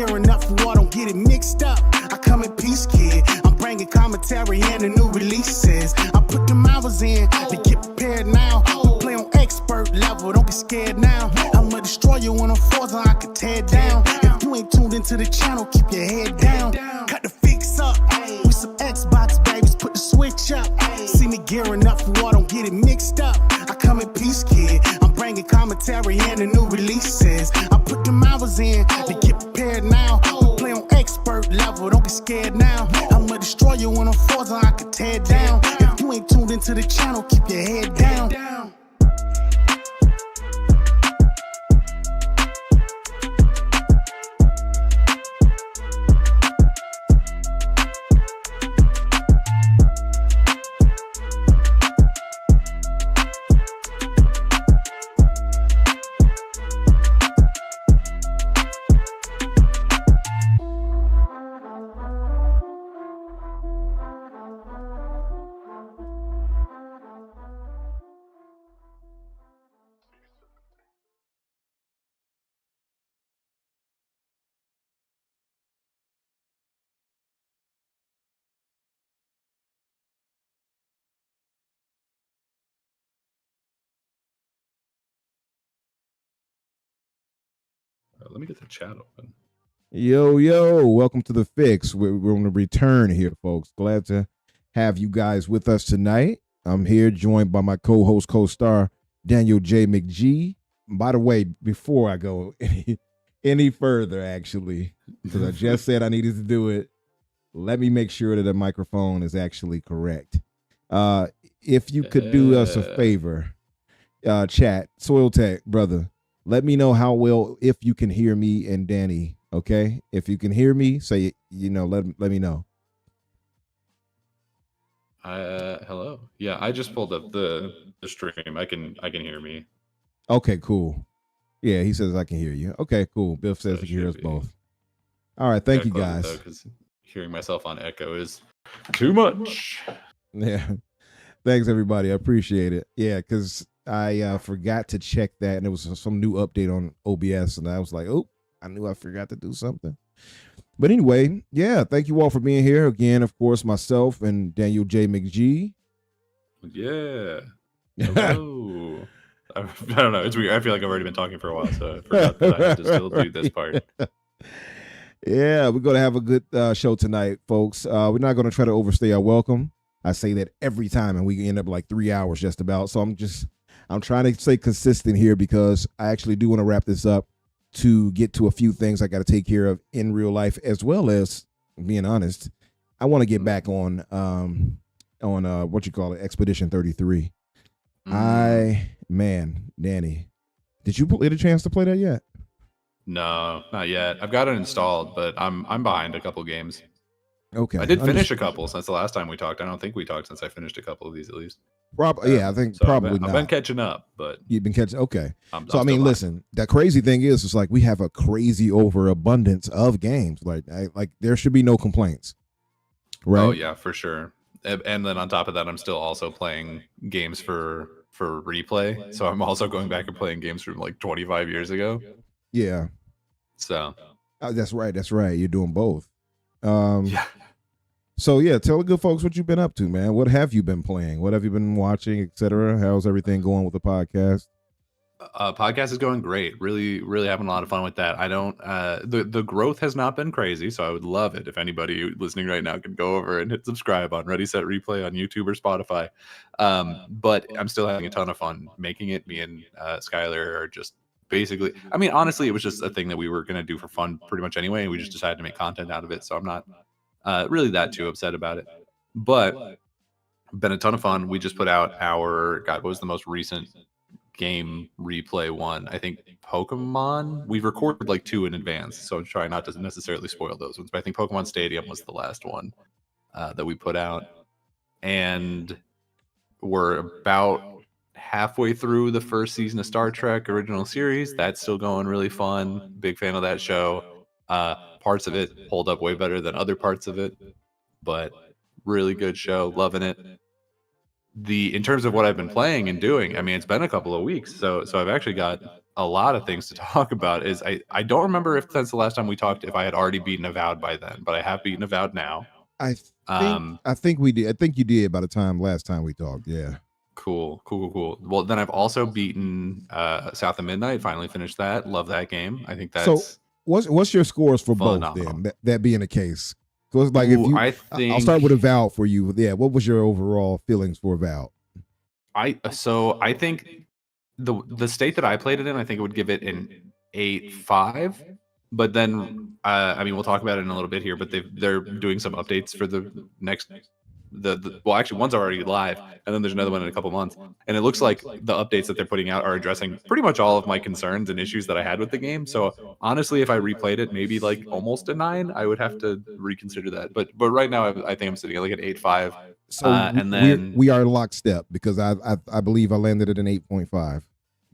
gearing up for war, don't get it mixed up. I come in peace, kid. I'm bringing commentary and the new releases. I put them hours in to get prepared now. We play on expert level, don't be scared now. I'ma destroy you when I'm forza, I can tear it down. If you ain't tuned into the channel, keep your head down. Cut the fix up with some Xbox babies, put the switch up. See me gearing up for war, don't get it mixed up. I come in peace, kid. I'm bringing commentary and the new releases. I put them hours in to get prepared now. We play on expert level, don't be scared now. I'ma destroy you when I'm forza, I can tear it down. If you ain't tuned into the channel, keep your head down. Let me get the chat open. Yo, welcome to The Fix. We're going to return here, folks. Glad to have you guys with us tonight. I'm here joined by my co-host, co-star, Daniel J. McGee. By the way, before I go any further, actually, because I just said I needed to do it, let me make sure that the microphone is actually correct. If you could do us a favor, chat, Soil Tech, brother, let me know how well, if you can hear me and Danny, okay? If you can hear me, say, let me know. Hello. Yeah, I just pulled up the stream. I can hear me. Okay, cool. Yeah, he says I can hear you. Okay, cool. Biff says he can hear us both. All right, thank you, guys. Because hearing myself on echo is too much. Yeah. Thanks, everybody. I appreciate it. Yeah, because I forgot to check that, and there was some new update on OBS, and I was like, oh, I knew I forgot to do something. But anyway, yeah, thank you all for being here. Again, of course, myself and Daniel J. McGee. Yeah. Hello. I don't know. It's weird. I feel like I've already been talking for a while, so I forgot that I had to still do this part. Yeah, we're going to have a good show tonight, folks. We're not going to try to overstay our welcome. I say that every time, and we end up like 3 hours just about. So I'm trying to stay consistent here because I actually do want to wrap this up to get to a few things I got to take care of in real life, as well as, being honest, I want to get back on what you call it, Expedition 33. Danny, did you get a chance to play that yet? No, not yet. I've got it installed, but I'm behind a couple games. Okay. I did finish a couple since the last time we talked. I don't think we talked since I finished a couple of these at least. Yeah, I think so probably not. I've been catching up, but you've been catching. Okay. I'm I mean, listen, the crazy thing is, it's like we have a crazy overabundance of games. Like there should be no complaints. Right? Oh yeah, for sure. And then on top of that, I'm still also playing games for replay. So I'm also going back and playing games from like 25 years ago. Yeah. So. That's right. You're doing both. Yeah. So yeah, tell the good folks what you've been up to, man. What have you been playing? What have you been watching, etc.? How's everything going with the podcast? Podcast is going great. Really, really having a lot of fun with that. I don't. The growth has not been crazy, so I would love it if anybody listening right now could go over and hit subscribe on Ready Set Replay on YouTube or Spotify. But I'm still having a ton of fun making it. Me and Skylar are just basically. I mean, honestly, it was just a thing that we were gonna do for fun, pretty much anyway. And we just decided to make content out of it. So I'm not really that too upset about it. But been a ton of fun. We just put out our what was the most recent game replay one? I think Pokemon. We've recorded like 2 in advance, so I'm trying not to necessarily spoil those ones. But I think Pokemon Stadium was the last one that we put out, and we're about halfway through the first season of Star Trek original series. That's still going really fun. Big fan of that show. Parts of it hold up way better than other parts of it, but really good show. Loving it. In terms of what I've been playing and doing, I mean, it's been a couple of weeks, so I've actually got a lot of things to talk about. Is I don't remember if since the last time we talked if I had already beaten Avowed by then, but I have beaten Avowed now. I Um, I think we did. I think you did by the time last time we talked. Yeah. cool. Well, then I've also beaten South of Midnight. Finally finished that. Love that game. I think So that's what's your scores for both phenomenal. then? That being the case, because like if Ooh, you, I I'll start think with Avowed for you. Yeah. What was your overall feelings for Avowed? I think the state that I played it in, I think it would give it an 8.5. But then, I mean, we'll talk about it in a little bit here. But they're doing some updates for the next. Well, actually, one's already live, and then there's another one in a couple months. And it looks like the updates that they're putting out are addressing pretty much all of my concerns and issues that I had with the game. So honestly, if I replayed it, maybe like almost a 9, I would have to reconsider that. But right now, I think I'm sitting at like an 8.5. So And then we are lockstep because I believe I landed at an 8.5.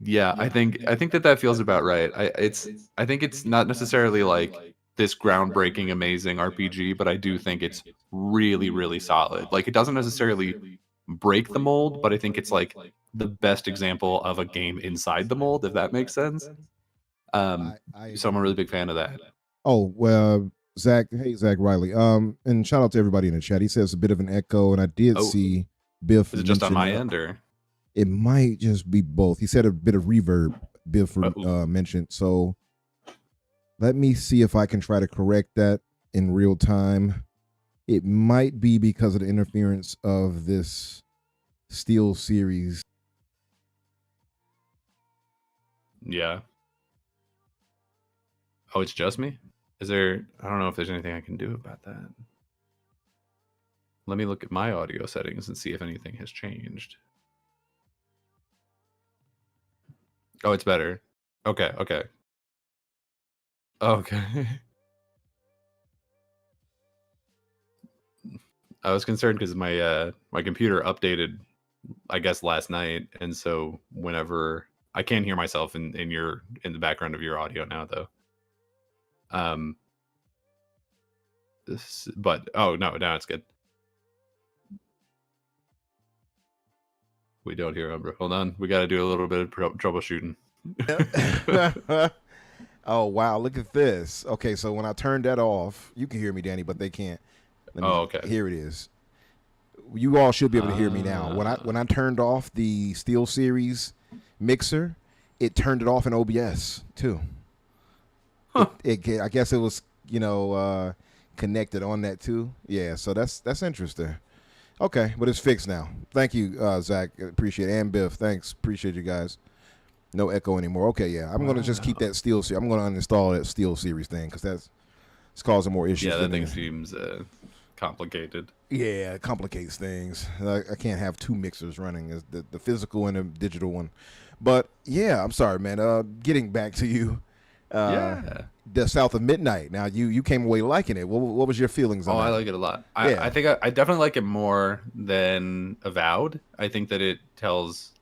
yeah, I think that feels about right. I think it's not necessarily like this groundbreaking, amazing RPG, but I do think it's really, really solid. Like it doesn't necessarily break the mold, but I think it's like the best example of a game inside the mold, if that makes sense. So I'm a really big fan of that. Oh well, Zach. Hey, Zach Riley. And shout out to everybody in the chat. He says a bit of an echo, and I did see Biff. Is it just on my mention end, or it might just be both. He said a bit of reverb. Biff mentioned. So let me see if I can try to correct that in real time. It might be because of the interference of this Steel series. yeah? Oh, it's just me? Is there? I don't know if there's anything I can do about that. Let me look at my audio settings and see if anything has changed. Oh, it's better. Okay. I was concerned because my my computer updated, I guess, last night, and so whenever I can't hear myself in the background of your audio now, though. But oh no, now it's good. We don't hear Umbra. Hold on, we got to do a little bit of troubleshooting. Oh wow, look at this. Okay, so when I turned that off, you can hear me, Danny, but they can't. Okay. Here it is. You all should be able to hear me now. When I turned off the Steel Series mixer, it turned it off in OBS too. Huh. I guess it was connected on that too. Yeah, so that's interesting. Okay, but it's fixed now. Thank you, Zach. Appreciate it. And Biff, thanks. Appreciate you guys. No echo anymore. Okay, yeah. I'm going to just keep that Steel Series. I'm going to uninstall that Steel Series thing because it's causing more issues. Yeah, that thing seems complicated. Yeah, it complicates things. I can't have two mixers running, the physical and the digital one. But, yeah, I'm sorry, man. Getting back to you. The South of Midnight. Now, you came away liking it. What was your feelings on that? I like it a lot. I think I definitely like it more than Avowed. I think that it tells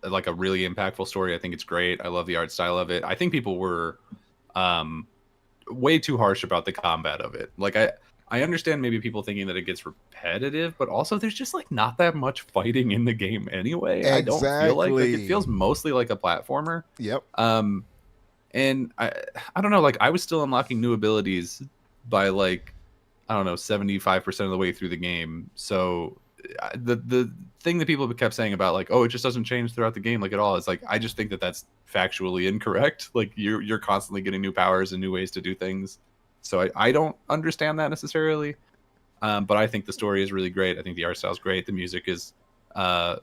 like a really impactful story. I think it's great. I love the art style of it. I think people were way too harsh about the combat of it. Like I understand maybe people thinking that it gets repetitive, but also there's just like not that much fighting in the game anyway. Exactly. I don't feel like it feels mostly like a platformer. Yep. And I don't know, like I was still unlocking new abilities by like, I don't know, 75% of the way through the game. So the thing that people kept saying about like, oh, it just doesn't change throughout the game like at all. It's like, I just think that that's factually incorrect. Like you're constantly getting new powers and new ways to do things. So I don't understand that necessarily. But I think the story is really great. I think the art style is great. The music is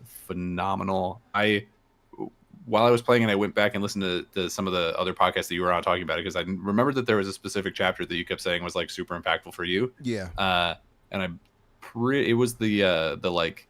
phenomenal. While I was playing it, I went back and listened to some of the other podcasts that you were on talking about it because I remembered that there was a specific chapter that you kept saying was like super impactful for you. Yeah. And it was the like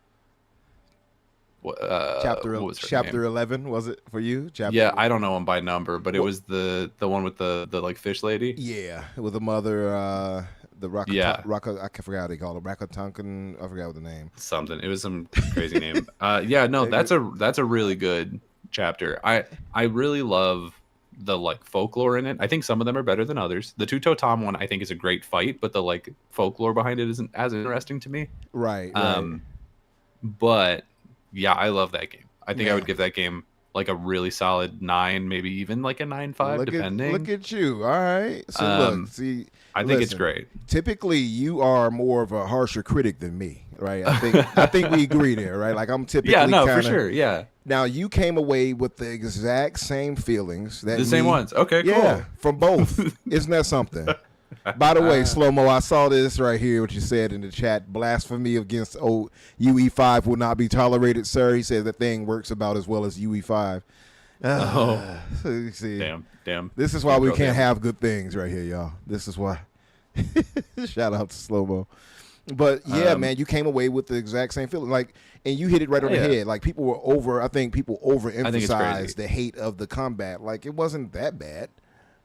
chapter 11 was it for you? I don't know them by number, but it was the one with the like fish lady. Yeah, with the mother, the rock. Yeah, I forgot how they call it. Rakatonkan. I forgot what the name. Something. It was some crazy name. Yeah, no, that's a really good chapter. I really love the like folklore in it. I think some of them are better than others. The Tuto Tom one I think is a great fight, but the like folklore behind it isn't as interesting to me. Right. But yeah, I love that game. I think I would give that game like a really solid 9, maybe even like a 9.5, depending. Look at you. All right. So look, see, I think it's great. Typically, you are more of a harsher critic than me, right? I think we agree there, right? Like I'm typically for sure. Yeah. Now you came away with the exact same feelings that the same ones. Okay, cool. Yeah, from both. Isn't that something? By the way, Slow-Mo, I saw this right here, what you said in the chat. Blasphemy against UE5 will not be tolerated, sir. He says that thing works about as well as UE5. See, Damn. This is why we can't have good things right here, y'all. This is why. Shout out to Slow-Mo. But yeah, man, you came away with the exact same feeling. Like, and you hit it right on the head. Like people were I think people overemphasized the hate of the combat. Like it wasn't that bad.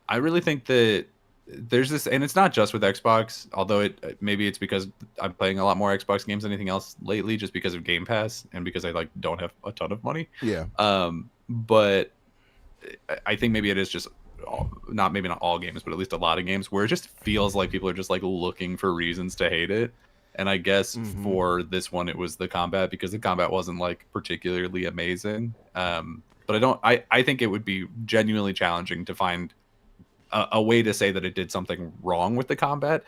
I really think that there's this, and it's not just with Xbox, although maybe it's because I'm playing a lot more Xbox games than anything else lately, just because of Game Pass and because I like don't have a ton of money. Yeah. But I think maybe it is just maybe not all games, but at least a lot of games where it just feels like people are just like looking for reasons to hate it. And I guess for this one, it was the combat, because the combat wasn't like particularly amazing. But I think it would be genuinely challenging to find a way to say that it did something wrong with the combat.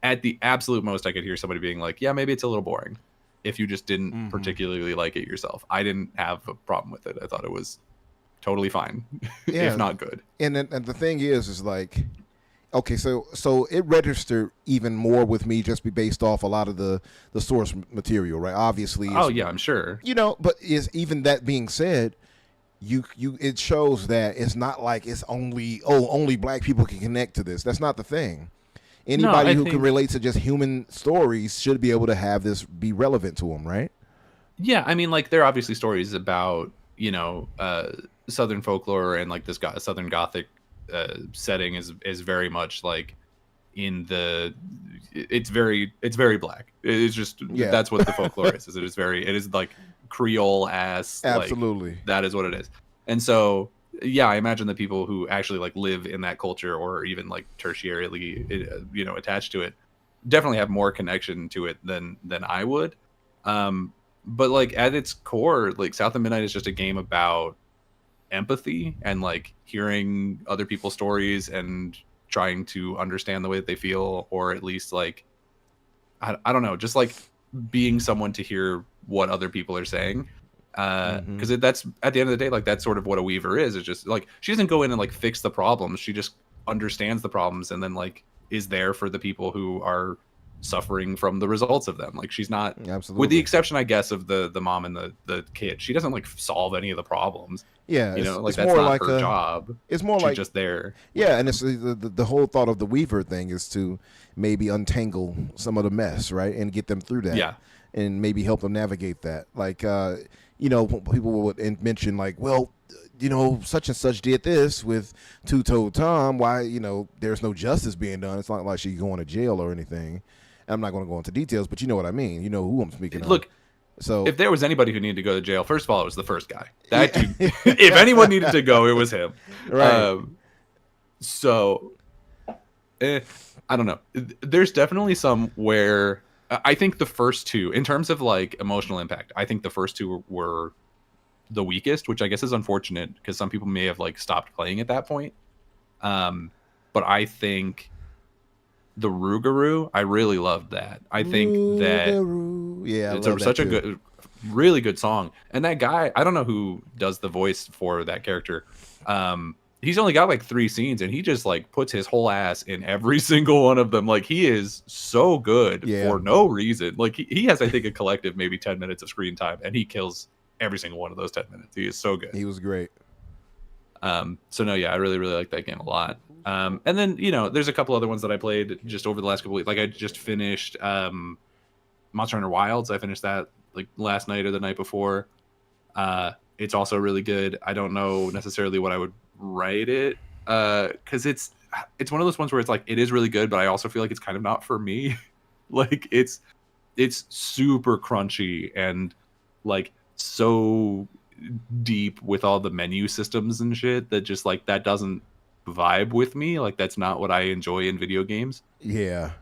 At the absolute most, I could hear somebody being like, yeah, maybe it's a little boring if you just didn't particularly like it yourself. I didn't have a problem with it. I thought it was totally fine, if not good. And the thing is like, okay, so it registered even more with me just be based off a lot of the source material, right? Obviously. Oh yeah, I'm sure. But is even that being said, it shows that it's not like it's only black people can connect to this. That's not the thing. Anybody who can relate to just human stories should be able to have this be relevant to them, right? Yeah, I mean, like there are obviously stories about Southern folklore, and like this Southern Gothic setting is very much like it's very black. It's just that's what the folklore is. It is like Creole ass. Absolutely, like, that is what it is. And so yeah, I imagine the people who actually like live in that culture, or even like tertiarily attached to it, definitely have more connection to it than I would. But like at its core, like South of Midnight is just a game about empathy and like hearing other people's stories and trying to understand the way that they feel, or at least like I don't know, just like being someone to hear what other people are saying, because that's at the end of the day, like that's sort of what a weaver is. It's just like she doesn't go in and like fix the problems, she just understands the problems and then like is there for the people who are suffering from the results of them. Like she's not, with the exception I guess of the mom and the kid, she doesn't like solve any of the problems. Yeah, like that's more not like her job. It's more she's like just there. Yeah, and it's the whole thought of the weaver thing is to maybe untangle some of the mess, right, and get them through that. Yeah, and maybe help them navigate that. Like people would mention like, well, such and such did this with Two-Toed Tom. Why there's no justice being done? It's not like she's going to jail or anything. I'm not going to go into details, but you know what I mean. You know who I'm speaking of. Look, so if there was anybody who needed to go to jail, first of all, it was the first guy. That dude, if anyone needed to go, it was him. Right. I don't know. There's definitely some where I think the first two, in terms of like emotional impact, I think the first two were the weakest, which I guess is unfortunate because some people may have like stopped playing at that point. But I think the Rougarou, I really loved that. I think Rougarou. It's such a good, really good song. And that guy, I don't know who does the voice for that character. He's only got like 3 scenes, and he just like puts his whole ass in every single one of them. Like he is so good for no reason. Like he has, I think, a collective maybe 10 minutes of screen time, and he kills every single one of those 10 minutes. He is so good. He was great. So no, yeah, I really, really like that game a lot. And then, there's a couple other ones that I played just over the last couple weeks. Like I just finished Monster Hunter Wilds. I finished that like last night or the night before. It's also really good. I don't know necessarily what I would rate it, because it's one of those ones where it's like it is really good, but I also feel like it's kind of not for me. Like it's super crunchy and like so deep with all the menu systems and shit that just like that doesn't vibe with me. Like that's not what I enjoy in video games. Yeah.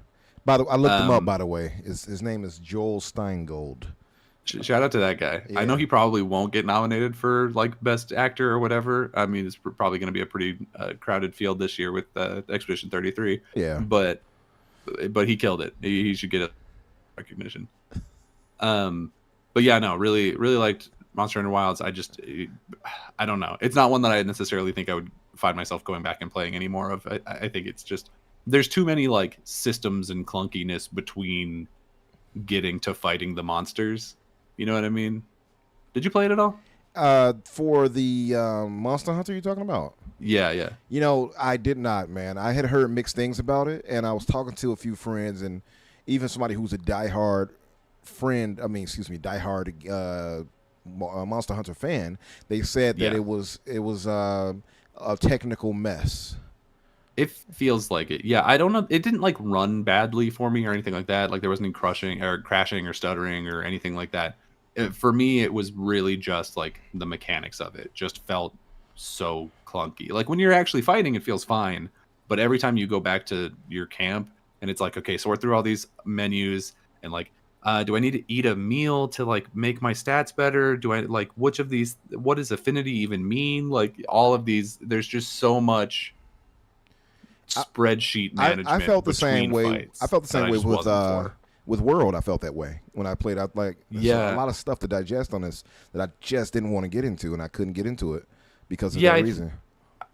I looked him up, by the way. His name is Joel Steingold. Shout out to that guy. Yeah. I know he probably won't get nominated for like best actor or whatever. I mean, it's probably going to be a pretty crowded field this year with Expedition 33. Yeah. But he killed it. He should get a recognition. But yeah, no, really liked Monster Hunter Wilds. I don't know. It's not one that I necessarily think I would find myself going back and playing any more of. I think it's just there's too many like systems and clunkiness between getting to fighting the monsters. You know what I mean? Did you play it at all? For the Monster Hunter you're talking about? Yeah. You know, I did not, man. I had heard mixed things about it, and I was talking to a few friends, and even somebody who's a diehard Monster Hunter fan. They said that it was a technical mess. It feels like it. Yeah, I don't know. It didn't like run badly for me or anything like that. Like there wasn't any crashing or stuttering or anything like that. For me, it was really just like the mechanics of it just felt so clunky. Like when you're actually fighting, it feels fine. But every time you go back to your camp and it's like, okay, sort through all these menus and like, do I need to eat a meal to like make my stats better? Do I like what does affinity even mean? Like all of these, there's just so much spreadsheet management. I felt the same way. I felt the same way with World. I felt that way when I played. I like a lot of stuff to digest on this that I just didn't want to get into, and I couldn't get into it because of that reason.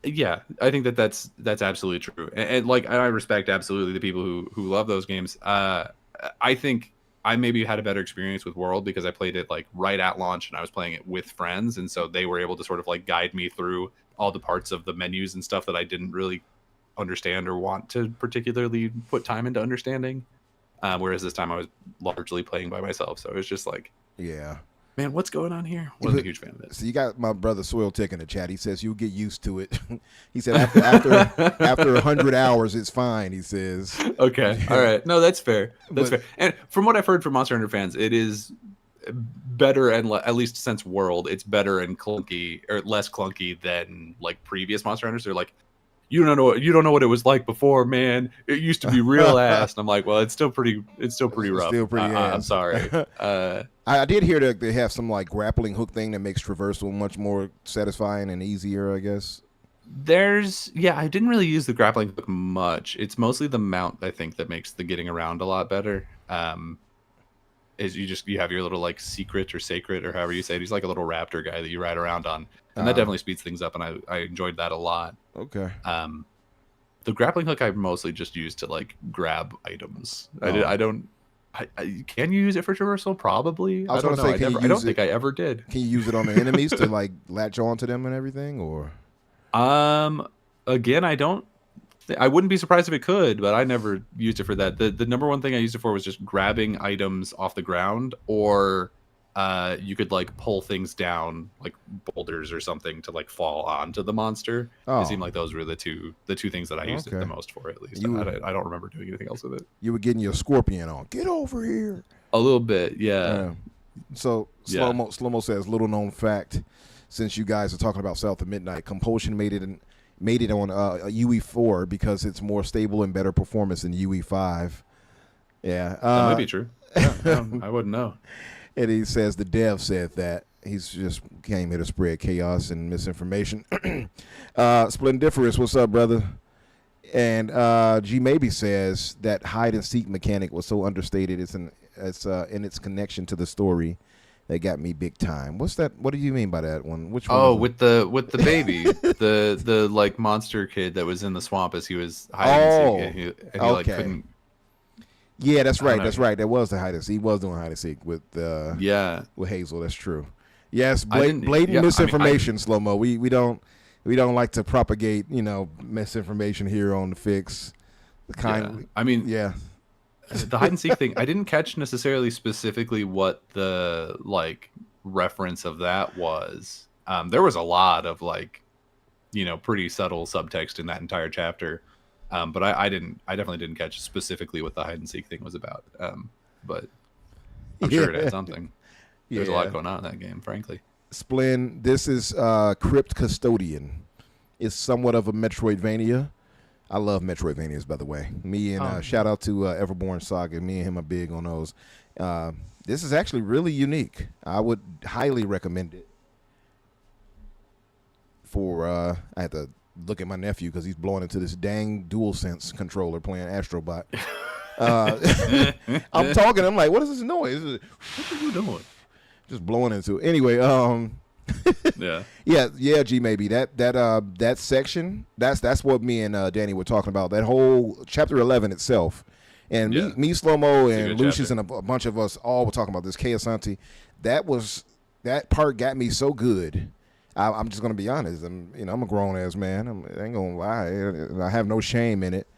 I think that's absolutely true, and like I respect absolutely the people who love those games. I think I maybe had a better experience with World because I played it like right at launch and I was playing it with friends, and so they were able to sort of like guide me through all the parts of the menus and stuff that I didn't really understand or want to particularly put time into understanding. Whereas this time I was largely playing by myself, so it was just like, man, what's going on here? Wasn't a huge fan of it. So you got my brother Soil Tech in the chat. He says you'll get used to it. He said after 100 hours, it's fine. He says. Okay, all right. No, that's fair. That's fair. And from what I've heard from Monster Hunter fans, it is better and at least since World, it's better and clunky or less clunky than like previous Monster Hunters. They're like, you don't know what it was like before, man. It used to be real ass. And I'm like, well, it's still pretty rough. Still pretty I'm sorry. I did hear that they have some like grappling hook thing that makes traversal much more satisfying and easier, I guess. I didn't really use the grappling hook much. It's mostly the mount, I think, that makes the getting around a lot better. Is you have your little like secret or sacred or however you say it. He's like a little raptor guy that you ride around on. And that definitely speeds things up, and I enjoyed that a lot. Okay. The grappling hook I mostly just used to like grab items. Can you use it for traversal? Probably. I don't know. I don't think I ever did. Can you use it on the enemies to like latch onto them and everything, or? Again, I wouldn't be surprised if it could, but I never used it for that. The number one thing I used it for was just grabbing items off the ground, or you could like pull things down like boulders or something to like fall onto the monster. It seemed like those were the two things that I used it the most for, at least. I don't remember doing anything else with it. You were getting your scorpion on. Get over here. A little bit, yeah. So Slow-Mo says, little known fact, since you guys are talking about South of Midnight, Compulsion made it on UE4 because it's more stable and better performance than UE5. Yeah, that might be true. Yeah, I wouldn't know. And he says the dev said that. He's just came here to spread chaos and misinformation. Splendiferous, what's up, brother? And G Maybe says that hide and seek mechanic was so understated. It's in its connection to the story that got me big time. What's that? What do you mean by that one? Which one? Oh, with the baby, the like monster kid that was in the swamp as he was hiding and seek, and he like couldn't. Yeah, that's right. That's right. That was the hide and seek. He was doing hide and seek with with Hazel. That's true. Yes, blatant misinformation, Slow-Mo. We don't like to propagate misinformation here on the Fix. The hide and seek thing, I didn't catch necessarily specifically what the like reference of that was. There was a lot of like pretty subtle subtext in that entire chapter. But I definitely didn't catch specifically what the hide and seek thing was about. But I'm sure it had something. There's a lot going on in that game, frankly. Splin, this is Crypt Custodian. It's somewhat of a Metroidvania. I love Metroidvanias, by the way. Me and shout out to Everborn Saga. Me and him are big on those. This is actually really unique. I would highly recommend it. For I had to look at my nephew because he's blowing into this dang DualSense controller playing Astro Bot. I'm talking. I'm like, what is this noise? What are you doing? Just blowing into it. Anyway, yeah, G, maybe that section. That's what me and Danny were talking about. That whole chapter 11 itself, and me Slow Mo and Lucius and a bunch of us all were talking about this. Kay Asante, that part got me so good. I'm just gonna be honest. I'm a grown ass man. I ain't gonna lie. I have no shame in it,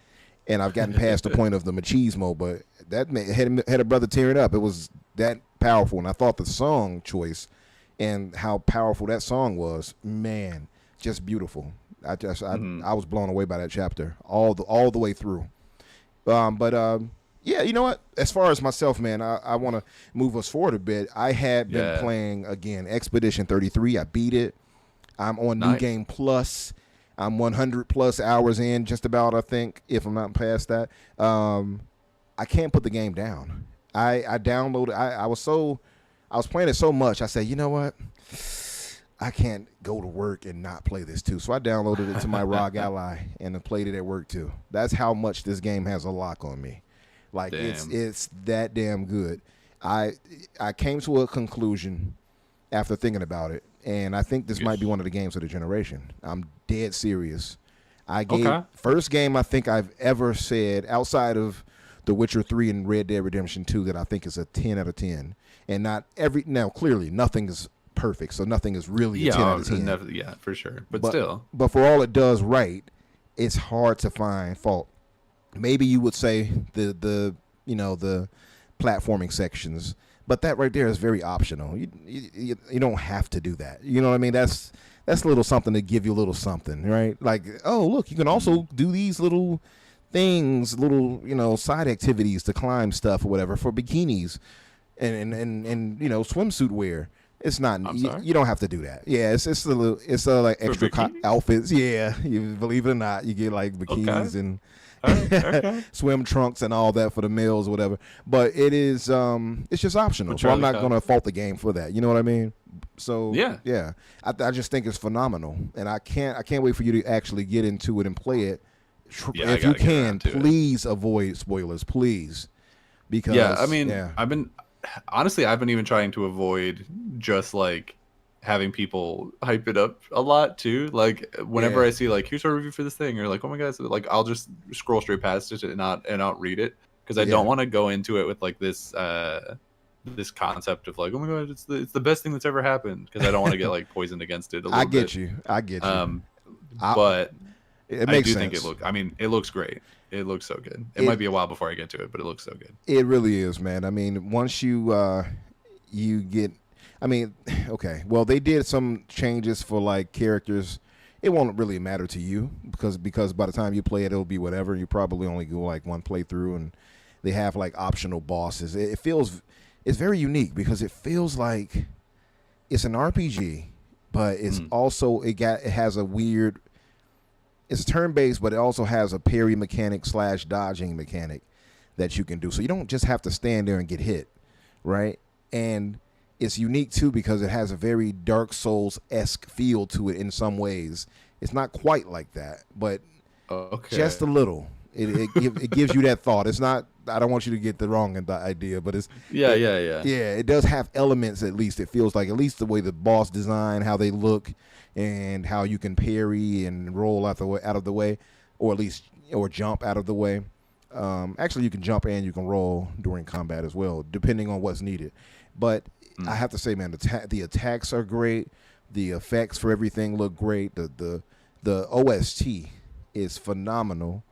and I've gotten past the point of the machismo. But that had a brother tearing up. It was that powerful, and I thought the song choice and how powerful that song was, man, just beautiful. I was blown away by that chapter all the way through. Yeah, you know what? As far as myself, man, I want to move us forward a bit. I had been playing again Expedition 33. I beat it. I'm on New Game Plus. I'm 100 plus hours in, just about, I think, if I'm not past that. I can't put the game down. I downloaded. I was playing it so much. I said, you know what? I can't go to work and not play this too. So I downloaded it to my ROG Ally and played it at work too. That's how much this game has a lock on me. Like it's that damn good. I came to a conclusion after thinking about it. And I think this might be one of the games of the generation. I'm dead serious. First game I think I've ever said outside of The Witcher 3 and Red Dead Redemption 2 that I think is a 10 out of 10. And now clearly nothing is perfect, so nothing is really a 10 out of 10. Yeah, for sure. But still. But for all it does right, it's hard to find fault. Maybe you would say the platforming sections. But that right there is very optional. You don't have to do that. You know what I mean? That's a little something to give you a little something, right? Like, oh, look, you can also do these little things, little, side activities to climb stuff or whatever for bikinis and swimsuit wear. It's not. You don't have to do that. Yeah, it's like extra outfits. Yeah, you believe it or not, you get like bikinis and swim trunks and all that for the males or whatever. But it is it's just optional. So I'm not going to fault the game for that. You know what I mean? So yeah. I just think it's phenomenal, and I can't wait for you to actually get into it and play it. If you can, please avoid spoilers, please. Because I've been even trying to avoid just like having people hype it up a lot too. Like whenever I see like here's our review for this thing, or like, oh my god, so like I'll just scroll straight past it and not read it, because I don't want to go into it with like this concept of like, oh my god, it's the best thing that's ever happened, because I don't want to get like poisoned against it a little bit. I get you. But it makes sense. It looks great. It looks so good. It might be a while before I get to it, but it looks so good. It really is, man. I mean, once you get, okay. Well, they did some changes for like characters. It won't really matter to you because by the time you play it, it'll be whatever. You probably only go like one playthrough, and they have like optional bosses. It's very unique because it feels like it's an RPG, but it's also it has a weird. It's turn-based, but it also has a parry mechanic / dodging mechanic that you can do. So you don't just have to stand there and get hit, right? And it's unique, too, because it has a very Dark Souls-esque feel to it in some ways. It's not quite like that, but just a little. It gives you that thought. It's not. I don't want you to get the wrong idea, but it's yeah. It does have elements. At least it feels like, at least the way the boss design, how they look, and how you can parry and roll out of the way, or at least jump out of the way. Actually, you can jump and you can roll during combat as well, depending on what's needed. But I have to say, man, the attacks are great. The effects for everything look great. The OST is phenomenal.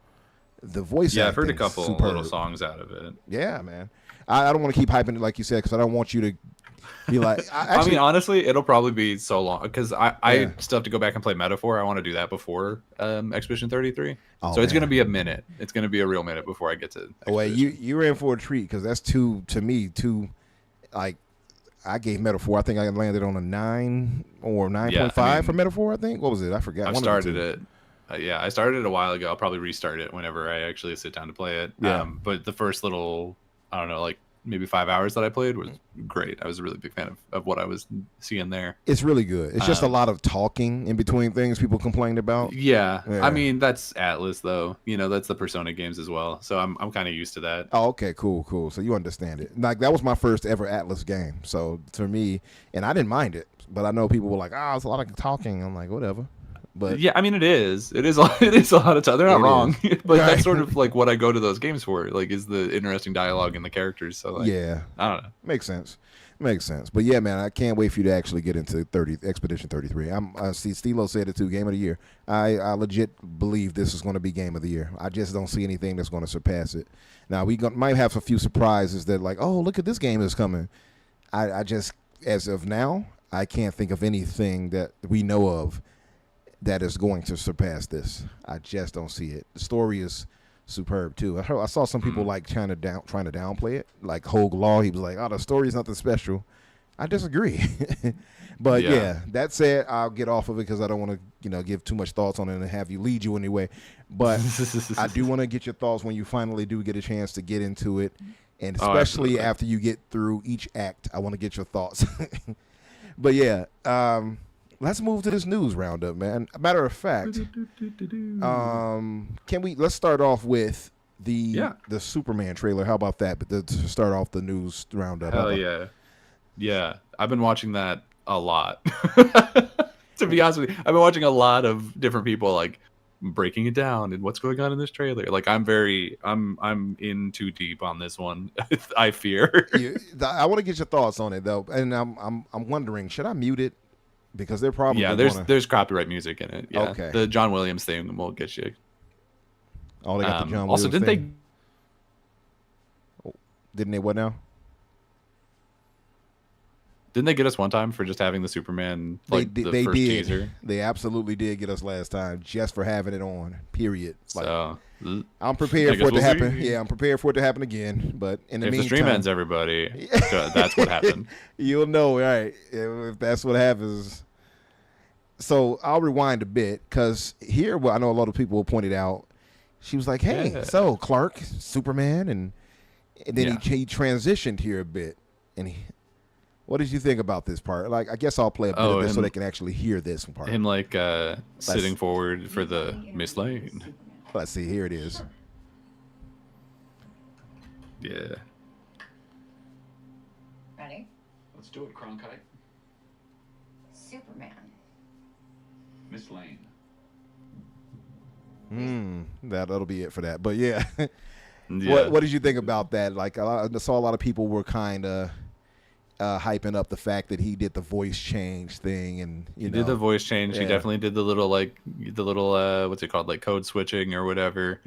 The voice acting, I've heard a couple little songs out of it. Yeah, man. I don't want to keep hyping it like you said, because I don't want you to be like. Honestly, it'll probably be so long because I still have to go back and play Metaphor. I want to do that before Expedition 33. So it's going to be a minute. It's going to be a real minute before I get to. Oh wait, you're in for a treat, because that's too like. I gave Metaphor. I think I landed on a 9 or 9.5 for Metaphor. I think. What was it? I forgot. I started it. I started it a while ago. I'll probably restart it whenever I actually sit down to play it. Yeah. But the first little, I don't know, like maybe 5 hours that I played was great. I was a really big fan of what I was seeing there. It's really good. It's just a lot of talking in between things people complained about. Yeah. Yeah. I mean, that's Atlas though. That's the Persona games as well. So I'm kind of used to that. Oh, okay, cool. So you understand it. Like that was my first ever Atlas game. So for me, and I didn't mind it, but I know people were like, "Ah, it's a lot of talking." I'm like, whatever. But yeah, I mean, it is a lot of time. They're not wrong, but Right. that's sort of like what I go to those games for. Like, is the interesting dialogue and the characters. So like, yeah, I don't know. makes sense. But yeah, man, I can't wait for you to actually get into Expedition 33. See, Stilo said it too. Game of the year. I legit believe this is going to be game of the year. I just don't see anything that's going to surpass it. Now might have a few surprises that like, oh, look at this game is coming. I just, as of now, I can't think of anything that we know of that is going to surpass this. I just don't see it. The story is superb too. I saw some people like trying to downplay it. Like Hogue Law, he was like, "Oh, the story is nothing special." I disagree. But yeah, that said, I'll get off of it because I don't want to, give too much thoughts on it and have you lead you anyway. But I do want to get your thoughts when you finally do get a chance to get into it, and especially after you get through each act. I want to get your thoughts. But yeah. Let's move to this news roundup, man. A matter of fact, let's start off with the Superman trailer. How about that? But to start off the news roundup. Hell yeah. Yeah. I've been watching that a lot. To be honest with you, I've been watching a lot of different people like breaking it down and what's going on in this trailer. Like I'm in too deep on this one. I fear. I want to get your thoughts on it though. And I'm wondering, should I mute it? Because they're probably there's copyright music in it. Yeah. Okay. The John Williams thing will get you. Oh, they got the John Williams also, thing? Didn't they what now? Didn't they get us one time for just having the Superman first teaser? They absolutely did get us last time just for having it on. Period. So I'm prepared for it to happen. Yeah, I'm prepared for it to happen again. But in the meantime, if the stream ends, everybody, that's what happened. You'll know, right? If that's what happens. So I'll rewind a bit because here, I know a lot of people pointed out. She was like, "Hey, so Clark, Superman," and then he transitioned here a bit. And what did you think about this part? Like, I guess I'll play a bit of this so they can actually hear this part. Him like sitting forward for the Miss Lane. Let's see. Here it is. Yeah. Ready? Let's do it, Cronkite. Superman. Miss Lane. That'll be it for that. But yeah. Yeah. What did you think about that? Like, I saw a lot of people were kind of hyping up the fact that he did the voice change thing, and he did the voice change. He definitely did the little what's it called, like code switching or whatever,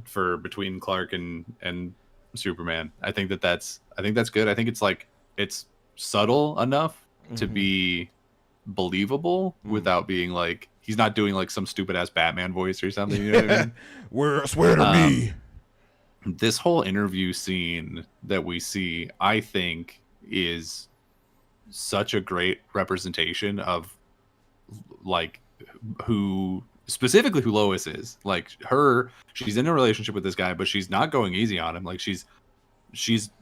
for between Clark and Superman. I think that's good. I think it's subtle enough to be believable without being like he's not doing like some stupid ass Batman voice or something. You know what I mean? Swear to me. This whole interview scene that we see, I think, is such a great representation of like who Lois is. Like she's in a relationship with this guy, but she's not going easy on him. Like she's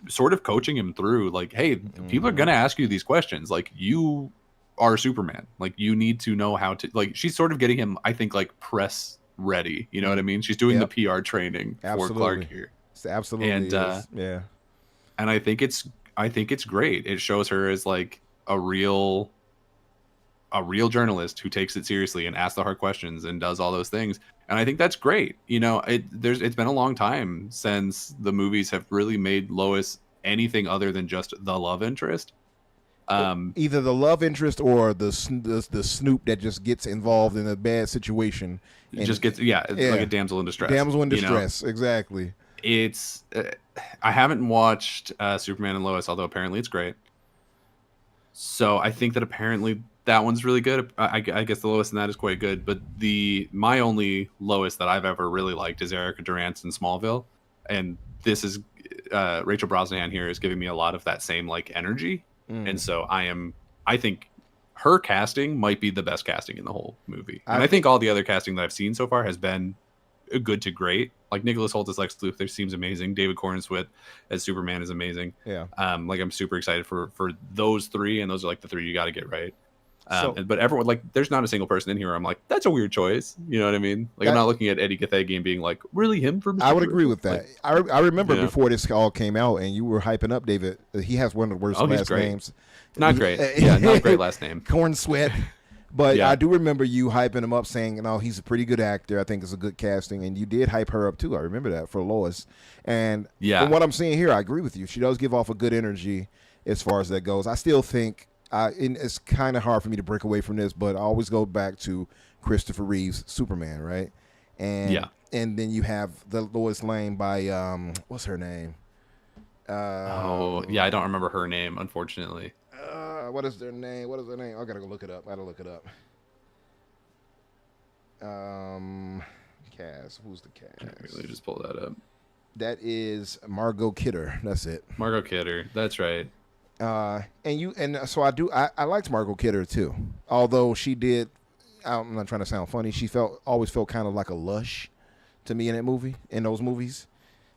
sort of coaching him through like, hey, people are gonna ask you these questions. Like you are Superman. Like you need to know how to, like, she's sort of getting him, I think, like press ready. You know what I mean? She's doing the PR training for Clark here. It's absolutely. And yeah. And I think it's great. It shows her as like a real journalist who takes it seriously and asks the hard questions and does all those things. And I think that's great. You know, it's been a long time since the movies have really made Lois anything other than just the love interest. Either the love interest or the snoop that just gets involved in a bad situation. It just gets like a damsel in distress. Damsel in distress, exactly. It's I haven't watched Superman and Lois, although apparently it's great. So I think that apparently that one's really good. I guess the Lois in that is quite good. But my only Lois that I've ever really liked is Erica Durance in Smallville, and this is Rachel Brosnahan here is giving me a lot of that same like energy. And so I think her casting might be the best casting in the whole movie. And I think all the other casting that I've seen so far has been good to great. Like Nicholas Hoult as Lex Luthor seems amazing. David Corenswet as Superman is amazing. Yeah. Like I'm super excited for those three, and those are like the three you got to get right. So, But everyone, like, there's not a single person in here where I'm like, that's a weird choice. You know what I mean? Like, I'm not looking at Eddie Gathegi and being like, really him for Mr. I would agree with that. Like, I remember before this all came out, and you were hyping up David. He has one of the worst last names. Not great. Yeah, not a great last name. Corn Sweat. But I do remember you hyping him up, saying, you know, he's a pretty good actor. I think it's a good casting. And you did hype her up, too. I remember that for Lois. And from what I'm seeing here, I agree with you. She does give off a good energy as far as that goes. I still think it's kind of hard for me to break away from this, but I always go back to Christopher Reeve's Superman, right? And and then you have the Lois Lane by what's her name? I don't remember her name, unfortunately. What is their name? I gotta go look it up. Cast. Who's the cast? Let me just pull that up. That is Margot Kidder. That's it. Margot Kidder. That's right. So I liked Margot Kidder too. Although she did, I'm not trying to sound funny. She always felt kind of like a lush to me in those movies.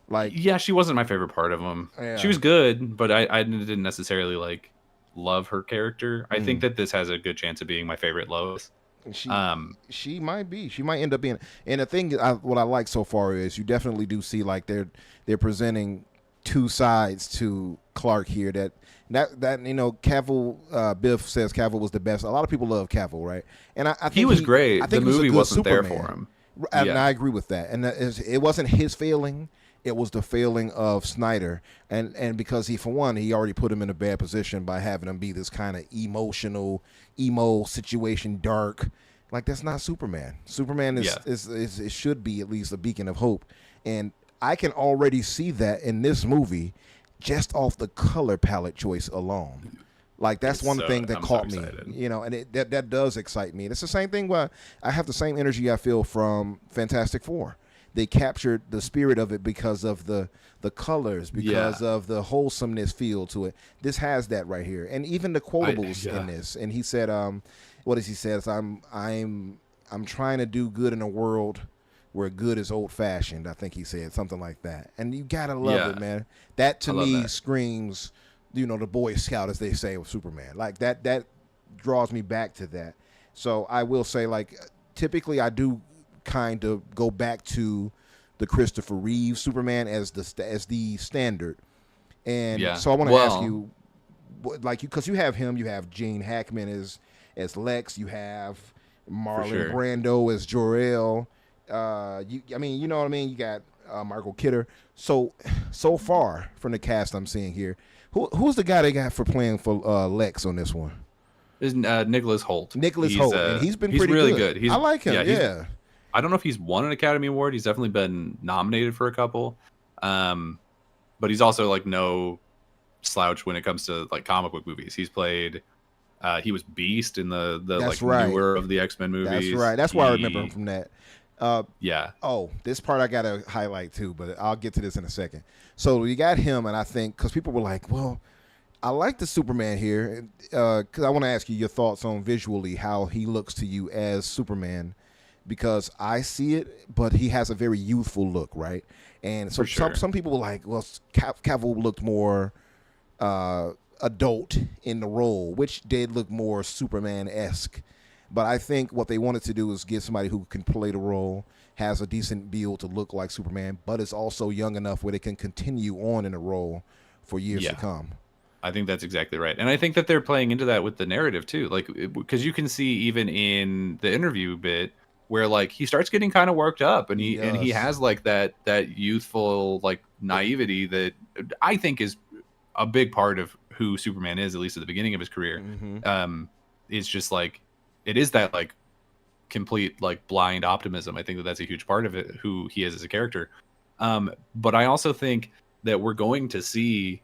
Like, yeah, she wasn't my favorite part of them. Yeah. She was good, but I didn't necessarily like love her character. I think that this has a good chance of being my favorite Lois. She might be. She might end up being. And the thing, what I like so far is you definitely do see like they're presenting two sides to Clark here. That you know, Cavill, Biff says Cavill was the best. A lot of people love Cavill, right? And I think he was great. I think the movie wasn't Superman. there for him. And I agree with that. And it wasn't his failing. It was the failing of Snyder. And because he already put him in a bad position by having him be this kind of emo situation, dark. Like, that's not Superman. Superman is it should be at least a beacon of hope. And I can already see that in this movie just off the color palette choice alone. Like, that's one thing that caught me, you know, and that does excite me. And it's the same thing where I have the same energy I feel from Fantastic Four. They captured the spirit of it because of the colors, because of the wholesomeness feel to it. This has that right here, and even the quotables in this. And he said, "What does he say? I'm trying to do good in a world where good is old fashioned." I think he said something like that. And you gotta love it, man. That to me screams, you know, the Boy Scout, as they say, with Superman. Like that draws me back to that. So I will say, like, typically I do kind of go back to the Christopher Reeve Superman as the standard. And so I want to ask you, like, because you have him, you have Gene Hackman as Lex, you have Marlon Brando as Jor-El. You know what I mean? You got Margot Kidder. So far from the cast I'm seeing here, who's the guy they got for playing for Lex on this one? Is Nicholas Hoult. Nicholas Hoult, and he's been pretty really good. I like him. I don't know if he's won an Academy Award. He's definitely been nominated for a couple. But he's also like no slouch when it comes to like comic book movies. He's played he was Beast in the newer of the X-Men movies. That's right. That's why I remember him from that. Oh, this part I gotta highlight too, but I'll get to this in a second. So you got him, and I think because people were like, well, I like the Superman here, because I want to ask you your thoughts on visually how he looks to you as Superman. Because I see it, but he has a very youthful look, right? And so some people were like, well, Cavill looked more adult in the role, which did look more Superman-esque. But I think what they wanted to do is get somebody who can play the role, has a decent build to look like Superman, but is also young enough where they can continue on in the role for years to come. I think that's exactly right. And I think that they're playing into that with the narrative, too. Like, because you can see even in the interview bit, where like he starts getting kind of worked up, and he has like that youthful like naivety that I think is a big part of who Superman is, at least at the beginning of his career. It's just like it is that like complete like blind optimism. I think that's a huge part of it, who he is as a character. But I also think that we're going to see,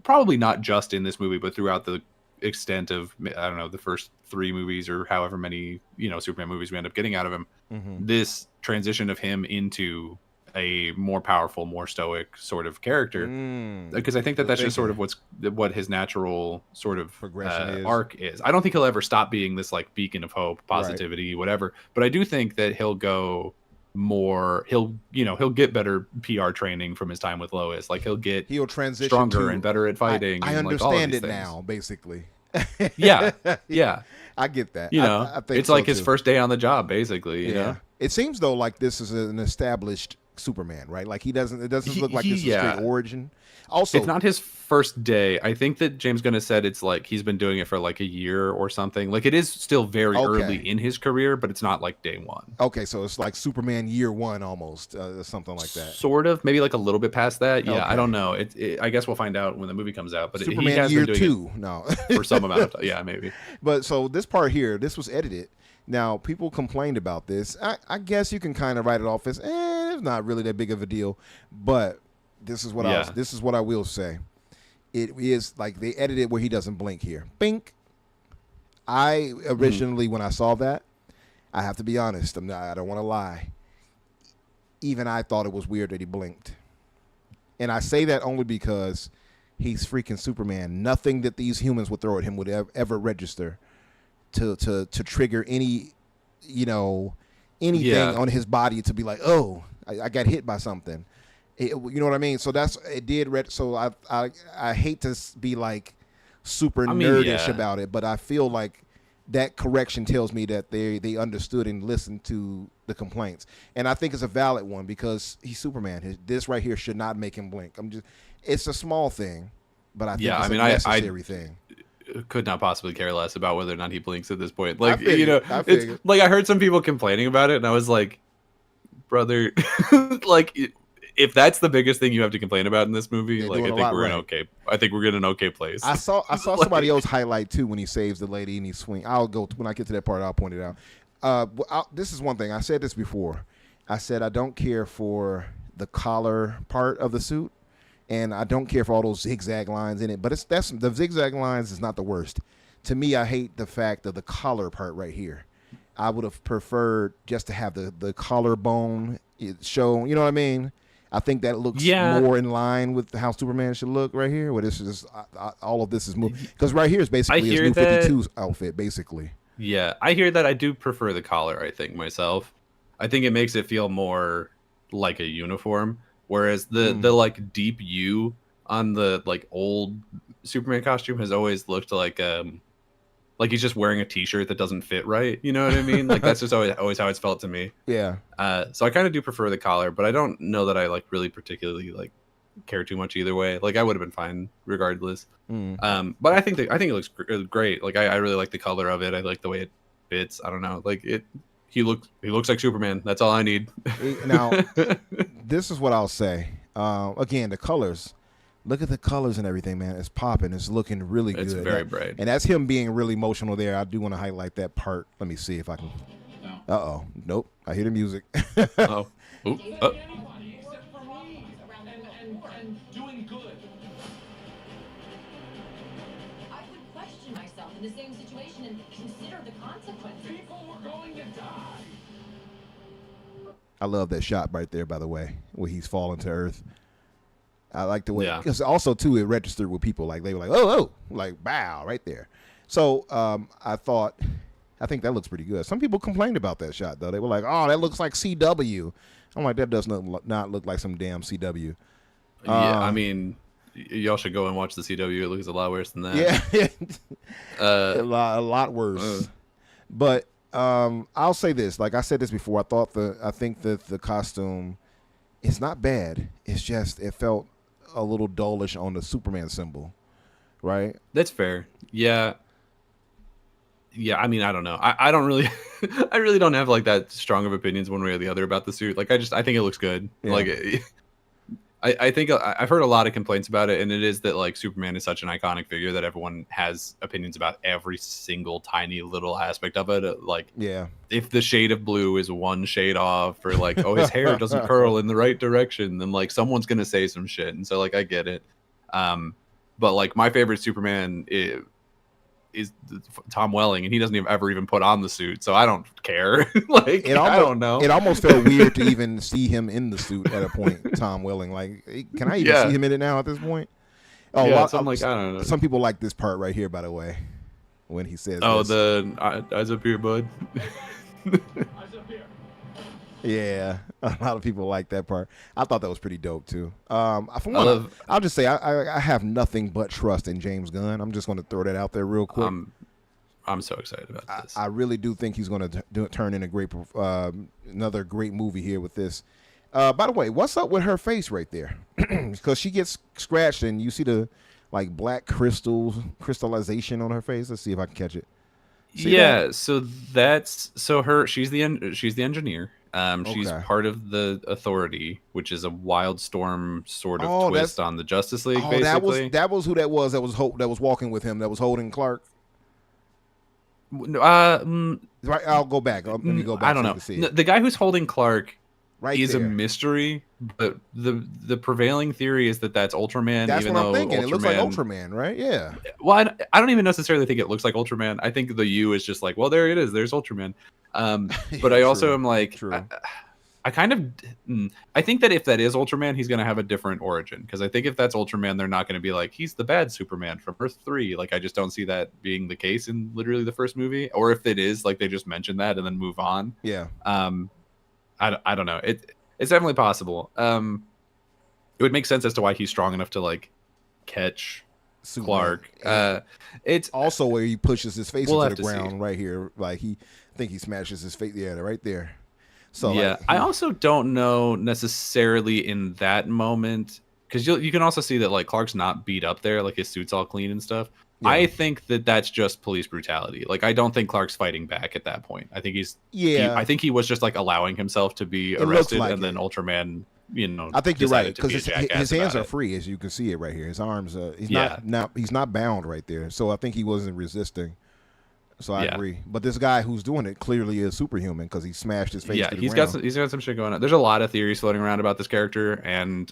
probably not just in this movie, but throughout the extent of, I don't know, the first 3 movies or however many, you know, Superman movies we end up getting out of him, this transition of him into a more powerful, more stoic sort of character, because I think that's just sort of what his natural sort of progression arc is. I don't think he'll ever stop being this like beacon of hope, positivity, whatever, but I do think that he'll go more, he'll get better PR training from his time with Lois. Like he'll transition stronger and better at fighting. I and understand like all of these it things. now, basically. Yeah. I get that. I think it's so like his first day on the job, basically. You know? It seems though like this is an established Superman, right? Like it doesn't look like this is straight origin. Also, it's not his first day. I think that James Gunn has said it's like he's been doing it for like a year or something. Like it is still very early in his career, but it's not like day one. Okay, so it's like Superman year one almost, something like that. Sort of, maybe like a little bit past that. Yeah, I don't know. I guess we'll find out when the movie comes out. But Superman he has year been doing two, no, for some amount of time. Yeah, maybe. But so this part here, this was edited. Now people complained about this. I guess you can kind of write it off as it's not really that big of a deal. But this is what I will say. It is like they edited where he doesn't blink here. Bink. I originally, when I saw that, I have to be honest. I don't want to lie. Even I thought it was weird that he blinked. And I say that only because he's freaking Superman. Nothing that these humans would throw at him would ever register to trigger any, anything on his body to be like, oh, I got hit by something. You know what I mean? So it did. So I hate to be like super nerdish about it, but I feel like that correction tells me that they understood and listened to the complaints, and I think it's a valid one because he's Superman. This right here should not make him blink. It's a small thing, but I think it's a necessary thing. Could not possibly care less about whether or not he blinks at this point. Like it's like I heard some people complaining about it, and I was like, brother, like. If that's the biggest thing you have to complain about in this movie, like I think we're in an okay place. I saw somebody else highlight too when he saves the lady and he swings. When I get to that part, I'll point it out. This is one thing I said this before. I said I don't care for the collar part of the suit, and I don't care for all those zigzag lines in it. But the zigzag lines is not the worst. To me, I hate the fact of the collar part right here. I would have preferred just to have the collarbone shown. You know what I mean? I think that looks more in line with how Superman should look right here. Where this is all of this is moving because right here is basically his new 52 outfit, basically. Yeah, I hear that. I do prefer the collar. I think myself. I think it makes it feel more like a uniform, whereas the like deep U on the like old Superman costume has always looked like he's just wearing a T-shirt that doesn't fit right. You know what I mean? Like that's just always how it's felt to me. Yeah. So I kind of do prefer the collar, but I don't know that I like really particularly like care too much either way. Like I would have been fine regardless. But I think it looks great. Like I really like the color of it. I like the way it fits. I don't know. Like he looks like Superman. That's all I need. Now, this is what I'll say. Again, the colors. Look at the colors and everything, man. It's popping. It's looking really good. It's very bright. And that's him being really emotional there. I do want to highlight that part. Let me see if I can. Uh-oh. Nope. I hear the music. Uh-oh. Ooh. Doing good. I would question myself in the same situation and consider the consequences. People were going to die. I love that shot right there, by the way, where he's falling to earth. I like the way, because also too it registered with people, like they were like, oh, like bow right there. So I think that looks pretty good. Some people complained about that shot though. They were like, oh, that looks like CW. I'm like, that does not look like some damn CW. Yeah, I mean, y'all should go and watch the CW. It looks a lot worse than that. Yeah, a lot worse. But I'll say this, like I said this before. I think that the costume is not bad. It's just it felt a little dullish on the Superman symbol, right? That's fair. Yeah. I mean, I don't know. I don't really, I really don't have like that strong of opinions one way or the other about the suit. Like I think it looks good. Yeah. Like I think I've heard a lot of complaints about it, and it is that like Superman is such an iconic figure that everyone has opinions about every single tiny little aspect of it. Like, yeah, if the shade of blue is one shade off, or like, oh, his hair doesn't curl in the right direction, then like someone's gonna say some shit, and so like I get it. But like my favorite Superman is Tom Welling, and he doesn't ever even put on the suit, so I don't care. Like I don't know. It almost felt weird to even see him in the suit at a point. Tom Welling, like, can I even see him in it now at this point? Oh, yeah, so I'm like, I don't know. Some people like this part right here, by the way, when he says, "Oh, the eyes up here, bud." Eyes up here. Yeah, a lot of people like that part. I thought that was pretty dope too. For I one, love. I'll just say I have nothing but trust in James Gunn. I'm just going to throw that out there real quick. I'm so excited about this. I really do think he's going to turn in a great, another great movie here with this. By the way, what's up with her face right there? Because she gets scratched and you see the like black crystallization on her face. Let's see if I can catch it. See Yeah, that? so she's the engineer. She's Okay. part of the Authority, which is a Wildstorm sort of Oh, twist on the Justice League, Oh, basically. that was who that was. That was walking with him. That was holding Clark. Right. I'll go back. Let me go back. I don't so you know. can see it. The guy who's holding Clark Right is there. a mystery, but the prevailing theory is that that's Ultraman. That's even what I'm though thinking. It looks like Ultraman- Ultraman, right? Yeah. Well, I don't even necessarily think it looks like Ultraman. I think the U is just like, well, there it is. There's Ultraman. But I also True. am like, True. I kind of, I think that if that is Ultraman, he's going to have a different origin. Because I think if that's Ultraman, they're not going to be like, he's the bad Superman from Earth 3. Like, I just don't see that being the case in literally the first movie. Or if it is, like, they just mention that and then move on. Yeah. I don't know. It's definitely possible. It would make sense as to why he's strong enough to, like, catch Superman. Clark. It's Also where he pushes his face We'll into have the to see. ground right here. Like I think he smashes his face. Yeah, right there. So yeah. like, I also don't know necessarily in that moment because you can also see that like Clark's not beat up there, like his suit's all clean and stuff. Yeah. I think that that's just police brutality. Like I don't think Clark's fighting back at that point. I think I think he was just like allowing himself to be It looks arrested, like and then it. Ultraman, I think you're right decided to be because a his jackass hands about are it. free, as you can see it right here. His arms, Yeah. he's not bound right there. So I think he wasn't resisting. So I Yeah. agree. But this guy who's doing it clearly is superhuman because he smashed his face. Yeah, to the he's ground. got some shit going on. There's a lot of theories floating around about this character, and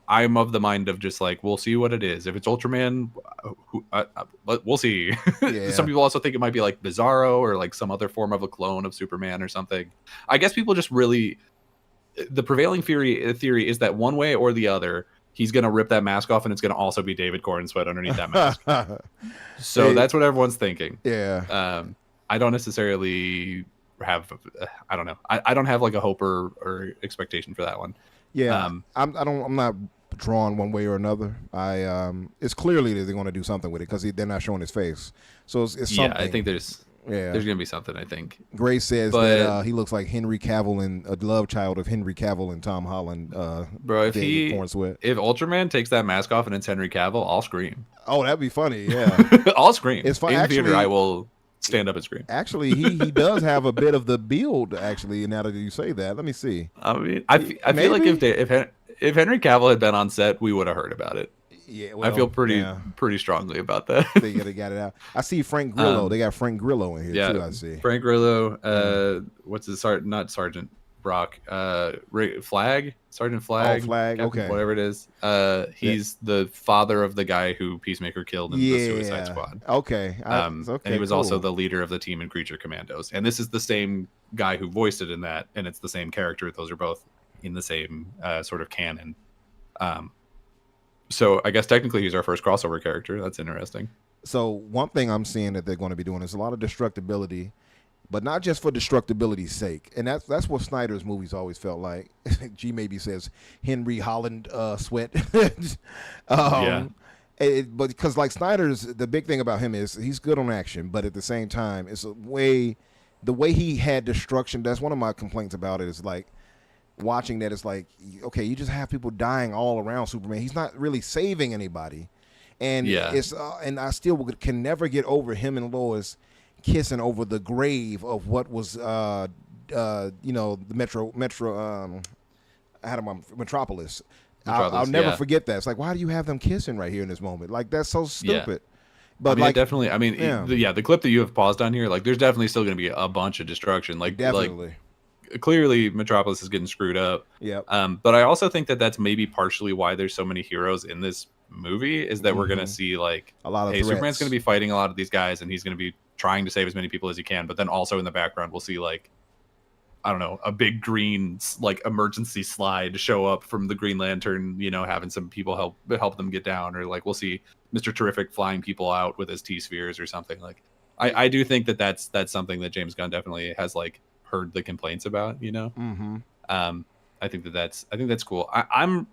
I'm of the mind of just like we'll see what it is. If it's Ultraman, we'll see. Yeah. Some people also think it might be like Bizarro or like some other form of a clone of Superman or something. I guess people just really the prevailing theory is that one way or the other he's gonna rip that mask off, and it's gonna also be David Corn Sweat underneath that mask. So Hey. that's what everyone's thinking. Yeah. I don't necessarily have I don't know. I don't have like a hope or expectation for that one. Yeah. I'm not drawn one way or another. It's clearly that they're going to do something with it because they're not showing his face. So it's something. Yeah, I think there's gonna be something. I think. Gray says But- that he looks like Henry Cavill and a love child of Henry Cavill and Tom Holland. Bro, if David Corn Sweat. if Ultraman takes that mask off and it's Henry Cavill, I'll scream. Oh, that'd be funny. Yeah. I'll scream. It's fun- In actually- theater, I will stand up and scream. Actually, he does have a bit of the build. Actually, now that you say that, let me see. I mean, I feel like Maybe? if Henry Cavill had been on set, we would have heard about it. Yeah, I feel pretty yeah, strongly about that. they got it out. I see Frank Grillo. They got Frank Grillo in here too. I see. Frank Grillo. What's his not Sergeant Brock? Flag, Sergeant Flag. Oh, Flag, Captain, okay. whatever it is. He's the father of the guy who Peacemaker killed in the Suicide Squad. Okay. And he was also the leader of the team in Creature Commandos. And this is the same guy who voiced it in that, and it's the same character. Those are both in the same sort of canon. So I guess technically he's our first crossover character. That's interesting. So one thing I'm seeing that they're going to be doing is a lot of destructibility, but not just for destructibility's sake. And that's what Snyder's movies always felt like. G maybe says Henry Holland Sweat. Yeah. But because like Snyder's, the big thing about him is he's good on action, but at the same time, it's the way he had destruction. That's one of my complaints about it. Is like watching that. It's like, okay, you just have people dying all around Superman. He's not really saving anybody. And it's and I still can never get over him and Lois kissing over the grave of what was the Metro I had him on Metropolis. I'll never forget that. It's like, why do you have them kissing right here in this moment? Like, that's so stupid. But I mean, like, definitely. I mean, the clip that you have paused on here, like, there's definitely still going to be a bunch of destruction. Like, definitely. Clearly, Metropolis is getting screwed up. Yeah. But I also think that that's maybe partially why there's so many heroes in this movie is that we're going to see like a lot of Superman's going to be fighting a lot of these guys, and he's going to be trying to save as many people as he can. But then also in the background, we'll see like, I don't know, a big green like emergency slide show up from the Green Lantern, having some people help them get down, or like we'll see Mr. Terrific flying people out with his T-spheres or something. Like I do think that that's something that James Gunn definitely has like heard the complaints about. Mm-hmm. I think that's cool. I'm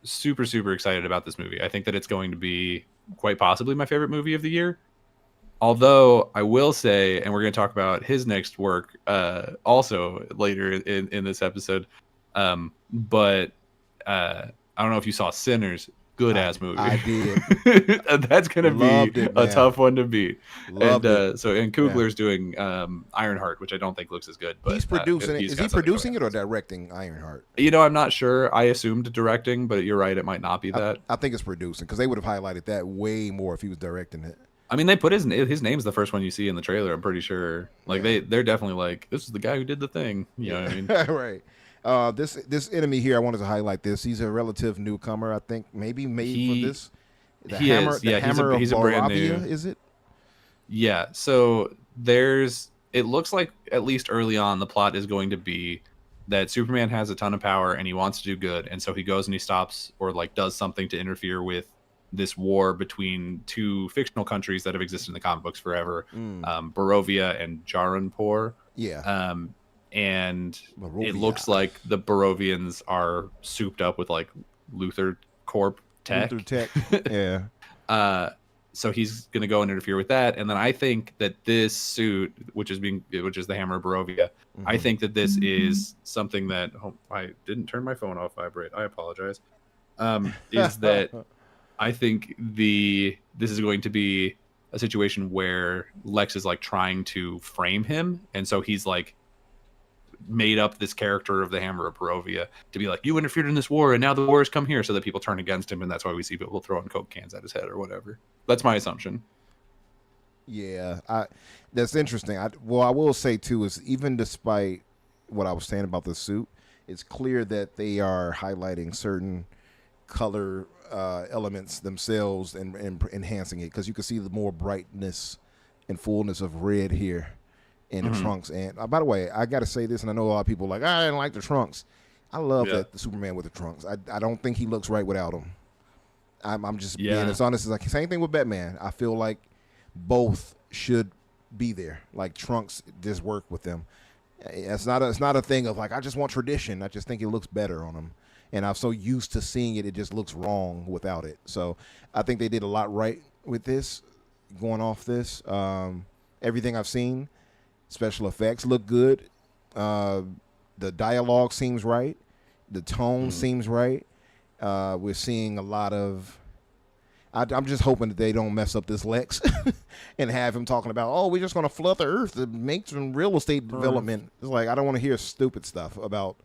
super super excited about this movie. I think that it's going to be quite possibly my favorite movie of the year. Although I will say, and we're going to talk about his next work also later in this episode. But I don't know if you saw Sinners. Good ass movie. I did. That's going to be a tough one to beat. Loved it. And Coogler's doing Ironheart, which I don't think looks as good. But He's producing it. Is he got something producing going it or directing Ironheart? I'm not sure. I assumed directing, but you're right. It might not be that. I think it's producing because they would have highlighted that way more if he was directing it. I mean, they put his name's the first one you see in the trailer. I'm pretty sure. Like they're definitely like, this is the guy who did the thing. You know what I mean? Right. This enemy here, I wanted to highlight this. He's a relative newcomer, I think. Maybe made for this. He's a brand new. Is it? Yeah. So it looks like at least early on the plot is going to be that Superman has a ton of power and he wants to do good, and so he goes and he stops or like does something to interfere with this war between two fictional countries that have existed in the comic books forever, Barovia and Jaranpur. Yeah. And Barovia. It looks like the Barovians are souped up with like Luthor Corp tech. Yeah. So he's going to go and interfere with that, and then I think that this suit, which is the Hammer of Barovia, I think that this is something that I didn't turn my phone off vibrate. I apologize. Is that I think this is going to be a situation where Lex is like trying to frame him, and so he's like made up this character of the Hammer of Barovia to be like, you interfered in this war and now the war has come here, so that people turn against him, and that's why we see people throwing Coke cans at his head or whatever. That's my assumption. Yeah, that's interesting. I will say too is even despite what I was saying about the suit, it's clear that they are highlighting certain color elements themselves and enhancing it, because you can see the more brightness and fullness of red here in the trunks. And by the way, I got to say this, and I know a lot of people are like, I didn't like the trunks. I love that the Superman with the trunks. I don't think he looks right without them. I'm just being as honest as I can. Same thing with Batman. I feel like both should be there. Like trunks just work with them. It's not a thing of like I just want tradition. I just think it looks better on them. And I'm so used to seeing it, it just looks wrong without it. So I think they did a lot right with this, going off this. Everything I've seen, special effects look good. The dialogue seems right. The tone seems right. We're seeing a lot of... I'm just hoping that they don't mess up this Lex and have him talking about, we're just going to flood the earth to make some real estate development. It's like, I don't want to hear stupid stuff about...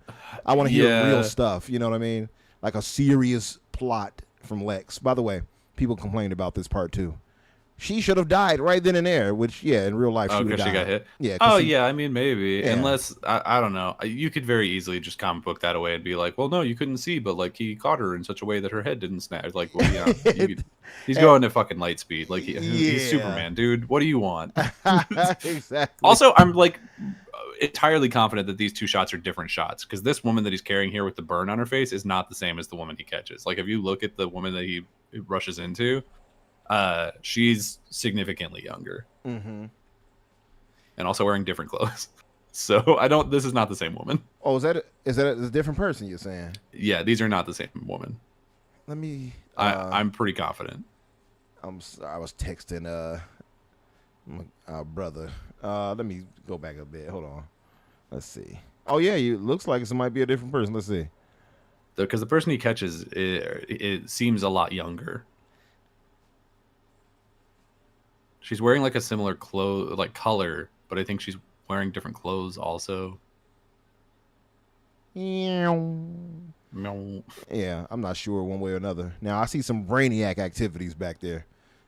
I want to hear real stuff, you know what I mean? Like a serious plot from Lex. By the way, people complained about this part too. She should have died right then and there, which, in real life, she would have died. She got hit? Yeah. I mean, maybe. Yeah. Unless, I don't know. You could very easily just comic book that away and be like, well, no, you couldn't see, but, like, he caught her in such a way that her head didn't snap. Like, well, he's going at fucking light speed. Like, he's Superman, dude. What do you want? Exactly. Also, I'm, like, entirely confident that these two shots are different shots, because this woman that he's carrying here with the burn on her face is not the same as the woman he catches. Like, if you look at the woman that he rushes into... she's significantly younger, and also wearing different clothes. So this is not the same woman. Oh, is that a different person you're saying? Yeah, these are not the same woman. Let me. I'm pretty confident. I was texting my brother. Let me go back a bit. Hold on. Let's see. Oh yeah, it looks like it might be a different person. Let's see. Because the person he catches, it seems a lot younger. She's wearing like a similar color, but I think she's wearing different clothes also. Yeah, I'm not sure one way or another. Now I see some Brainiac activities back there.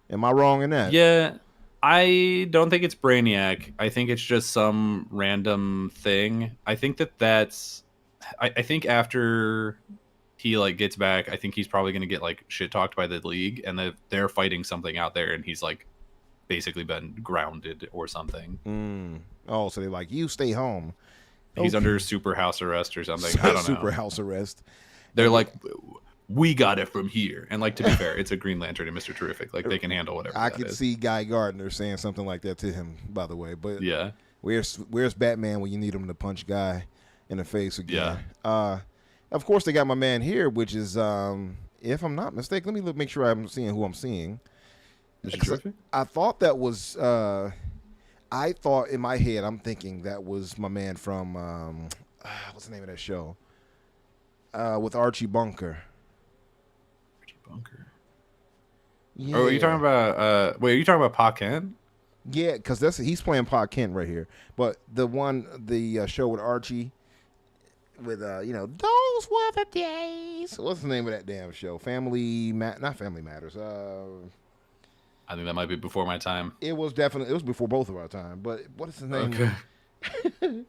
Am I wrong in that? Yeah, I don't think it's Brainiac. I think it's just some random thing. I think that's. I think after he like gets back, I think he's probably gonna get like shit talked by the League, and they're fighting something out there, and he's like basically been grounded or something. Oh, so they're like, you stay home. He's under super house arrest or something. I don't know. Super house arrest. They're like, we got it from here. And like, to be fair, it's a Green Lantern and Mr. Terrific. Like, they can handle whatever. I could see Guy Gardner saying something like that to him, by the way. But yeah, Where's Batman when you need him to punch a guy in the face again? Of course, they got my man here, which is, if I'm not mistaken, let me make sure I'm seeing who I'm seeing. Mr. Terrific? I thought that was. I thought in my head, I'm thinking that was my man from what's the name of that show? With Archie Bunker. Archie Bunker. Yeah. Oh, are you talking about? Wait, are you talking about Pa Kent? Yeah, because he's playing Pa Kent right here. But the show with Archie, with those were the days. What's the name of that damn show? Not Family Matters. I think that might be before my time. It was before both of our time. But what is the name? Okay.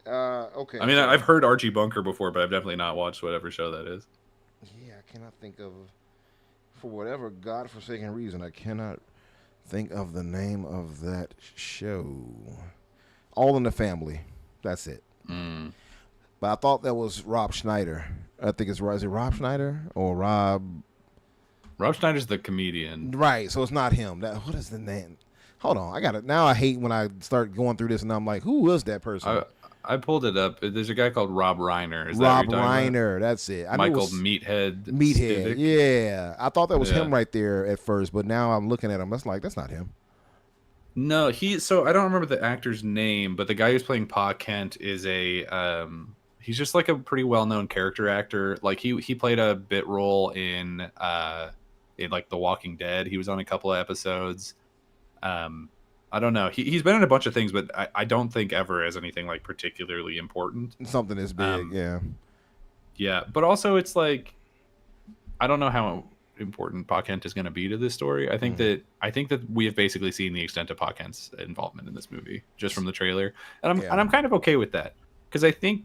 Okay. I mean, I've heard Archie Bunker before, but I've definitely not watched whatever show that is. Yeah, I cannot think of, for whatever godforsaken reason, I cannot think of the name of that show. All in the Family. That's it. Mm. But I thought that was Rob Schneider. I think is it Rob Schneider or Rob? Rob Schneider's the comedian. Right, so it's not him. What is the name? Hold on, I got it. Now I hate when I start going through this and I'm like, who was that person? I pulled it up. There's a guy called Rob Reiner. Is Rob that Reiner, that's it. Michael Meathead. Meathead, Stivic? yeah. I thought that was him right there at first, but now I'm looking at him. That's not him. No, so I don't remember the actor's name, but the guy who's playing Pa Kent is he's just like a pretty well-known character actor. Like he played a bit role in like The Walking Dead. He was on a couple of episodes. I don't know. He's been in a bunch of things, but I don't think ever as anything like particularly important. Something is big, yeah. Yeah, but also it's like I don't know how important Pa Kent is going to be to this story. I think that we have basically seen the extent of Pa Kent's involvement in this movie just from the trailer, and I'm kind of okay with that because I think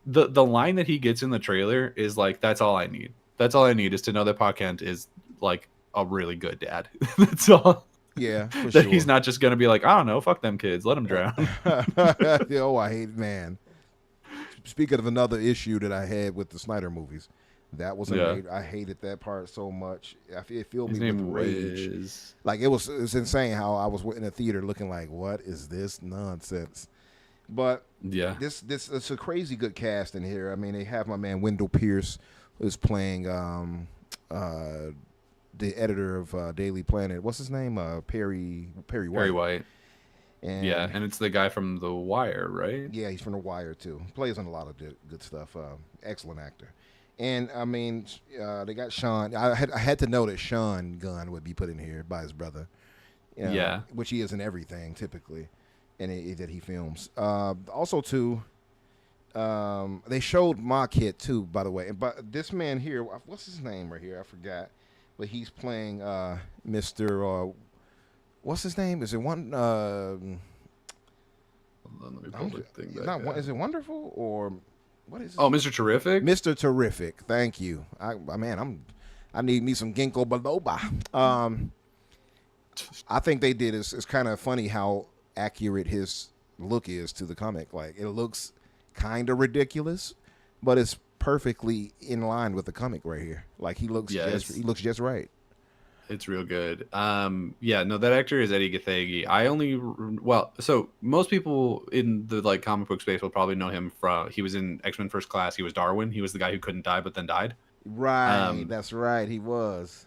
the line that he gets in the trailer is like that's all I need. That's all I need is to know that Pa Kent is like a really good dad. That's all. Yeah, for that sure. he's not just gonna be like, I don't know, fuck them kids, let them drown. Oh, I hate, man. Speaking of another issue that I had with the Snyder movies, that was I hated that part so much. It filled me with rage. Like it was insane how I was in the theater looking like, what is this nonsense? But yeah, this it's a crazy good cast in here. I mean, they have my man Wendell Pierce who's playing the editor of Daily Planet. What's his name? Perry White. Perry White. And and it's the guy from The Wire, right? Yeah, he's from The Wire too. Plays on a lot of good stuff. Excellent actor. And I mean, they got Sean. I had to know that Sean Gunn would be put in here by his brother. Yeah, which he is in everything typically, and that he films. Also too, they showed my kid too. By the way, but this man here, what's his name right here? I forgot. But he's playing Mr. What's his name? Is it one? Hold on, let me pull the thing back up. Is it Wonderful or what is it? Oh, Mr. Terrific. Mr. Terrific. Thank you. I need me some ginkgo biloba. I think they did. It's kind of funny how accurate his look is to the comic. Like it looks kind of ridiculous, but it's perfectly in line with the comic right here. Like he looks just right. It's real good. No, that actor is Eddie Gathegi. So most people in the like comic book space will probably know him from he was in X-Men First Class. He was Darwin. He was the guy who couldn't die but then died. Right, that's right. He was.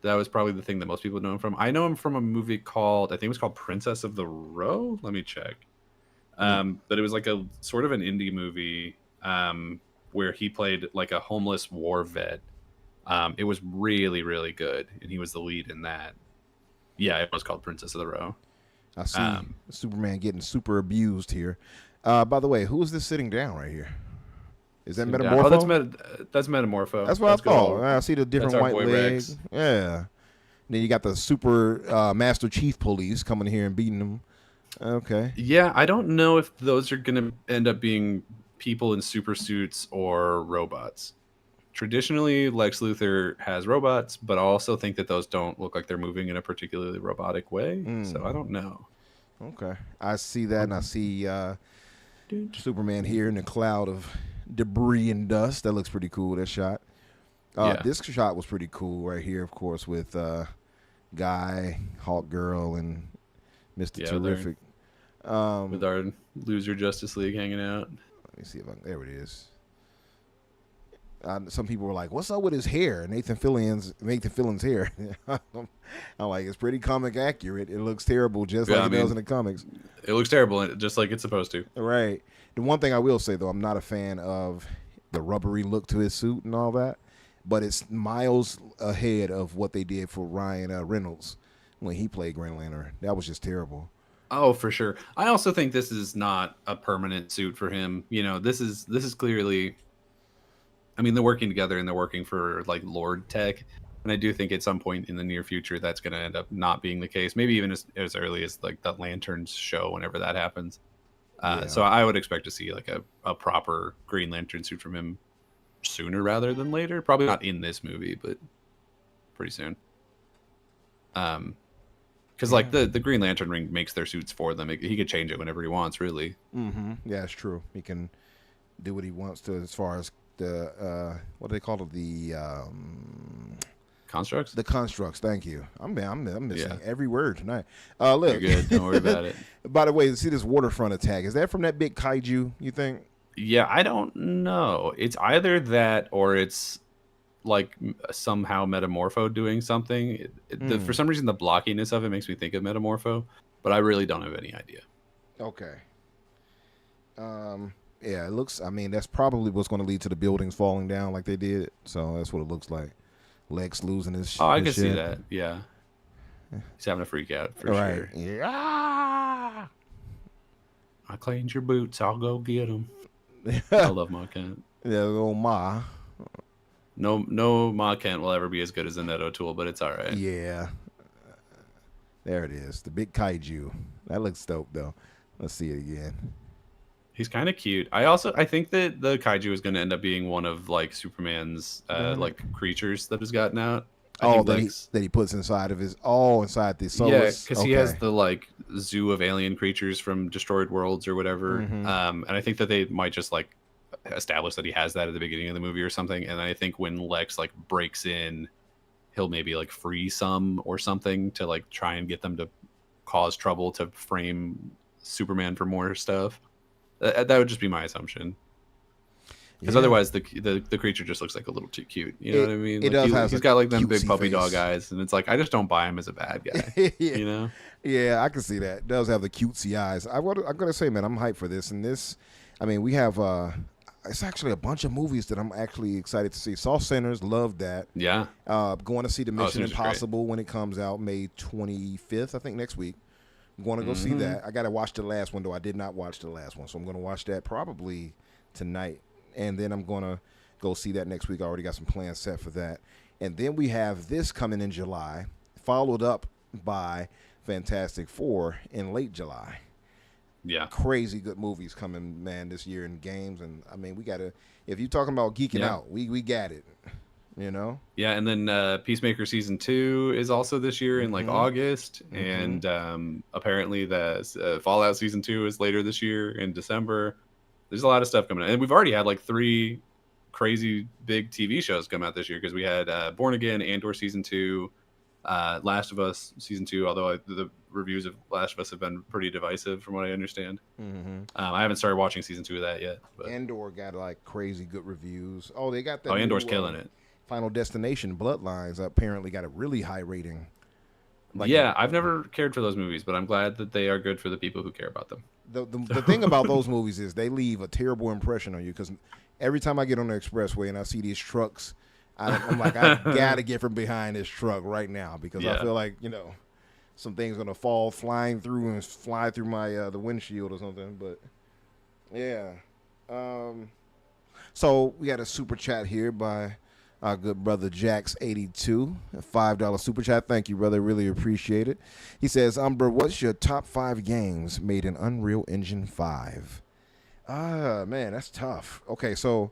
That was probably the thing that most people know him from. I know him from a movie called, I think it was called Princess of the Row. Let me check. But it was like a sort of an indie movie where he played like a homeless war vet. It was really, really good, and he was the lead in that. Yeah, it was called Princess of the Row. I see Superman getting super abused here. By the way, who is this sitting down right here? Is that Metamorpho? Oh, that's Metamorpho. That's what I thought. I see the different white legs. Rex. Yeah. And then you got the super Master Chief police coming here and beating them. Okay. Yeah, I don't know if those are going to end up being people in super suits or robots. Traditionally, Lex Luthor has robots, but I also think that those don't look like they're moving in a particularly robotic way. So I don't know. Okay. I see that, and I see Superman here in a cloud of debris and dust. That looks pretty cool, that shot. This shot was pretty cool right here, of course, with Guy, Hawk Girl, and Mr. Terrific. With our loser Justice League hanging out. Let me see if there it is. Some people were like, "What's up with his hair?" Nathan Fillion's hair. I'm like, it's pretty comic accurate. It looks terrible, just like it does in the comics. It looks terrible, just like it's supposed to. Right. The one thing I will say though, I'm not a fan of the rubbery look to his suit and all that, but it's miles ahead of what they did for Ryan Reynolds when he played Green Lantern. That was just terrible. Oh, for sure. I also think this is not a permanent suit for him. You know, this is clearly. I mean, they're working together and they're working for like Lord Tech, and I do think at some point in the near future that's going to end up not being the case. Maybe even as early as like the Lanterns show, whenever that happens. So I would expect to see like a proper Green Lantern suit from him sooner rather than later. Probably not in this movie, but pretty soon. Because like the Green Lantern ring makes their suits for them. He could change it whenever he wants, really. Mm-hmm. Yeah, it's true. He can do what he wants to as far as the what do they call it? The constructs. The constructs. Thank you. I'm missing every word tonight. Look, you're good. Don't worry about it. By the way, see this waterfront attack? Is that from that big kaiju? You think? Yeah, I don't know. It's either that or it's like somehow Metamorpho doing something. For some reason, the blockiness of it makes me think of Metamorpho, but I really don't have any idea. Okay. Yeah, it looks. I mean, that's probably what's going to lead to the buildings falling down like they did. So that's what it looks like. Lex losing his. Oh, I his can shit. see that. Yeah, he's having a freak out for right. sure. Yeah. I cleaned your boots. I'll go get them. I love Ma Kent. Yeah, little Ma. No, Ma Kent will ever be as good as Annette O'Toole, but it's all right. Yeah. There it is. The big kaiju. That looks dope though. Let's see it again. He's kind of cute. I think that the kaiju is going to end up being one of like Superman's like creatures that has gotten out. That he puts inside of inside the solar. Yeah, because he has the like zoo of alien creatures from Destroyed Worlds or whatever. Mm-hmm. And I think that they might just like establish that he has that at the beginning of the movie or something. And I think when Lex like breaks in, he'll maybe like free some or something to like try and get them to cause trouble to frame Superman for more stuff. That would just be my assumption. Because otherwise, the creature just looks like a little too cute. You know what I mean? It like does. He's got like them big cutesy puppy face. dog eyes, and it's like I just don't buy him as a bad guy. Yeah. You know? Yeah, I can see that. It does have the cutesy eyes. I'm gonna say, man, I'm hyped for this. And this, I mean, we have it's actually a bunch of movies that I'm actually excited to see. Saw Sinners, love that. Yeah. Going to see the Mission Sinners is Impossible when it comes out May 25th, I think next week. I'm going to go see that. I got to watch the last one though. I did not watch the last one, so I'm going to watch that probably tonight, and then I'm going to go see that next week. I already got some plans set for that, and then we have this coming in July, followed up by Fantastic Four in late July. Yeah. Crazy good movies coming, man, this year in games, and I mean, we got to. If you're talking about geeking out, we got it. You know? Yeah, and then Peacemaker Season 2 is also this year in like August, and apparently the Fallout Season 2 is later this year in December. There's a lot of stuff coming out. And we've already had like 3 crazy big TV shows come out this year because we had Born Again, Andor Season 2, Last of Us Season 2, although the reviews of Last of Us have been pretty divisive from what I understand. I haven't started watching Season 2 of that yet. But Andor got like crazy good reviews. Oh, they got that. Andor's killing it. Final Destination Bloodlines apparently got a really high rating. I've never cared for those movies, but I'm glad that they are good for the people who care about them. The thing about those movies is they leave a terrible impression on you because every time I get on the expressway and I see these trucks, I'm like, I gotta get from behind this truck right now because I feel like some things gonna fall flying through and fly through my the windshield or something. But yeah, so we got a super chat here by our good brother Jax82, a $5 super chat. Thank you, brother. Really appreciate it. He says, Umbra, what's your top 5 games made in Unreal Engine 5? Man, that's tough. Okay, so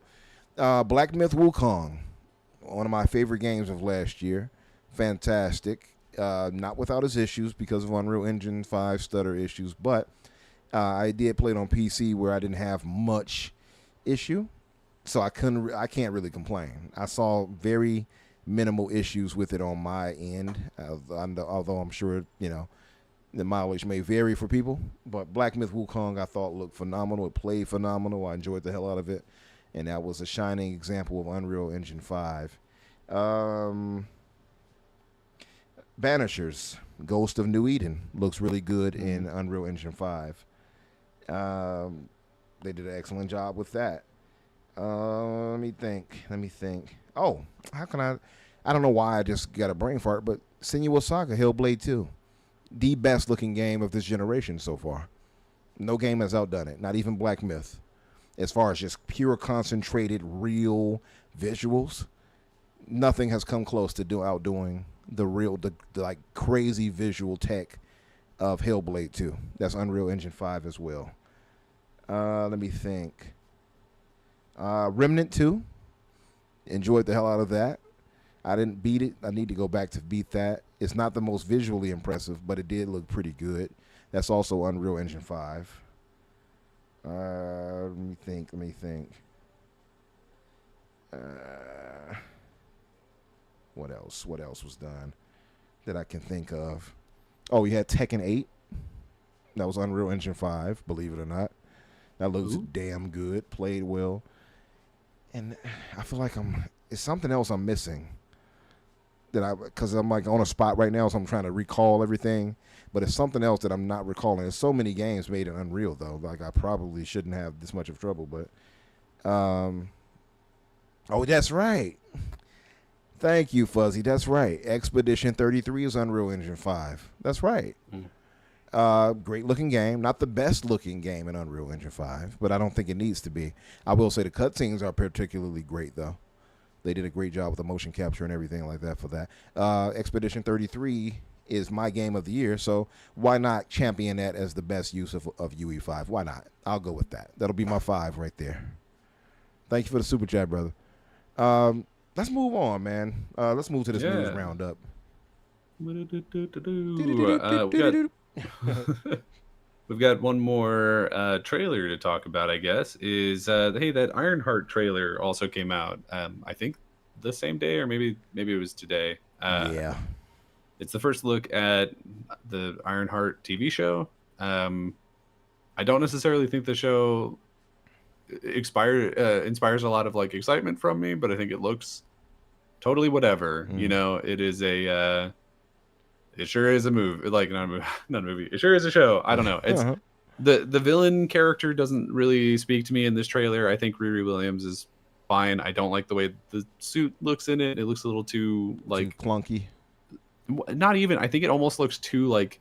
Black Myth Wukong, one of my favorite games of last year. Fantastic. Not without its issues because of Unreal Engine 5 stutter issues, but I did play it on PC where I didn't have much issue. So I can't really complain. I saw very minimal issues with it on my end, although I'm sure The mileage may vary for people, but Black Myth Wukong I thought looked phenomenal. It played phenomenal. I enjoyed the hell out of it, and that was a shining example of Unreal Engine 5. Banishers, Ghost of New Eden looks really good in Unreal Engine 5. They did an excellent job with that. Let me think. Oh, how can I don't know why I just got a brain fart, but Senua Saga Hellblade 2. The best looking game of this generation so far. No game has outdone it, not even Black Myth. As far as just pure concentrated real visuals, nothing has come close to outdoing the like crazy visual tech of Hellblade 2. That's Unreal Engine 5 as well. Let me think. Remnant 2. Enjoyed the hell out of that. I didn't beat it. I need to go back to beat that. It's not the most visually impressive, but it did look pretty good. That's also Unreal Engine 5. Let me think. What else? What else was done that I can think of? Oh, you had Tekken 8. That was Unreal Engine 5, believe it or not. That looks damn good. Played well. And I feel like it's something else I'm missing. Because I'm like on a spot right now, so I'm trying to recall everything. But it's something else that I'm not recalling. There's so many games made in Unreal, though. Like, I probably shouldn't have this much of trouble. But, oh, that's right. Thank you, Fuzzy. That's right. Expedition 33 is Unreal Engine 5. That's right. Great looking game. Not the best looking game in Unreal Engine 5, but I don't think it needs to be. I will say the cutscenes are particularly great, though. They did a great job with the motion capture and everything like that for that. Expedition 33 is my game of the year, so why not champion that as the best use of UE5? Why not? I'll go with that. That'll be my 5 right there. Thank you for the super chat, brother. Let's move on, man. Let's move to this news roundup. We've got one more trailer to talk about, I guess. Hey, that Ironheart trailer also came out. I think the same day, or maybe it was today. Yeah. It's the first look at the Ironheart TV show. I don't necessarily think the show inspires a lot of like excitement from me, but I think it looks totally whatever. You know, it is a it sure is a movie, like not a movie. It sure is a show. I don't know. It's the villain character doesn't really speak to me in this trailer. I think Riri Williams is fine. I don't like the way the suit looks in it. It looks a little too like too clunky. Not even. I think it almost looks too like.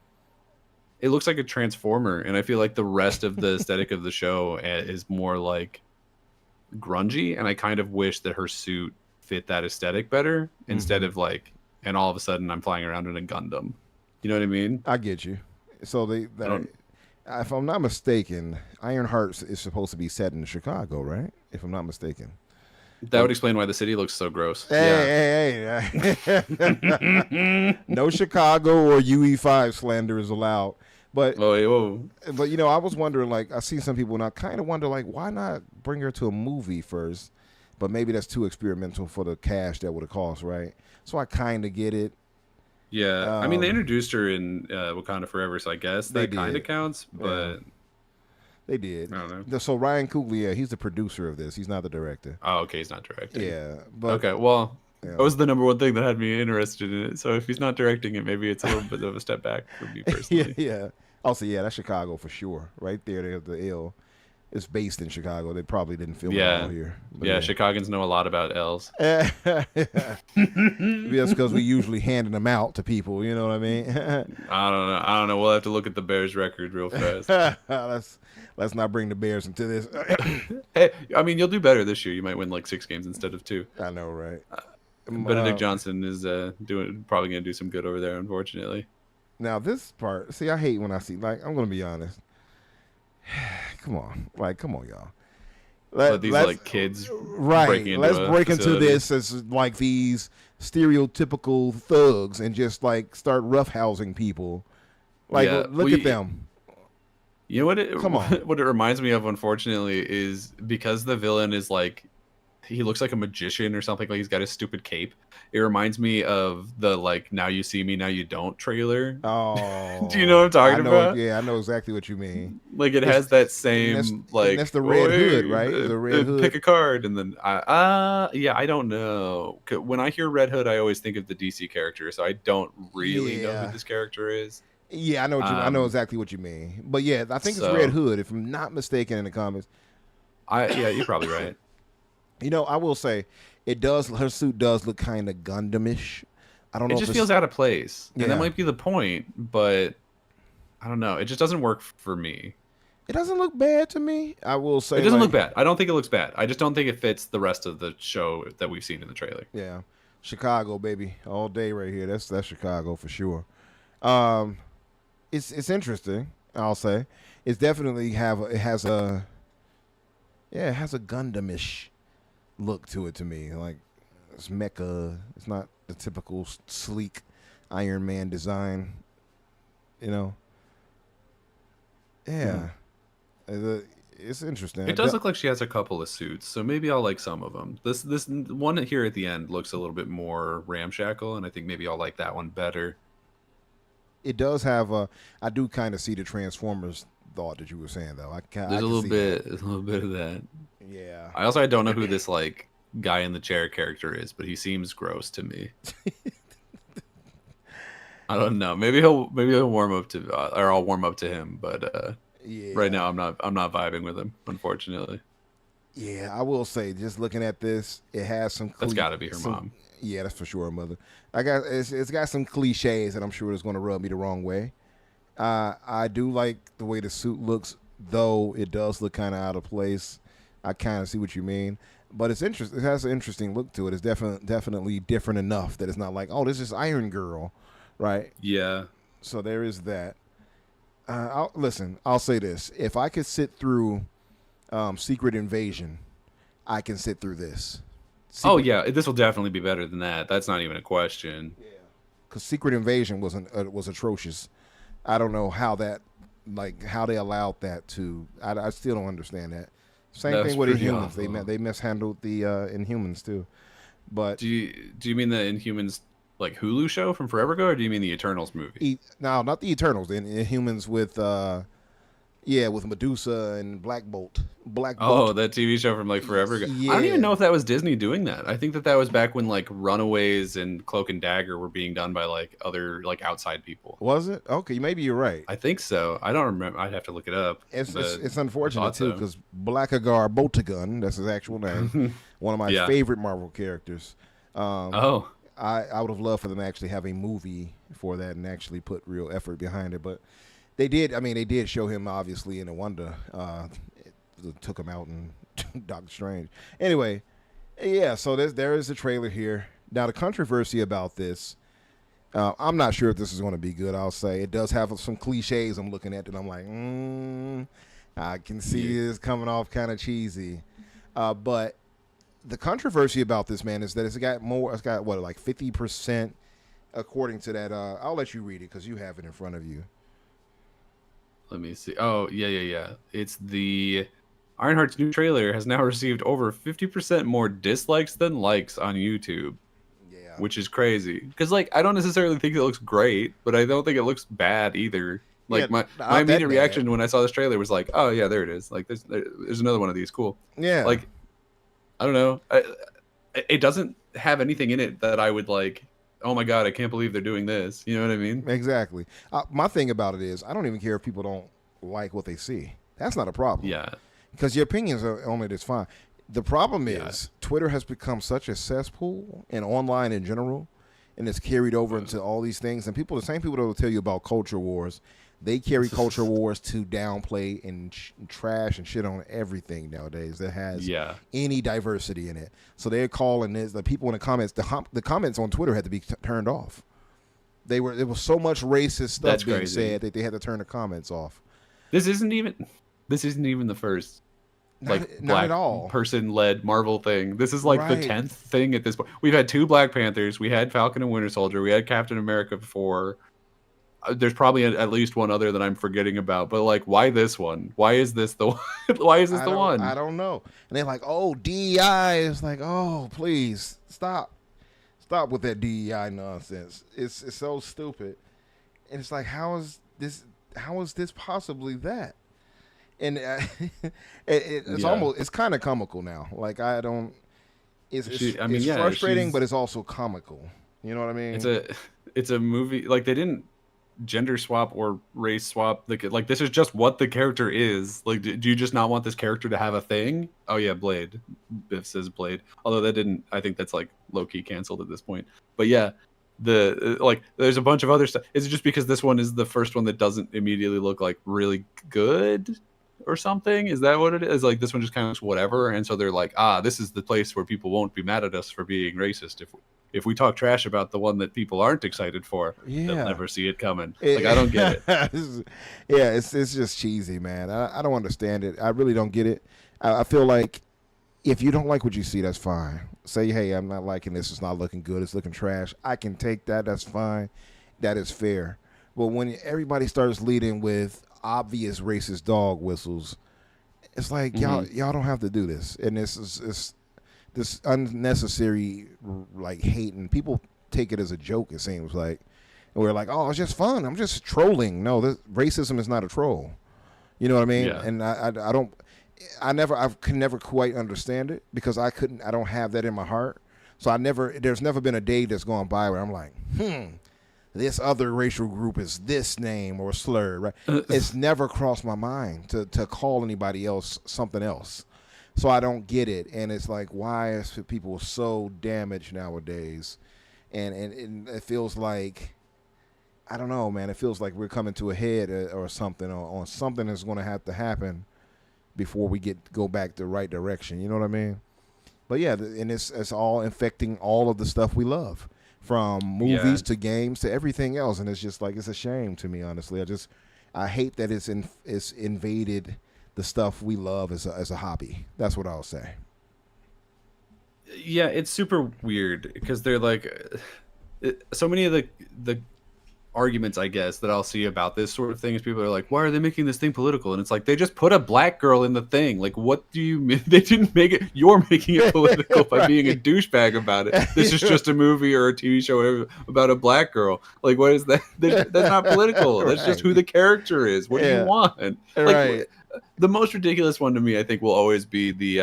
It looks like a transformer, and I feel like the rest of the aesthetic of the show is more like grungy, and I kind of wish that her suit fit that aesthetic better instead of like. And all of a sudden, I'm flying around in a Gundam. You know what I mean? I get you. So if I'm not mistaken, Ironheart is supposed to be set in Chicago, right? If I'm not mistaken. That would explain why the city looks so gross. Hey. No Chicago or UE5 slander is allowed. But but you know, I was wondering, like, I see some people and I kind of wonder, like, why not bring her to a movie first? But maybe that's too experimental for the cash that would have cost, right? So I kind of get it. Yeah, I mean, they introduced her in Wakanda Forever, so I guess that kind of counts. But they did. I don't know. So Ryan Coogler, he's the producer of this. He's not the director. Oh, okay, he's not directing. Yeah, but okay. Well, that was the number one thing that had me interested in it. So if he's not directing it, maybe it's a little bit of a step back for me personally. yeah. Also, yeah, that's Chicago for sure. Right there, there's the L. It's based in Chicago. They probably didn't film it all here. But yeah, Chicagoans know a lot about L's. That's because we usually handing them out to people. You know what I mean? I don't know. We'll have to look at the Bears record real fast. Let's not bring the Bears into this. Hey, I mean, you'll do better this year. You might win like 6 games instead of 2. I know, right? Benedict Johnson is probably going to do some good over there, unfortunately. Now this part, see, I hate when I see, like, I'm going to be honest. Come on, y'all. These like kids, right? Let's break into this as like these stereotypical thugs and just like start roughhousing people. Like, look at them. You know what? Come on. What it reminds me of, unfortunately, is because the villain is like he looks like a magician or something. Like he's got his stupid cape. It reminds me of the like "Now You See Me, Now You Don't" trailer. Oh, Do you know what I'm talking I know, about? yeah, I know exactly what you mean. Like it It's- has that and same like that's the red hood, "Hey, right? The red hood. Pick a card, and then yeah, I don't know. When I hear Red Hood, I always think of the DC character, so I don't really know Yeah. who this character is. Yeah, I know what I know exactly what you mean. But yeah, I think it's Red Hood, if I'm not mistaken in the comics. Yeah, you're probably right. You know, I will say, her suit does look kind of Gundam-ish. I don't know. It just feels out of place, and Yeah. that might be the point. But I don't know. It just doesn't work for me. It doesn't look bad to me. I will say It doesn't like, look bad. I don't think it looks bad. I just don't think it fits the rest of the show that we've seen in the trailer. Yeah, Chicago, baby, all day right here. That's Chicago for sure. It's interesting. I'll say it's definitely it has a Gundam-ish look to it to me. Like it's mecha. It's not the typical sleek Iron Man design. You know. Yeah. It's interesting. It does look like she has a couple of suits, so maybe I'll like some of them. This one here at the end looks a little bit more ramshackle, and I think maybe I'll like that one better. It does have I do kind of see the Transformers thought that you were saying though. There's a little bit of that. Yeah. I don't know who this like guy in the chair character is, but he seems gross to me. I don't know. Maybe he'll warm up to, or I'll warm up to him. But Yeah. right now I'm not vibing with him, unfortunately. Yeah, I will say, just looking at this, it has some. That's got to be her mom. Yeah, that's for sure her mother. It's got some cliches that I'm sure is going to rub me the wrong way. I do like the way the suit looks, though it does look kind of out of place. I kind of see what you mean, but it's interesting. It has an interesting look to it. It's definitely different enough that it's not like, oh, this is Iron Girl, right? Yeah. So there is that. I'll say this: if I could sit through Secret Invasion, I can sit through this. Oh yeah, this will definitely be better than that. That's not even a question. Yeah, because Secret Invasion was atrocious. I don't know how how they allowed that to. I still don't understand that. Same thing with Inhumans. They mishandled the Inhumans too. But do you mean the Inhumans like Hulu show from forever ago, or do you mean the Eternals movie? No, not the Eternals. The Inhumans with with Medusa and Black Bolt. Oh, that TV show from like forever ago. Yeah. I don't even know if that was Disney doing that. I think that was back when like Runaways and Cloak and Dagger were being done by like other like outside people. Was it? Okay, maybe you're right. I think so. I don't remember. I'd have to look it up. It's unfortunate too because Blackagar Boltagun, that's his actual name, one of my favorite Marvel characters. I would have loved for them to actually have a movie for that and actually put real effort behind it, but they did. I mean, they did show him obviously in a Wanda. Took him out in Doctor Strange. Anyway, yeah. So there is a trailer here. Now the controversy about this, I'm not sure if this is going to be good. I'll say it does have some cliches. I'm looking at that. I'm like, I can see this coming off kind of cheesy, but the controversy about this, man, is that it's got what, like 50%, according to that. I'll let you read it because you have it in front of you. Let me see. Oh, yeah. It's the Ironheart's new trailer has now received over 50% more dislikes than likes on YouTube. Yeah. Which is crazy. Because, like, I don't necessarily think it looks great, but I don't think it looks bad either. Like, my immediate reaction when I saw this trailer was like, oh, yeah, there it is. Like, there's another one of these. Cool. Yeah. Like, I don't know. It doesn't have anything in it that I would, like, oh my God, I can't believe they're doing this. You know what I mean? Exactly. My thing about it is I don't even care if people don't like what they see. That's not a problem. Yeah. Because your opinions on it is fine. The problem is Twitter has become such a cesspool, and online in general, and it's carried over into all these things. And the same people that will tell you about culture wars, they carry culture wars to downplay and trash and shit on everything nowadays that has any diversity in it. So they're calling this, the people in the comments, the comments on Twitter had to be turned off. There was so much racist stuff being said that they had to turn the comments off. This isn't even the first not black at all person-led Marvel thing. This is like the 10th thing at this point. We've had 2 Black Panthers. We had Falcon and Winter Soldier. We had Captain America before. there's probably at least one other that I'm forgetting about, but like, why this one? Why is this the one? Why is this the one? I don't know. And they're like, oh, DEI. It's like, oh, please stop with that DEI nonsense. It's so stupid. And it's like, how is this possibly that? And it's almost, it's kind of comical now. Like, I don't. It's frustrating, but it's also comical. You know what I mean? It's a movie, like, they didn't gender swap or race swap. Like this is just what the character is. Like, do you just not want this character to have a thing? Oh yeah, Blade. Biff says Blade. Although that didn't. I think that's like low key canceled at this point. But yeah, there's a bunch of other stuff. Is it just because this one is the first one that doesn't immediately look like really good or something? Is that what it is? Like, this one just kind of looks whatever, and so they're like, this is the place where people won't be mad at us for being racist if we talk trash about the one that people aren't excited for. They'll never see it coming. Like, I don't get it. It's just cheesy, man. I don't understand it. I really don't get it. I feel like if you don't like what you see, that's fine. Say, hey, I'm not liking this. It's not looking good. It's looking trash. I can take that. That's fine. That is fair. But when everybody starts leading with obvious racist dog whistles, it's like, y'all don't have to do this. And it's this unnecessary, like, hate, and people take it as a joke, it seems like. And we're like, oh, it's just fun. I'm just trolling. No, racism is not a troll. You know what I mean? Yeah. And I could never quite understand it because I don't have that in my heart. So there's never been a day that's gone by where I'm like, this other racial group is this name or slur, right? It's never crossed my mind to call anybody else something else. So I don't get it. And it's like, why is people so damaged nowadays? And it feels like, I don't know, man. It feels like we're coming to a head or something, or something is going to have to happen before we go back the right direction. You know what I mean? But yeah, and it's all infecting all of the stuff we love, from movies to games to everything else. And it's just like, it's a shame to me, honestly. I hate that it's invaded the stuff we love as a hobby. That's what I'll say. Yeah, it's super weird because they're like, so many of the arguments, I guess, that I'll see about this sort of thing is people are like, why are they making this thing political? And it's like, they just put a black girl in the thing. Like, what do you mean? They didn't make it. You're making it political by being a douchebag about it. This is just a movie or a TV show about a black girl. Like, what is that? That's not political. That's just who the character is. What do you want? Like, the most ridiculous one to me, I think, will always be the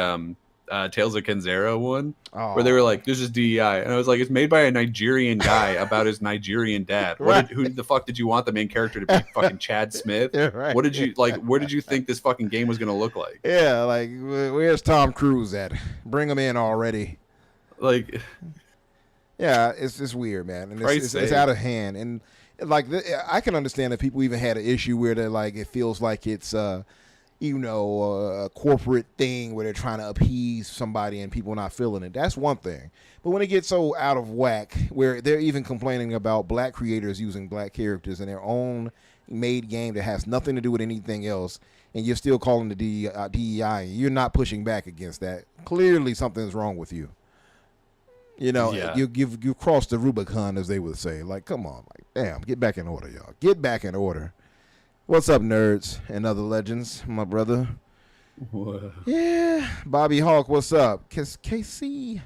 Tales of Kenzera one, where they were like, this is DEI. And I was like, it's made by a Nigerian guy about his Nigerian dad. Who the fuck did you want the main character to be? Fucking Chad Smith? What did you, like, where did you think this fucking game was going to look like? Yeah, like, where's Tom Cruise at? Bring him in already. Like, yeah, it's just weird, man. And it's out of hand. And, like, I can understand that people even had an issue where they're like, it feels like it's a corporate thing where they're trying to appease somebody and people not feeling it. That's one thing. But when it gets so out of whack, where they're even complaining about black creators using black characters in their own made game that has nothing to do with anything else, and you're still calling the DEI, you're not pushing back against that. Clearly something's wrong with you. You know, you've crossed the Rubicon, as they would say. Like, come on. Like, damn, get back in order, y'all. Get back in order. What's up, nerds and other legends, my brother? Whoa. Yeah, Bobby Hawk, what's up? KC.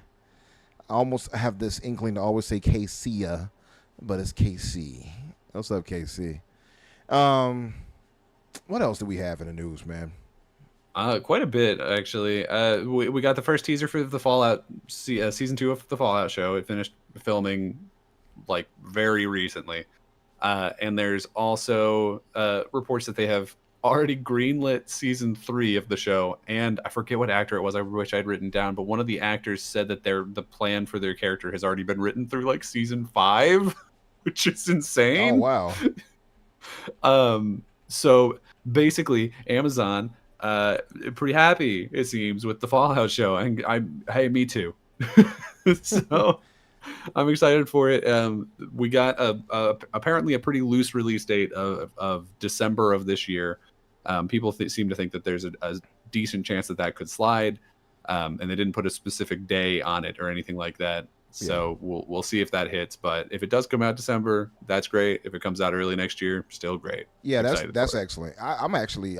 I almost have this inkling to always say KC, but it's KC. What's up, KC? What else do we have in the news, man? Quite a bit, actually. We got the first teaser for the Fallout season 2 of the Fallout show. It finished filming like very recently. And there's also reports that they have already greenlit season 3 of the show. And I forget what actor it was. I wish I'd written down. But one of the actors said that the plan for their character has already been written through like season 5, which is insane. Oh, wow. So basically, Amazon pretty happy, it seems, with the Fallout show. And hey, me too. So I'm excited for it. We got apparently a pretty loose release date of December of this year. People seem to think that there's a decent chance that could slide, and they didn't put a specific day on it or anything like that. So we'll see if that hits. But if it does come out December, that's great. If it comes out early next year, still great. Yeah, Excited that's for it. excellent. I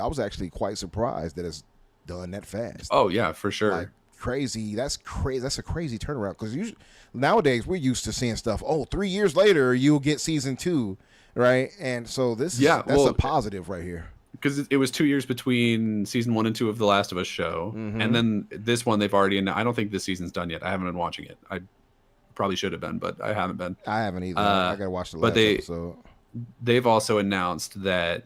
was actually quite surprised that it's done that fast. Oh yeah, for sure. Like crazy. That's crazy. That's a crazy turnaround because nowadays we're used to seeing stuff. Oh, 3 years later you'll get season 2, right? And so that's a positive right here. Because it was 2 years between season 1 and 2 of The Last of Us show, and then this one they've already. I don't think this season's done yet. I haven't been watching it. I probably should have been, but I haven't been. I haven't either. I gotta watch the last episode. They've also announced that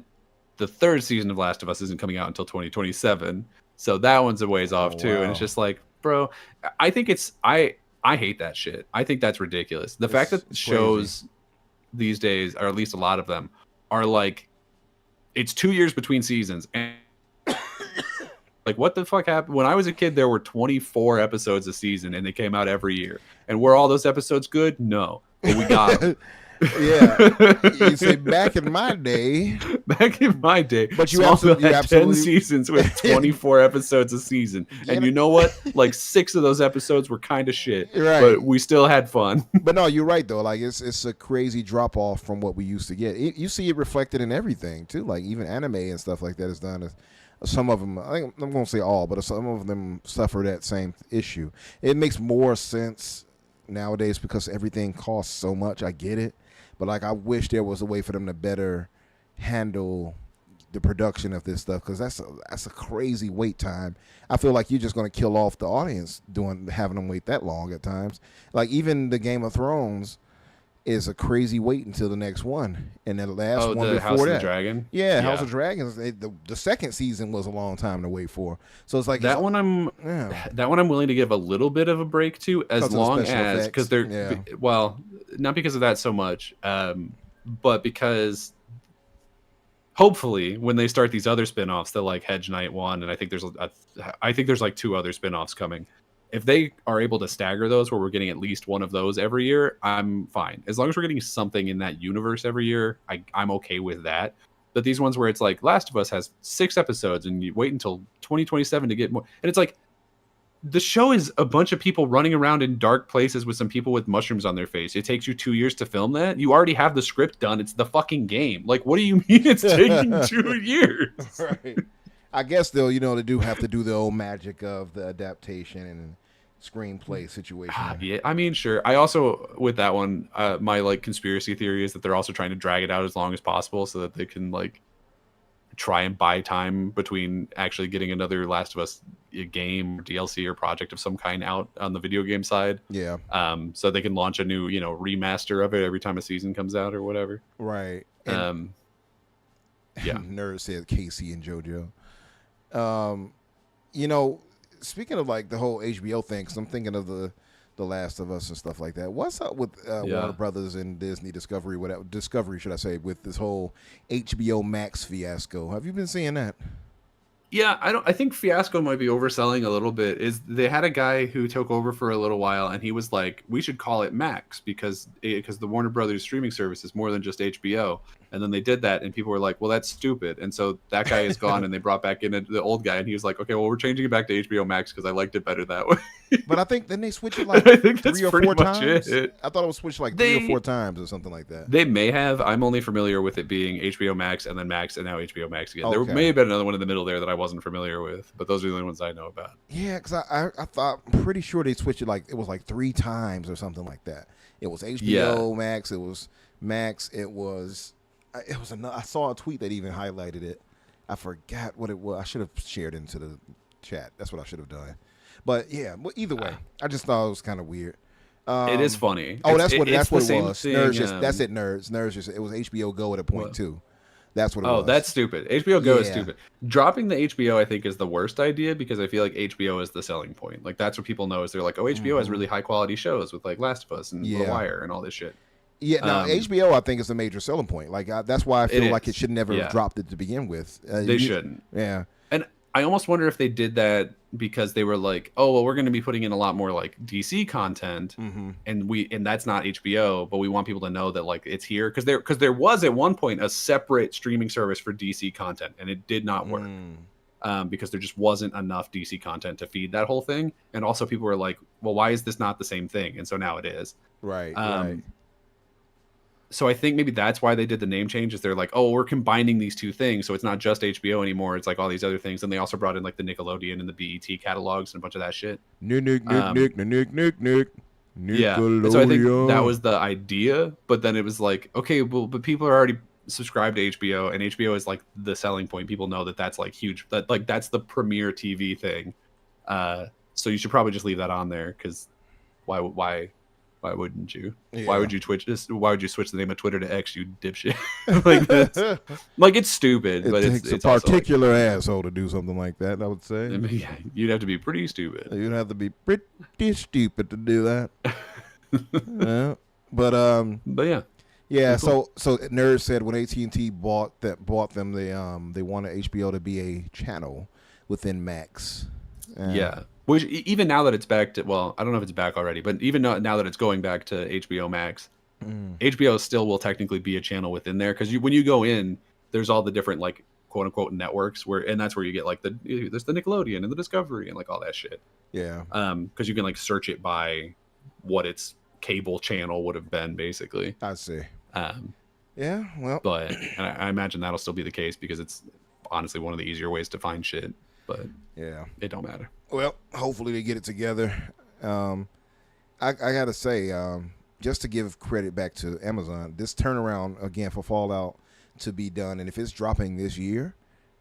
the 3rd season of Last of Us isn't coming out until 2027, so that one's a ways off too. Wow. And it's just like, bro, I think it's I hate that shit. I think that's ridiculous. The fact that shows these days, or at least a lot of them, are like, it's 2 years between seasons, and like, what the fuck happened? When I was a kid, there were 24 episodes a season, and they came out every year. And were all those episodes good? No, but we got them. Yeah, you say back in my day. But you had absolutely 10 seasons with 24 episodes a season, and you know what? Like 6 of those episodes were kind of shit, right? But we still had fun. But no, you're right though. Like it's a crazy drop off from what we used to get. You see it reflected in everything too. Like even anime and stuff like that is done. Some of them, I think I'm going to say all, but some of them suffer that same issue. It makes more sense nowadays because everything costs so much. I get it. But like, I wish there was a way for them to better handle the production of this stuff, because that's a crazy wait time. I feel like you're just going to kill off the audience having them wait that long at times. Like even the Game of Thrones is a crazy wait until the next one, and the last one the before House that, of the Dragon. Yeah, House of Dragons. The second season was a long time to wait for. So it's like that one. I'm willing to give a little bit of a break to, as long as, because they're well, not because of that so much, but because hopefully when they start these other spin-offs, they'll like Hedge Knight 1, and I think there's like 2 other spin-offs coming. If they are able to stagger those where we're getting at least one of those every year, I'm fine. As long as we're getting something in that universe every year, I'm okay with that. But these ones where it's like Last of Us has 6 episodes and you wait until 2027 to get more, and it's like the show is a bunch of people running around in dark places with some people with mushrooms on their face. It takes you 2 years to film that. You already have the script done. It's the fucking game. Like, what do you mean it's taking 2 years? Right. I guess they'll, they do have to do the old magic of the adaptation and screenplay situation. Yeah, I mean, sure. I also, with that one, my like conspiracy theory is that they're also trying to drag it out as long as possible so that they can like try and buy time between actually getting another Last of Us game or DLC or project of some kind out on the video game side. Yeah. So they can launch a new, remaster of it every time a season comes out or whatever. Right. And, yeah. Nerd said Casey and JoJo. Speaking of like the whole HBO thing, because I'm thinking of the Last of Us and stuff like that. What's up with Warner Brothers and Disney Discovery, should I say, with this whole HBO Max fiasco? Have you been seeing that? Yeah, I think fiasco might be overselling a little bit. They had a guy who took over for a little while, and he was like, we should call it Max because the Warner Brothers streaming service is more than just HBO. And then they did that, and people were like, well, that's stupid. And so that guy is gone, and they brought back in the old guy, and he was like, okay, well, we're changing it back to HBO Max because I liked it better that way. But I think then they switched it like I think that's 3 or pretty 4 much times. it. I thought it was switched like 3 or 4 times or something like that. They may have. I'm only familiar with it being HBO Max and then Max and now HBO Max again. Okay. There may have been another one in the middle there that I wasn't familiar with, but those are the only ones I know about. Yeah, because I thought, I'm pretty sure they switched it it was like 3 times or something like that. It was HBO Max, it was Max, it was another. I saw a tweet that even highlighted it. I forgot what it was. I should have shared it into the chat. That's what I should have done. But yeah, either way, I just thought it was kind of weird. It is funny. Oh, that's what it was. Thing, Nerds that's it. Nerds just it was HBO Go at a point too. That's what it was. Oh, that's stupid. HBO Go is stupid. Dropping the HBO, I think, is the worst idea because I feel like HBO is the selling point. Like that's what people know is they're like, oh, HBO has really high quality shows with like Last of Us and The Wire and all this shit. Yeah, now HBO I think is a major selling point. Like that's why I feel like it should never have dropped it to begin with. They shouldn't. Yeah, and I almost wonder if they did that because they were like, oh well, we're going to be putting in a lot more like DC content, and that's not HBO, but we want people to know that like it's here because there was at one point a separate streaming service for DC content, and it did not work. because there just wasn't enough DC content to feed that whole thing. And also people were like, well, why is this not the same thing? And so now it is. Right. So I think maybe that's why they did the name change. Is they're like, oh, we're combining these two things, so it's not just HBO anymore. It's like all these other things, and they also brought in like the Nickelodeon and the BET catalogs and a bunch of that shit. Nick. Yeah, and so I think that was the idea. But then it was like, okay, well, but people are already subscribed to HBO, and HBO is like the selling point. People know that that's like huge. That like that's the premier TV thing. So you should probably just leave that on there because why wouldn't you? Yeah. Why would you why would you switch the name of Twitter to X, you dipshit? Like that's like it's stupid, but it's a also, like, particular asshole to do something like that, I would say. I mean, yeah, you'd have to be pretty stupid. You'd have to be pretty stupid to do that. Yeah. But yeah. Yeah, Cool. so Nerd said when AT&T bought them, they wanted HBO to be a channel within Max. Yeah. Which even now that it's back to, well, I don't know if it's back already, but even now that it's going back to HBO Max, HBO still will technically be a channel within there because when you go in, there's all the different like quote unquote networks and that's where you get like there's the Nickelodeon and the Discovery and like all that shit. Yeah. Because you can like search it by what its cable channel would have been basically. I see. Yeah, well, but and I imagine that'll still be the case because it's honestly one of the easier ways to find shit. But yeah, it don't matter. Well, hopefully they get it together. I gotta say, just to give credit back to Amazon, this turnaround again for Fallout to be done, and if it's dropping this year,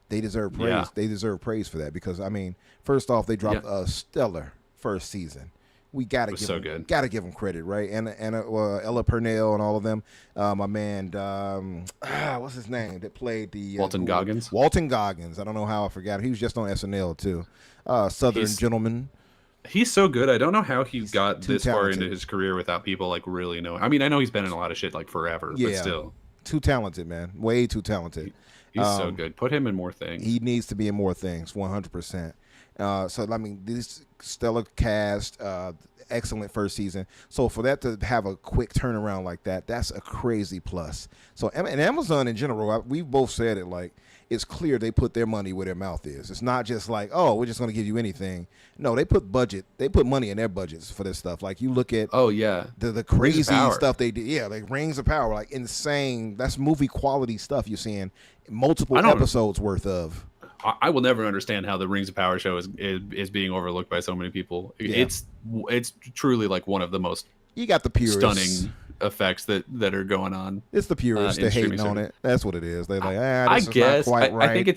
they deserve praise. Yeah. They deserve praise for that because I mean, first off, they dropped a stellar first season. We gotta give them credit, right? And Ella Purnell and all of them. My man, what's his name that played the Walton Goggins. Walton Goggins. I don't know how I forgot. He was just on SNL too. Southern Gentleman. He's so good. I don't know how he got this far talented. into his career without people like really knowing. I mean, I know he's been in a lot of shit like forever, but still, too talented, man. Way too talented. He's so good. Put him in more things. He needs to be in more things, 100%. So I mean, this stellar cast, excellent first season. So for that to have a quick turnaround like that, that's a crazy plus. So and Amazon in general, we've both said it. Like it's clear they put their money where their mouth is. It's not just like, oh, we're just going to give you anything. No, they put money in their budgets for this stuff. Like you look at the crazy stuff they did. Yeah, like Rings of Power, like insane. That's movie quality stuff you're seeing multiple episodes worth of. I will never understand how the Rings of Power show is being overlooked by so many people. Yeah. It's truly like one of the most you got the purists. Stunning effects that are going on. It's the purists that hating on it. That's what it is. They're like, this I guess is not quite right. I think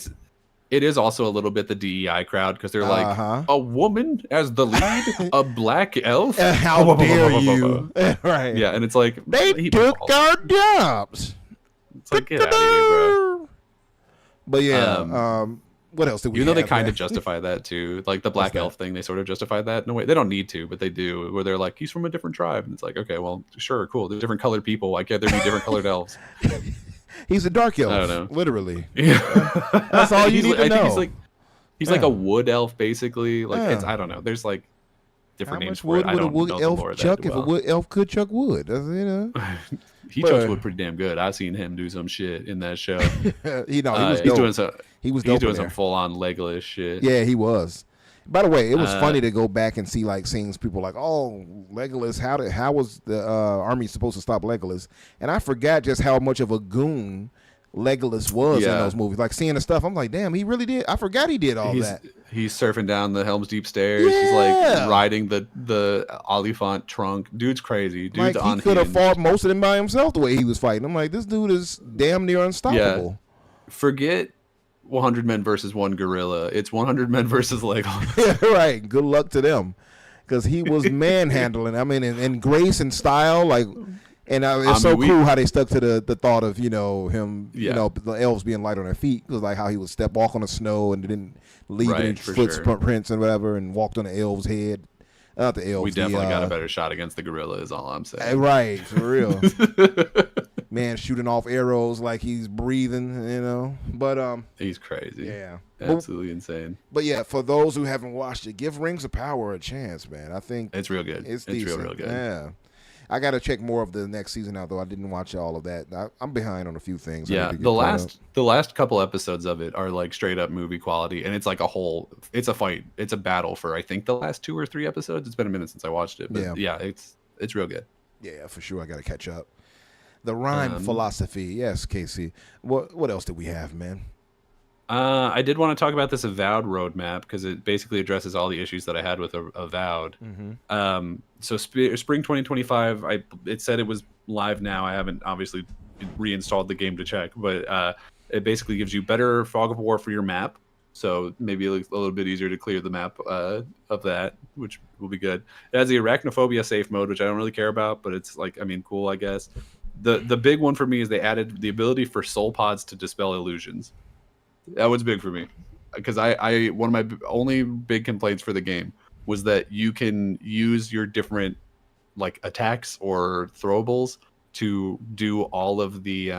it is also a little bit the DEI crowd because they're like a woman as the lead, a black elf. How dare you? Right? Yeah, and it's like they took our jobs. It's like get out of here, bro. But yeah, what else did we? Even though they kind of justify that too, like the black elf thing, they sort of justify that. No way, they don't need to, but they do. Where they're like, he's from a different tribe, and it's like, okay, well, sure, cool. They're different colored people. Why can't there be different colored elves? He's a dark elf. I don't know. Literally. That's all you need to know. I think he's like a wood elf, basically. Like it's I don't know. There's like different names for it. I don't know the lore that well. If a wood elf could chuck wood, you know. He chucks wood pretty damn good. I've seen him do some shit in that show. He was dope. He's doing some full on Legolas shit. Yeah, he was. By the way, it was funny to go back and see like scenes. People like, oh, Legolas. How was the army supposed to stop Legolas? And I forgot just how much of a goon Legolas was in those movies. Like seeing the stuff, I'm like, damn, he really did. I forgot he did all that. He's surfing down the Helm's Deep stairs. Yeah. He's like riding the Oliphant trunk. Dude's crazy. Dude's like he could have fought most of them by himself the way he was fighting. I'm like, this dude is damn near unstoppable. Yeah. Forget 100 men versus one gorilla. It's 100 men versus Legolas. Yeah, right. Good luck to them, because he was manhandling. I mean, in grace and style, like. And it's cool how they stuck to the thought of, him, the elves being light on their feet. It was like how he would walk on the snow and didn't leave any footprints and whatever and walked on the elves' head. Not the elves. We definitely got a better shot against the gorilla is all I'm saying. Right, for real. Man shooting off arrows like he's breathing, But he's crazy. Yeah. Absolutely insane. But yeah, for those who haven't watched it, give Rings of Power a chance, man. I think it's real good. It's decent. real good. Yeah. I got to check more of the next season out, though. I didn't watch all of that. I'm behind on a few things. I need Yeah, to get the caught up. last couple episodes of it are like straight up movie quality, and it's like it's a fight, it's a battle for I think the last 2 or 3 episodes. It's been a minute since I watched it, but yeah, it's real good. Yeah, for sure. I got to catch up. The rhyme philosophy, yes, Casey. What else did we have, man? I did want to talk about this Avowed roadmap because it basically addresses all the issues that I had with Avowed. So spring 2025, it said it was live now. I haven't obviously reinstalled the game to check, but it basically gives you better fog of war for your map. So maybe a little bit easier to clear the map of that, which will be good. It has the arachnophobia safe mode, which I don't really care about, but it's like, I mean, cool, I guess. The big one for me is they added the ability for soul pods to dispel illusions. That was big for me because I one of my only big complaints for the game was that you can use your different like attacks or throwables to do all of the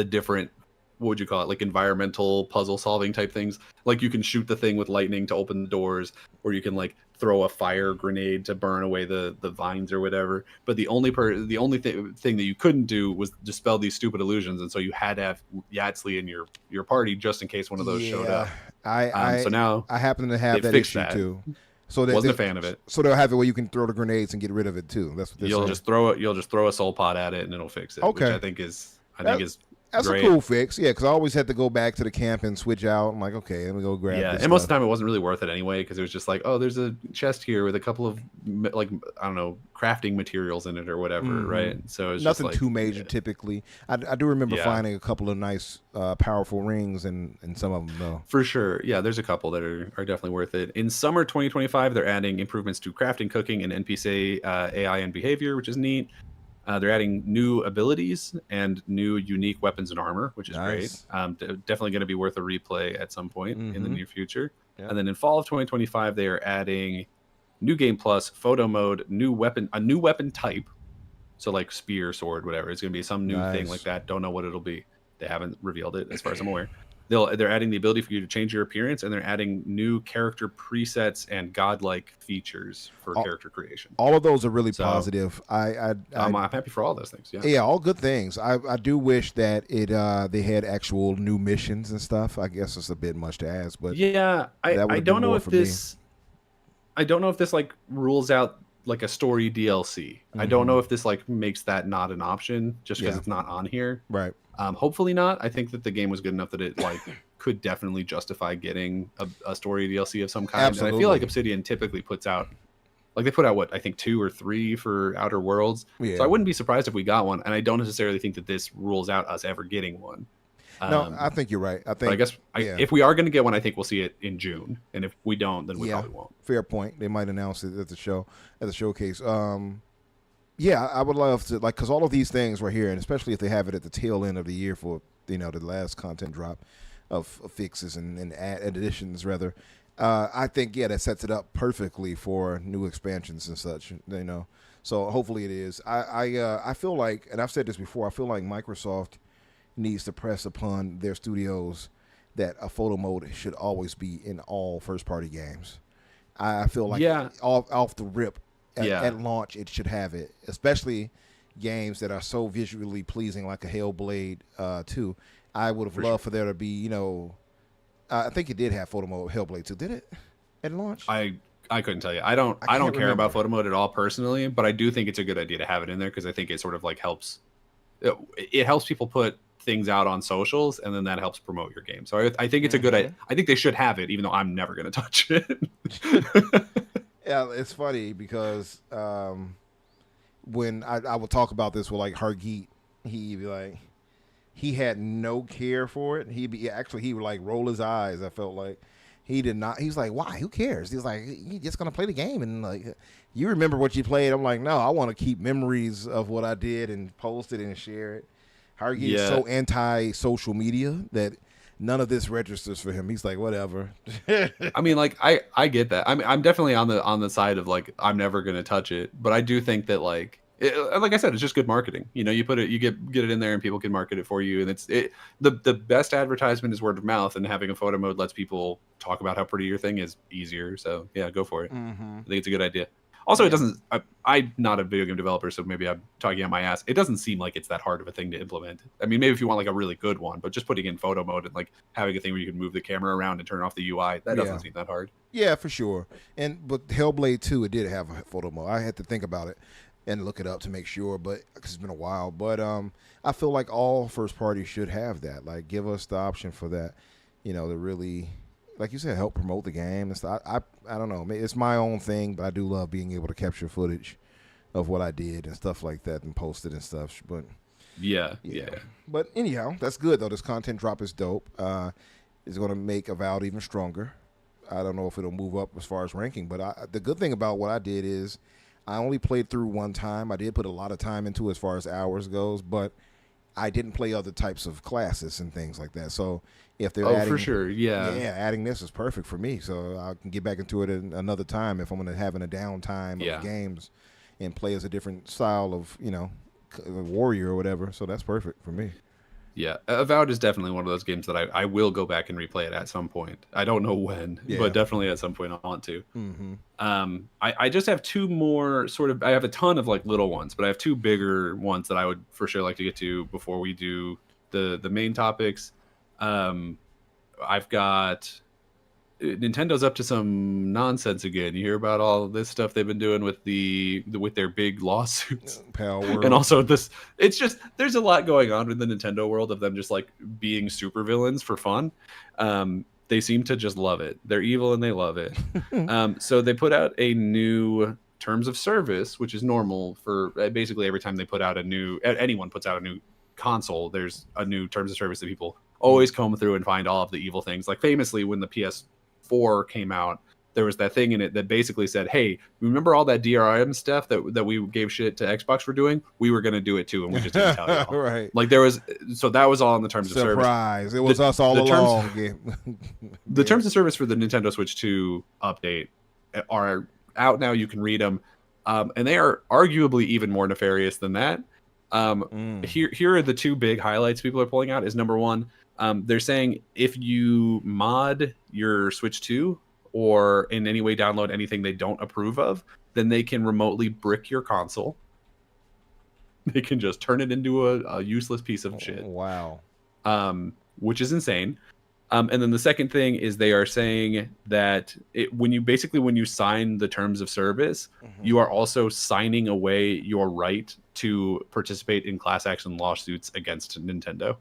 different, what would you call it, like environmental puzzle solving type things. Like you can shoot the thing with lightning to open the doors, or you can like throw a fire grenade to burn away the vines or whatever. But the only thing that you couldn't do was dispel these stupid illusions, and so you had to have Yatsley in your party just in case one of those showed up. So now I happen to have that issue too. So wasn't a fan of it. So they'll have it where you can throw the grenades and get rid of it too. That's what you'll just throw a soul pod at it and it'll fix it. Okay, which I think is that's great. A cool fix. Yeah, because I always had to go back to the camp and switch out. I'm like, okay, let me go grab. Yeah, this and most of stuff. the time it wasn't really worth it anyway because it was just like, oh, there's a chest here with a couple of like I don't know crafting materials in it or whatever, right? So it's nothing just like, too major. Typically, I do remember finding a couple of nice, powerful rings and some of them though. For sure, yeah, there's a couple that are definitely worth it. In summer 2025, they're adding improvements to crafting, cooking, and NPC AI and behavior, which is neat. They're adding new abilities and new unique weapons and armor, which is great. Definitely going to be worth a replay at some point in the near future. Yeah. And then in fall of 2025, they are adding new game plus, photo mode, a new weapon type. So like spear, sword, whatever. It's going to be some new thing like that. Don't know what it'll be. They haven't revealed it as far as I'm aware. They're adding the ability for you to change your appearance, and they're adding new character presets and godlike features for character creation. All of those are really positive. I'm happy for all those things. Yeah, all good things. I do wish that they had actual new missions and stuff. I guess it's a bit much to ask, but yeah, I don't know if this. I don't know if this like rules out like a story DLC. I don't know if this like makes that not an option just because it's not on here. Right. Hopefully not. I think that the game was good enough that it like could definitely justify getting a story DLC of some kind. Absolutely. And I feel like Obsidian typically puts out, like they put out what I think 2 or 3 for Outer Worlds. Yeah. So I wouldn't be surprised if we got one. And I don't necessarily think that this rules out us ever getting one. No, I think you're right. I guess if we are going to get one, I think we'll see it in June. And if we don't, then we probably won't. Fair point. They might announce it at the showcase. Yeah, I would love to, like, because all of these things right here, and especially if they have it at the tail end of the year for, the last content drop of fixes and additions, rather, I think, that sets it up perfectly for new expansions and such, So hopefully it is. I feel like, and I've said this before, I feel like Microsoft needs to press upon their studios that a photo mode should always be in all first-party games. I feel like off the rip, at launch, it should have it, especially games that are so visually pleasing like a Hellblade 2. I would have loved for there to be, I think it did have photo mode, Hellblade 2. Did it at launch? I couldn't tell you. I don't care about photo mode at all personally, but I do think it's a good idea to have it in there because I think it sort of like helps. It helps people put things out on socials, and then that helps promote your game. So I think it's a good idea. I think they should have it, even though I'm never going to touch it. Yeah, it's funny because when I would talk about this with like Hargeet, he'd be like, he had no care for it. He would like roll his eyes. I felt like he did not. He's like, why? Who cares? He's like, you're just gonna play the game and like, you remember what you played. I'm like, no, I want to keep memories of what I did and post it and share it. Hargeet is so anti-social media that none of this registers for him. He's like, whatever. I mean, like, I get that. I'm definitely on the side of like, I'm never gonna touch it, but I do think that like I said, it's just good marketing. You put it, you get it in there, and people can market it for you. And the best advertisement is word of mouth, and having a photo mode lets people talk about how pretty your thing is easier. So yeah, go for it. I think it's a good idea. Also, it doesn't. I'm not a video game developer, so maybe I'm talking out my ass. It doesn't seem like it's that hard of a thing to implement. I mean, maybe if you want like a really good one, but just putting in photo mode and like having a thing where you can move the camera around and turn off the UI, that doesn't seem that hard. Yeah, for sure. But Hellblade 2, it did have a photo mode. I had to think about it and look it up to make sure, but because it's been a while. But I feel like all first parties should have that. Like, give us the option for that. You know, to really, like you said, help promote the game and stuff. I don't know. It's my own thing, but I do love being able to capture footage of what I did and stuff like that and post it and stuff. But yeah. But anyhow, that's good though. This content drop is dope. It's going to make Avowed even stronger. I don't know if it'll move up as far as ranking, but the good thing about what I did is I only played through one time. I did put a lot of time into it as far as hours goes, but I didn't play other types of classes and things like that. So if they're adding, for sure, adding this is perfect for me. So I can get back into it another time if I'm going to have a downtime of games and play as a different style of, you know, warrior or whatever. So that's perfect for me. Yeah, Avowed is definitely one of those games that I will go back and replay it at some point. I don't know when, but definitely at some point I want to. Mm-hmm. I just have two more I have a ton of like little ones, but I have two bigger ones that I would for sure like to get to before we do the main topics. I've got Nintendo's up to some nonsense again. You hear about all this stuff they've been doing with with their big lawsuits, and also this. It's just there's a lot going on in the Nintendo world of them just like being supervillains for fun. They seem to just love it. They're evil and they love it. So they put out a new terms of service, which is normal for basically every time they put out anyone puts out a new console. There's a new terms of service that people always comb through and find all of the evil things. Like famously, when the PS4 came out, there was that thing in it that basically said, hey, remember all that DRM stuff that we gave shit to Xbox for doing? We were going to do it too, and we just didn't tell y'all. Right. Like that was all in the terms of service. Surprise. It was us all along. The terms of service for the Nintendo Switch 2 update are out now. You can read them. And they are arguably even more nefarious than that. Here are the two big highlights people are pulling out. Is number one, they're saying if you mod your Switch 2 or in any way download anything they don't approve of, then they can remotely brick your console. They can just turn it into a useless piece of shit. Wow. Which is insane. And then the second thing is they are saying that when you sign the terms of service, you are also signing away your right to participate in class action lawsuits against Nintendo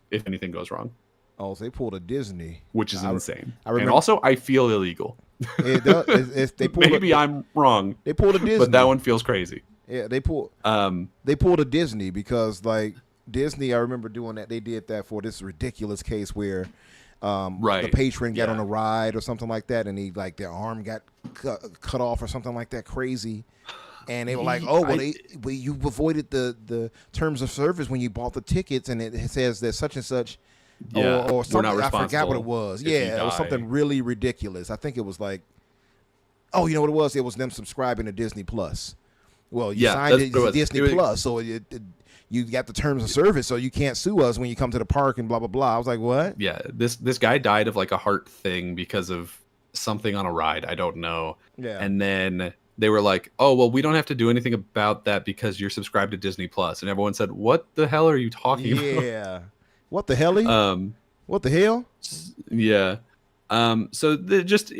if anything goes wrong. Oh, so they pulled a Disney, which is insane. I remember, and also, I feel illegal. Maybe I'm wrong. They pulled a Disney, but that one feels crazy. Yeah, they pulled a Disney because like Disney, I remember doing that. They did that for this ridiculous case where the patron got on a ride or something like that, and he like their arm got cut off or something like that crazy. And they were like, "Oh, well, you avoided the terms of service when you bought the tickets, and it says that such and such." Or something. I forgot what it was. Yeah, it was something really ridiculous. I think it was like, oh, you know what it was? It was them subscribing to Disney Plus. Well, you signed it to Disney Plus, so you got the terms of service, so you can't sue us when you come to the park and blah blah blah. I was like, what? Yeah, this guy died of like a heart thing because of something on a ride. I don't know. Yeah, and then they were like, oh, well, we don't have to do anything about that because you're subscribed to Disney Plus, and everyone said, what the hell are you talking about? Yeah. What the hell? What the hell? Yeah. So just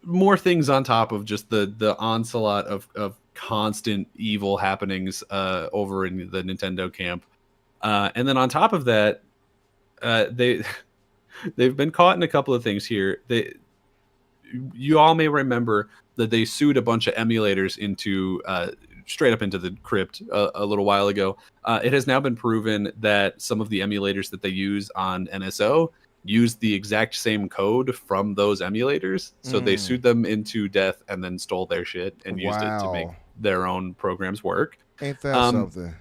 more things on top of just the onslaught of constant evil happenings over in the Nintendo camp. And then on top of that, they've been caught in a couple of things here. You all may remember that they sued a bunch of emulators into straight up into the crypt a little while ago. It has now been proven that some of the emulators that they use on NSO use the exact same code from those emulators. So they sued them into death and then stole their shit and used it to make their own programs work. Ain't that something?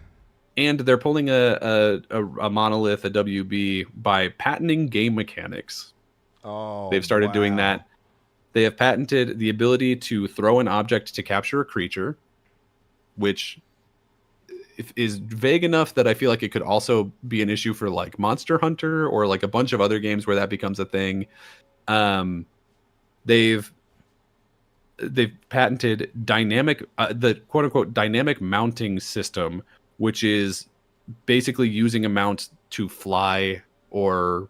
And they're pulling a monolith, a WB, by patenting game mechanics. Oh, they've started doing that. They have patented the ability to throw an object to capture a creature, which is vague enough that I feel like it could also be an issue for like Monster Hunter or like a bunch of other games where that becomes a thing. They've they've patented the quote unquote dynamic mounting system, which is basically using a mount to fly or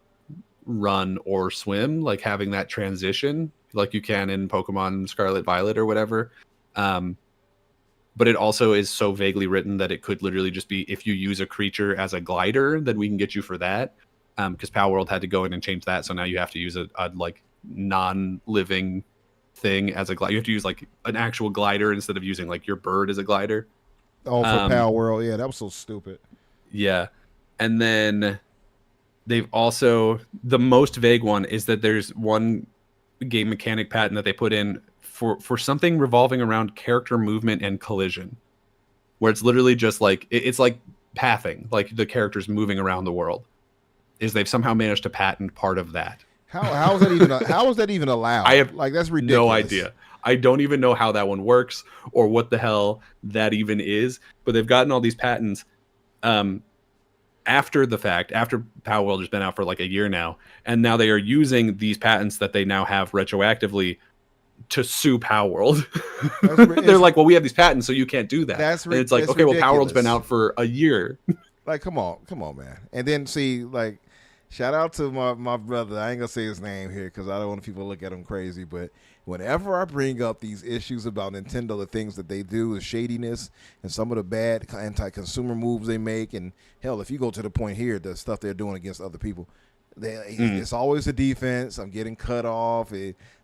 run or swim, like having that transition like you can in Pokemon Scarlet Violet or whatever. But it also is so vaguely written that it could literally just be if you use a creature as a glider, then we can get you for that. Because Power World had to go in and change that, so now you have to use a like non-living thing as a glider. You have to use like an actual glider instead of using like your bird as a glider. Oh, for Power World, yeah, that was so stupid. Yeah, and then they've also, the most vague one is that there's one game mechanic patent that they put in for something revolving around character movement and collision, where it's literally just like it's like pathing, like the characters moving around the world. Is they've somehow managed to patent part of that. How is that even allowed? I have like that's ridiculous. No idea. I don't even know how that one works or what the hell that even is. But they've gotten all these patents after the fact, after Power World has been out for like a year now, and now they are using these patents that they now have retroactively to sue Power World. They're like, well, we have these patents, so you can't do that. And it's like, okay, ridiculous. well, Power World's been out for a year. Like, come on, man. And then see, like, shout out to my brother. I ain't gonna say his name here because I don't want people to look at him crazy. But whenever I bring up these issues about Nintendo, the things that they do, the shadiness and some of the bad anti-consumer moves they make, and hell, if you go to the point here, the stuff they're doing against other people, it's always a defense. I'm getting cut off.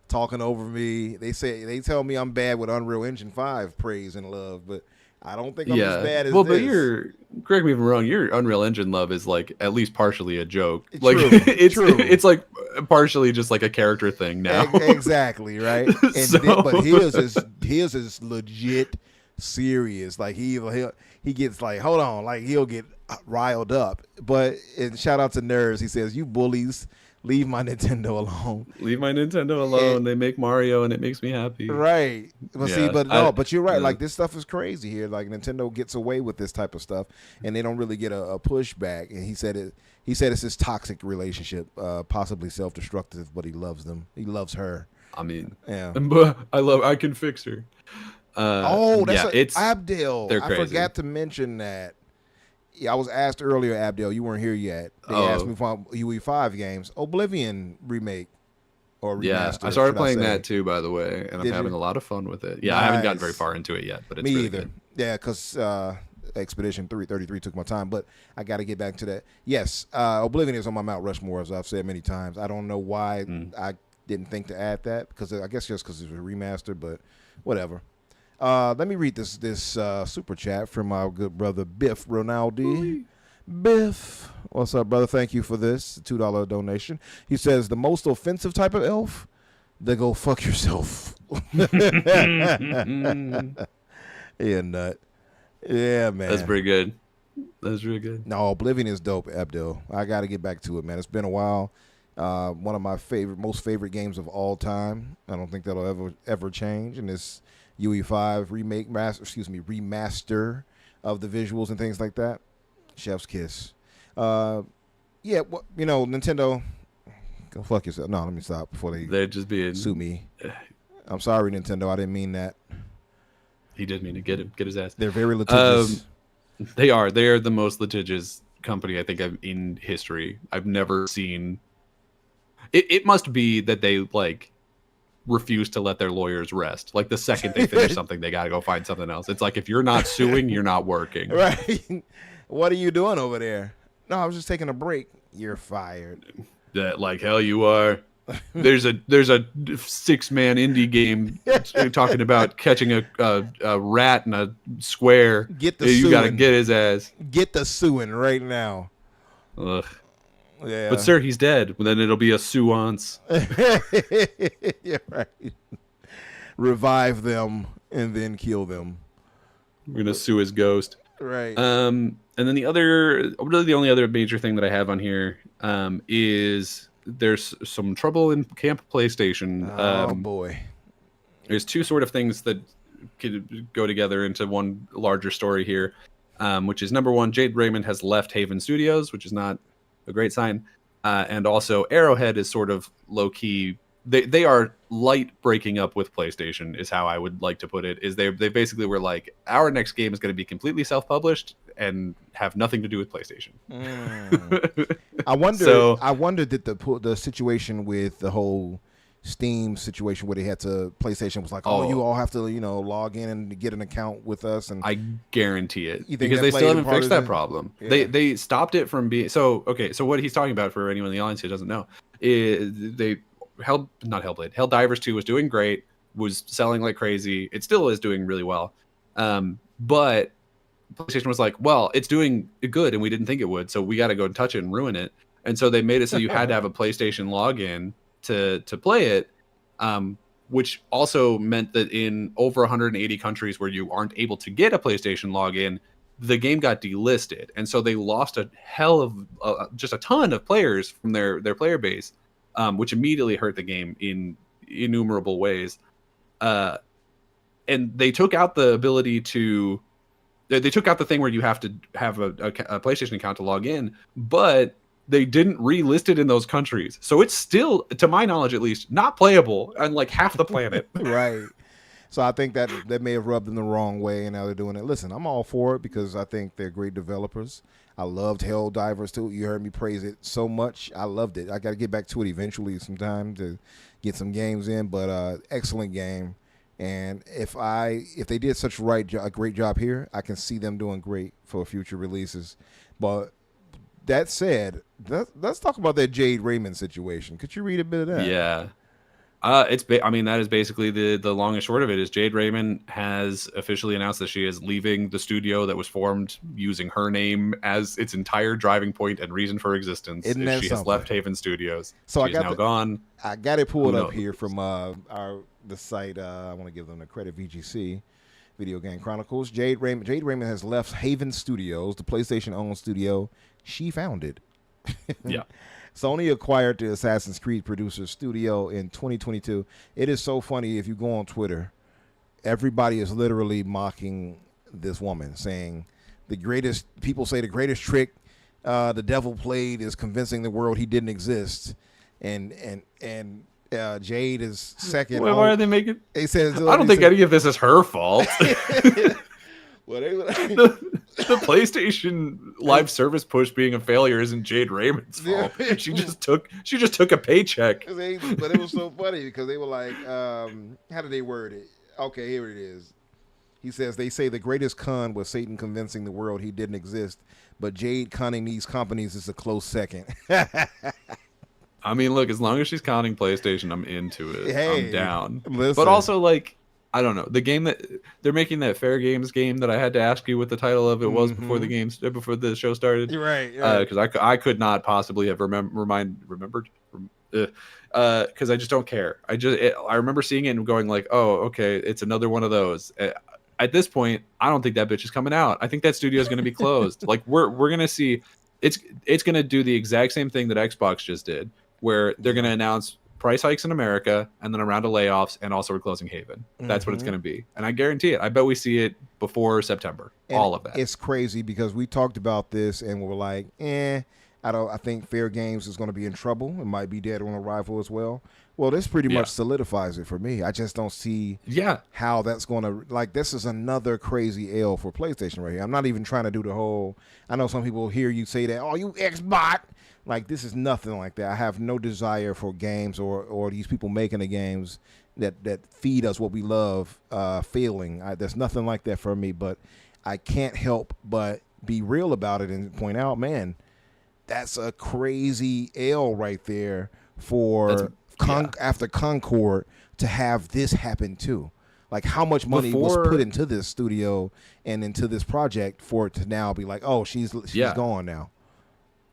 Talking over me. They tell me I'm bad with Unreal Engine 5 praise and love, but I don't think I'm as bad as this. But correct me if I'm wrong, your Unreal Engine love is like at least partially a joke. True, like it's like partially just like a character thing now. Exactly, right? And but his is legit serious. Like he gets like, hold on, like he'll get riled up. But and shout out to Nerves, he says, "You bullies, leave my Nintendo alone. Leave my Nintendo alone. They make Mario and it makes me happy." Right. But but you're right. Like this stuff is crazy here. Like Nintendo gets away with this type of stuff and they don't really get a pushback. And he said it's this toxic relationship, possibly self-destructive, but he loves them. He loves her. I mean, yeah. I can fix her. It's Abdel. They're crazy. I forgot to mention that. Yeah, I was asked earlier, Abdel, you weren't here yet. They asked me for UE5 games, Oblivion remake or remaster. Yeah, I started playing that too, by the way, and I'm having a lot of fun with it. Yeah, nice. I haven't gotten very far into it yet, but it's me really either. Good. Yeah, because Expedition 333 took my time, but I got to get back to that. Yes, Oblivion is on my Mount Rushmore, as I've said many times. I don't know why I didn't think to add that, because I guess just because it's a remaster, but whatever. Let me read this super chat from our good brother Biff Ronaldi. Biff, what's up, brother? Thank you for this $2 donation. He says, the most offensive type of elf, they go fuck yourself. Yeah, nut. Yeah, man. That's pretty good. That's really good. No, Oblivion is dope, Abdel. I got to get back to it, man. It's been a while. One of my most favorite games of all time. I don't think that'll ever change. And this UE5 remaster of the visuals and things like that. Chef's kiss. Nintendo, go fuck yourself. No, let me stop before they're just being sue me. I'm sorry, Nintendo. I didn't mean that. He did mean to get his ass. They're very litigious. They are the most litigious company I think in history. I've never seen. It must be that they like refuse to let their lawyers rest. Like the second they finish something, they got to go find something else. It's like if you're not suing, you're not working. Right. What are you doing over there? No, I was just taking a break. You're fired. That like hell you are. There's a 6-man indie game talking about catching a rat in a square. You got to get his ass. Get the suing right now. Ugh. Yeah. But sir, he's dead. Then it'll be a suance. Yeah, right. Revive them and then kill them. We're gonna sue his ghost. Right. And then the only other major thing that I have on here is there's some trouble in Camp PlayStation. Oh boy. There's two sort of things that could go together into one larger story here, which is number one, Jade Raymond has left Haven Studios, which is not a great sign. And also Arrowhead is sort of low-key they are light breaking up with PlayStation is how I would like to put it. Is they basically were like, our next game is going to be completely self-published and have nothing to do with PlayStation. I wonder. So I wonder that the situation with the whole Steam situation where they had to PlayStation was like, oh, you all have to log in and get an account with us, and I guarantty it You think because that they played still a haven't part fixed of that it? problem. Yeah. They stopped it from being so okay. So what he's talking about for anyone in the audience who doesn't know is Helldivers 2 was doing great, was selling like crazy. It still is doing really well, but PlayStation was like, well, it's doing good, and we didn't think it would, so we got to go and touch it and ruin it. And so they made it so you had to have a PlayStation login to play it. Which also meant that in over 180 countries where you aren't able to get a PlayStation login, the game got delisted, and so they lost a hell of just a ton of players from their player base, which immediately hurt the game in innumerable ways. And they took out the ability to, they took out the thing where you have to have a PlayStation account to log in, but they didn't relist it in those countries. So it's still, to my knowledge at least, not playable on like half the planet. right. So I think that may have rubbed them the wrong way, and now they're doing it. Listen, I'm all for it because I think they're great developers. I loved Helldivers too. You heard me praise it so much. I loved it. I got to get back to it eventually sometime to get some games in, but excellent game. And if they did such a great job here, I can see them doing great for future releases. But that said, let's talk about that Jade Raymond situation. Could you read a bit of that? Yeah. That is basically the long and short of it is Jade Raymond has officially announced that she is leaving the studio that was formed using her name as its entire driving point and reason for existence. Isn't that she has left Haven Studios. So She's now gone. I got it pulled Who up knows? here from the site. I want to give them the credit, VGC. Video Game Chronicles. Jade Raymond has left Haven Studios, the PlayStation-owned studio she founded. Yeah. Sony acquired the Assassin's Creed producer studio in 2022. It is so funny if you go on Twitter, everybody is literally mocking this woman, saying people say the greatest trick the devil played is convincing the world he didn't exist. And Jade is second. Why are they making? They said, I don't think any of this is her fault. Well, the PlayStation live service push being a failure isn't Jade Raymond's fault. She just took a paycheck. But it was so funny because they were like, how did they word it? Okay, here it is. He says, they say the greatest con was Satan convincing the world he didn't exist, but Jade conning these companies is a close second. I mean, look, as long as she's counting PlayStation, I'm into it. Hey, I'm down. listen. But also, like, I don't know. The game that they're making, that Fair Games game that I had to ask you what the title of it was before the show started. You're right. Because I could not possibly have remembered. Because I just don't care. I remember seeing it and going like, oh, okay, it's another one of those. At this point, I don't think that bitch is coming out. I think that studio is going to be closed. Like we're gonna see, it's gonna do the exact same thing that Xbox just did, where they're gonna announce price hikes in America and then a round of layoffs, and also we're closing Haven. That's what it's going to be. And I guarantee it. I bet we see it before September. And all of that. It's crazy because we talked about this and we were like, I think Fair Games is going to be in trouble. It might be dead on arrival as well. Well, this pretty much solidifies it for me. I just don't see how that's going to, like, this is another crazy L for PlayStation right here. I'm not even trying to do the whole, I know some people hear you say that, oh, you Xbot. Like, this is nothing like that. I have no desire for games or these people making the games that feed us what we love failing. There's nothing like that for me, but I can't help but be real about it and point out, man, that's a crazy L right there for after Concord to have this happen too. Like, how much money was put into this studio and into this project for it to now be like, oh, she's gone now.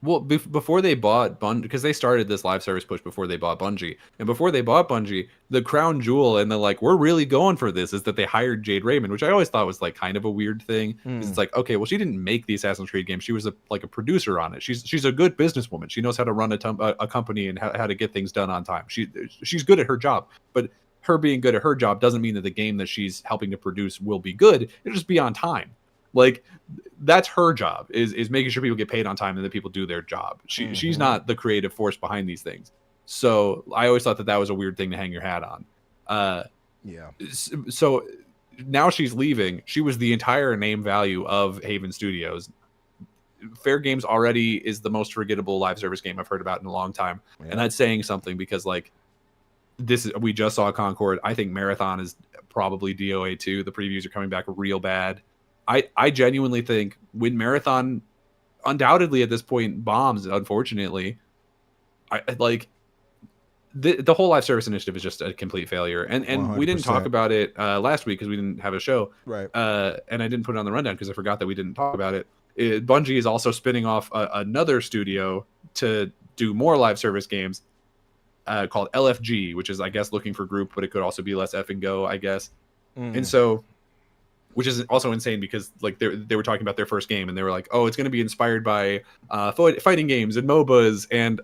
Well, before they bought Bungie, because they started this live service push before they bought Bungie, and before they bought Bungie, the crown jewel and the like, we're really going for this, is that they hired Jade Raymond, which I always thought was like kind of a weird thing. It's like, okay, well, she didn't make the Assassin's Creed game; she was a producer on it. She's a good businesswoman. She knows how to run a company and how to get things done on time. She's good at her job, but her being good at her job doesn't mean that the game that she's helping to produce will be good. It'll just be on time. Like, that's her job, is making sure people get paid on time and that people do their job. She's not the creative force behind these things. So I always thought that was a weird thing to hang your hat on. Yeah. So now she's leaving. She was the entire name value of Haven Studios. Fair Games already is the most forgettable live service game I've heard about in a long time. Yeah. And that's saying something, because like we just saw Concord. I think Marathon is probably DOA 2. The previews are coming back real bad. I genuinely think when Marathon undoubtedly at this point bombs, unfortunately, I like the whole live service initiative is just a complete failure. And we didn't talk 100%. about it last week because we didn't have a show. Right. And I didn't put it on the rundown because I forgot that we didn't talk about it. Bungie is also spinning off another studio to do more live service games called LFG, which is, I guess, looking for group, but it could also be Let's Effing Go, I guess. And so, which is also insane because like they were talking about their first game and they were like, oh, it's going to be inspired by fighting games and MOBAs and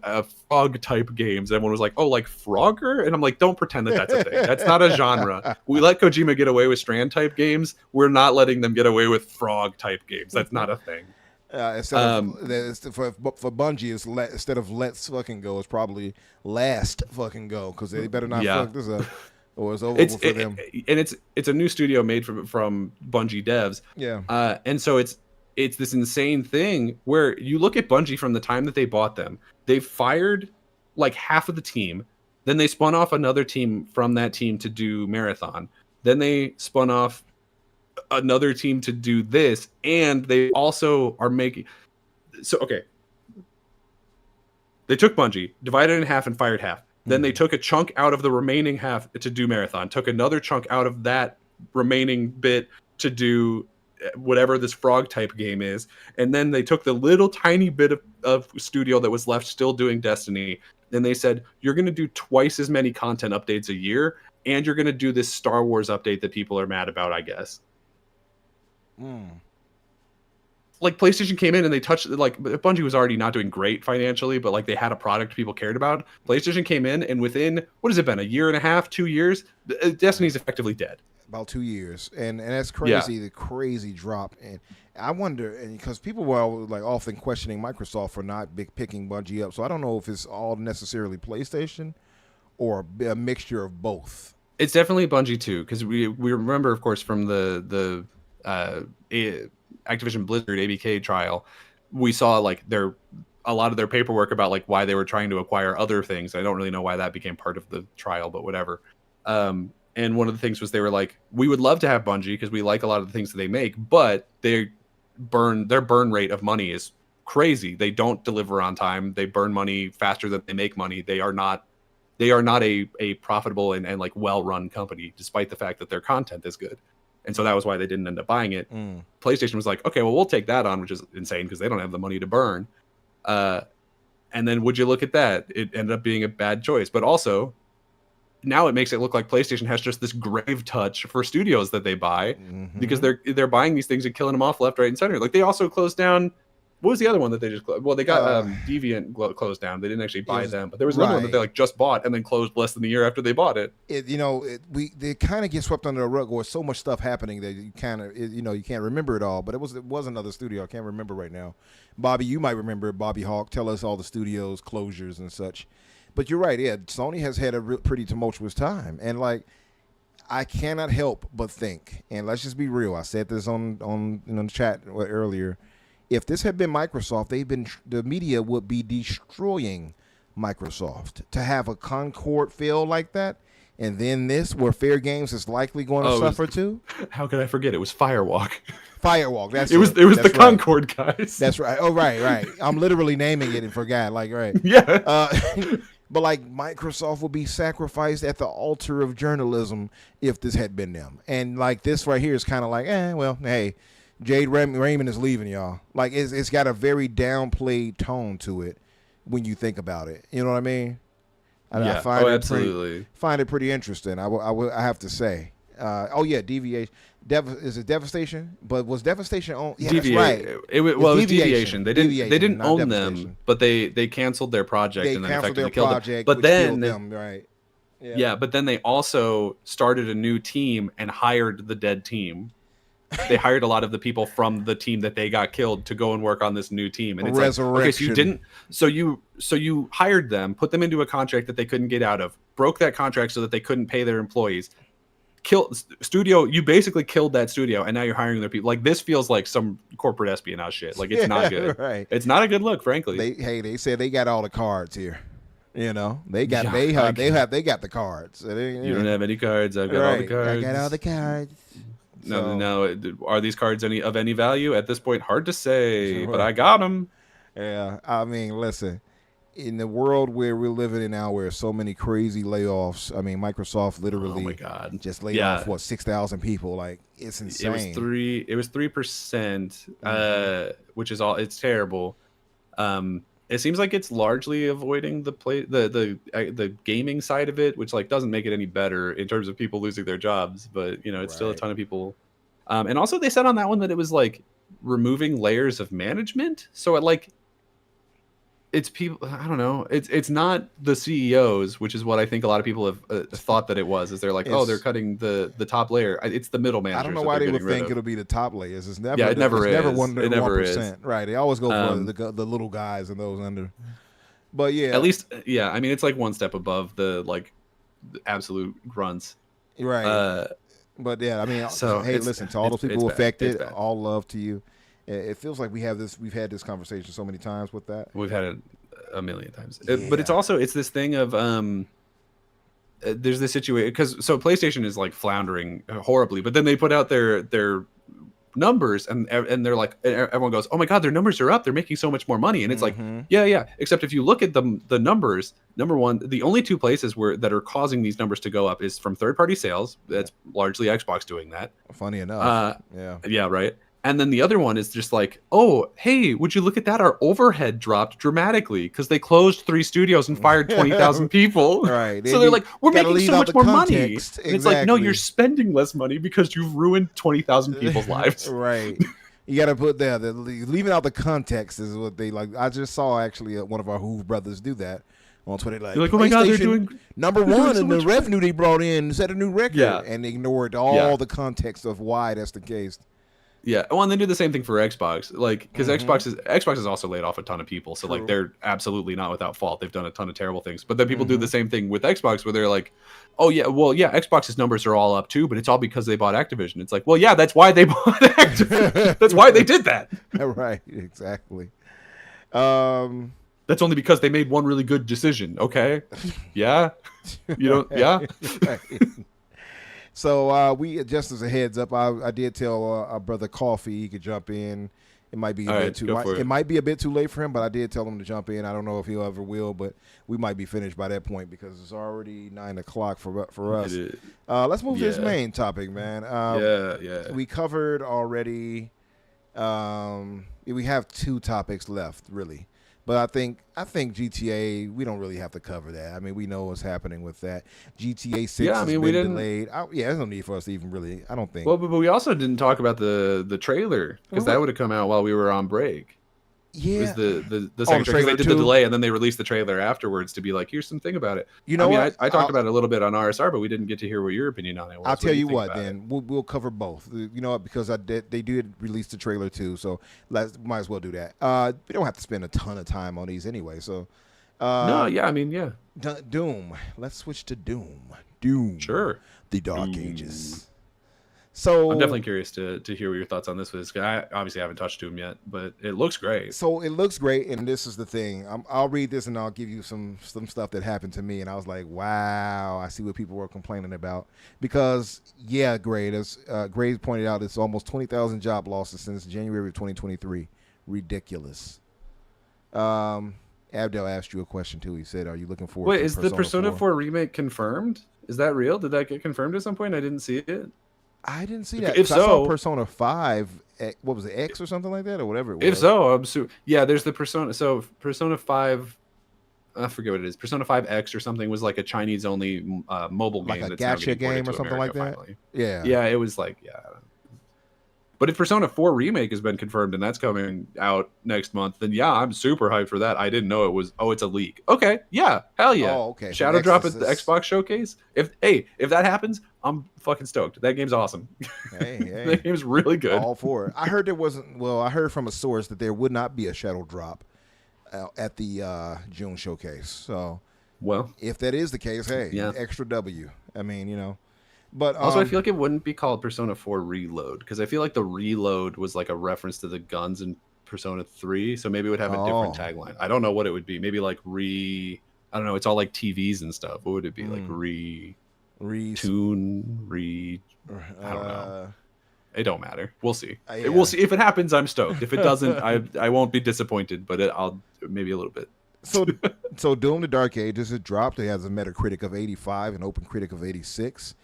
frog type games. Everyone was like, oh, like Frogger? And I'm like, don't pretend that that's a thing. That's not a genre. We let Kojima get away with Strand type games. We're not letting them get away with frog type games. That's not a thing. For Bungie, it's instead of Let's Fucking Go, it's probably Last Fucking Go, because they better not fuck this up, or it's over for them. And it's a new studio made from Bungie devs. Yeah. And so it's this insane thing where you look at Bungie from the time that they bought them. They fired like half of the team. Then they spun off another team from that team to do Marathon. Then they spun off another team to do this, and they also are making they took Bungie, divided it in half and fired half. Then they took a chunk out of the remaining half to do Marathon, took another chunk out of that remaining bit to do whatever this frog type game is, and then they took the little tiny bit of studio that was left still doing Destiny, and they said, you're going to do twice as many content updates a year, and you're going to do this Star Wars update that people are mad about, I guess. Like PlayStation came in and they touched, like Bungie was already not doing great financially, but like they had a product people cared about. PlayStation came in and within, what has it been, a year and a half, 2 years, Destiny's effectively dead. About 2 years, and that's crazy. The crazy drop, and I wonder, and because people were like often questioning Microsoft for not picking Bungie up, so I don't know if it's all necessarily PlayStation or a mixture of both. It's definitely Bungie too, because we remember, of course, from the Activision Blizzard ABK trial, we saw like a lot of their paperwork about like why they were trying to acquire other things. I don't really know why that became part of the trial, but whatever. And one of the things was they were like, we would love to have Bungie because we like a lot of the things that they make, but their burn rate of money is crazy. They don't deliver on time. They burn money faster than they make money. They are not a profitable and like well-run company, despite the fact that their content is good. And so that was why they didn't end up buying it. PlayStation was like, okay, well, we'll take that on, which is insane because they don't have the money to burn. And then would you look at that? It ended up being a bad choice. But also, now it makes it look like PlayStation has just this grave touch for studios that they buy because they're buying these things and killing them off left, right, and center. Like they also closed down. What was the other one that they just closed? Well, they got Deviant closed down. They didn't actually buy them, but there was another one that they like just bought and then closed less than a year after they bought it. They kind of get swept under the rug, or so much stuff happening that you kind of you can't remember it all. But it was another studio. I can't remember right now. Bobby, you might remember. Bobby Hawk, tell us all the studios closures and such. But you're right. Yeah, Sony has had a pretty tumultuous time, and like I cannot help but think, and let's just be real. I said this on the chat earlier. If this had been Microsoft, the media would be destroying Microsoft. To have a Concord feel like that, and then this, where Fair Games is likely going to suffer too. How could I forget? It was Firewalk. Firewalk. That's it. Was that's the right. Concord guys. That's right. Oh, right. I'm literally naming it and forgot. Like, right. Yeah. But like Microsoft would be sacrificed at the altar of journalism if this had been them. And like this right here is kind of like, well, hey. Jade Raymond is leaving, y'all. Like it's got a very downplayed tone to it when you think about it. You know what I mean? I find it pretty interesting. I have to say. Deviation. Is it Devastation? But was Devastation on? Yeah, that's right. It was Deviation. They didn't own them, but they canceled their project and then effectively killed them. But then them, right? Yeah, but then they also started a new team and hired the dead team. they hired a lot of the people from the team that they got killed to go and work on this new team. And it's like, okay, so you didn't, so you hired them, put them into a contract that they couldn't get out of, broke that contract so that they couldn't pay their employees, you basically killed that studio, and now you're hiring their people. Like, this feels like some corporate espionage shit. Like, it's not good. Right. It's not a good look, frankly. They said they got all the cards here. You know, they got the cards. You don't have any cards. I've got all the cards. I got all the cards. No. Are these cards of any value at this point? Hard to say, but I got them. Yeah, I mean, listen. In the world where we're living in now, where so many crazy layoffs, I mean, Microsoft literally just laid off 6,000 people. Like, it's insane. It was 3%, which is all. It's terrible. It seems like it's largely avoiding the gaming side of it, which like doesn't make it any better in terms of people losing their jobs. But it's still a ton of people. And also they said on that one that it was like removing layers of management. So it's people. I don't know. It's not the CEOs, which is what I think a lot of people have thought that it was. Is they're like, they're cutting the top layer. It's the middle managers. I don't know why they would think it'll be the top layers. It's never. It never is. Never It 1%. Right. They always go for the little guys and those under. But yeah, at least I mean, it's like one step above the absolute grunts. Right. But yeah, I mean, so hey, listen to all those people affected. All love to you. It feels like we've had this conversation so many times with that. We've had it a million times. But it's this thing of there's this situation because PlayStation is like floundering horribly, but then they put out their numbers and they're like, everyone goes, oh my god, their numbers are up, they're making so much more money, and it's like except if you look at the numbers, number one, the only two places that are causing these numbers to go up is from third-party sales. That's largely Xbox doing that, funny enough. Right. And then the other one is just like, oh, hey, would you look at that? Our overhead dropped dramatically because they closed 3 studios and fired 20,000 people. Right. So they're like, we're making so much more money. And it's like, no, you're spending less money because you've ruined 20,000 people's lives. Right. You got to put that. Leaving out the context is what they like. I just saw actually one of our Hoover brothers do that on Twitter. Like, oh my god, they're doing number one, and the revenue they brought in set a new record. Yeah. And ignored all the context of why that's the case. Yeah, well, and they do the same thing for Xbox, like because Xbox has also laid off a ton of people, so like they're absolutely not without fault. They've done a ton of terrible things, but then people do the same thing with Xbox, where they're like, "Oh yeah, well yeah, Xbox's numbers are all up too, but it's all because they bought Activision." It's like, well, yeah, that's why they bought Activision. That's why they did that. Right, exactly. That's only because they made one really good decision. Okay, yeah, you don't, yeah. Right. So we just as a heads up, I did tell our brother Coffee he could jump in. It might be it might be a bit too late for him, but I did tell him to jump in. I don't know if he'll ever will, but we might be finished by that point because it's already 9:00 for us. Let's move to this main topic, man. We covered already. We have 2 topics left, really. But I think GTA, we don't really have to cover that. I mean, we know what's happening with that. GTA 6 has been delayed. There's no need for us to even really, I don't think. Well, but we also didn't talk about the trailer because that would have come out while we were on break. Yeah. It was the second trailer. They did the delay, and then they released the trailer afterwards to be like, here's something about it. You know what? I talked about it a little bit on RSR, but we didn't get to hear what your opinion on it was. I'll tell you what, then. We'll cover both. You know what? Because they did release the trailer, too, so might as well do that. We don't have to spend a ton of time on these anyway, so. No, yeah, I mean, yeah. Doom. Let's switch to Doom. Doom. Sure. The Dark Ages. So I'm definitely curious to hear what your thoughts on this was. I obviously haven't touched Doom yet, but it looks great. So it looks great, and this is the thing. I'll read this, and I'll give you some stuff that happened to me, and I was like, wow, I see what people were complaining about. Because, yeah, Gray, as Gray pointed out, it's almost 20,000 job losses since January of 2023. Ridiculous. Abdel asked you a question, too. He said, are you looking forward to Persona 4? Wait, is the Persona 4 remake confirmed? Is that real? Did that get confirmed at some point? I didn't see it. I didn't see that. If so, I saw Persona 5, what was it, X or something like that, or whatever it was. If so, there's the Persona. So Persona 5, I forget what it is. Persona 5 X or something was like a Chinese-only mobile game. Like a gacha game or something like that? Finally. Yeah. Yeah, it was like, yeah. But if Persona 4 Remake has been confirmed and that's coming out next month, then yeah, I'm super hyped for that. I didn't know it was, it's a leak. Okay, yeah, hell yeah. Oh, okay. Shadow drop at the Xbox showcase. If that happens, I'm fucking stoked. That game's awesome. Hey, That game's really good. All for it. I heard there wasn't. Well, I heard from a source that there would not be a shuttle drop at the June showcase. So, Well, if that is the case, hey, yeah. extra W. I mean, But also, I feel like it wouldn't be called Persona 4 Reload because I feel like the Reload was like a reference to the guns in Persona 3, so maybe it would have a different tagline. I don't know what it would be. Maybe like I don't know. It's all like TVs and stuff. What would it be like? Tune. I don't know. It don't matter. We'll see. Yeah. We'll see. If it happens, I'm stoked. If it doesn't, I won't be disappointed. But I'll maybe a little bit. So Doom: The Dark Ages, it dropped. It has a Metacritic of 85, an Open Critic of 86.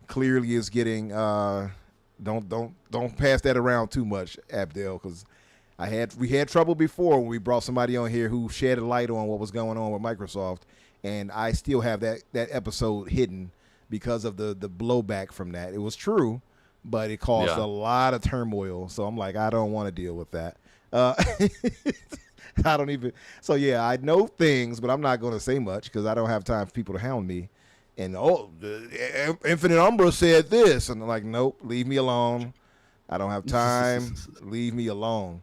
Clearly, is getting. Don't pass that around too much, Abdel, because we had trouble before when we brought somebody on here who shed a light on what was going on with Microsoft, and I still have that episode hidden because of the blowback from that. It was true, but it caused a lot of turmoil. So I'm like, I don't want to deal with that. I don't even. So yeah, I know things, but I'm not going to say much because I don't have time for people to hound me. And Infinite Umbra said this, and I'm like, nope, leave me alone. I don't have time. Leave me alone.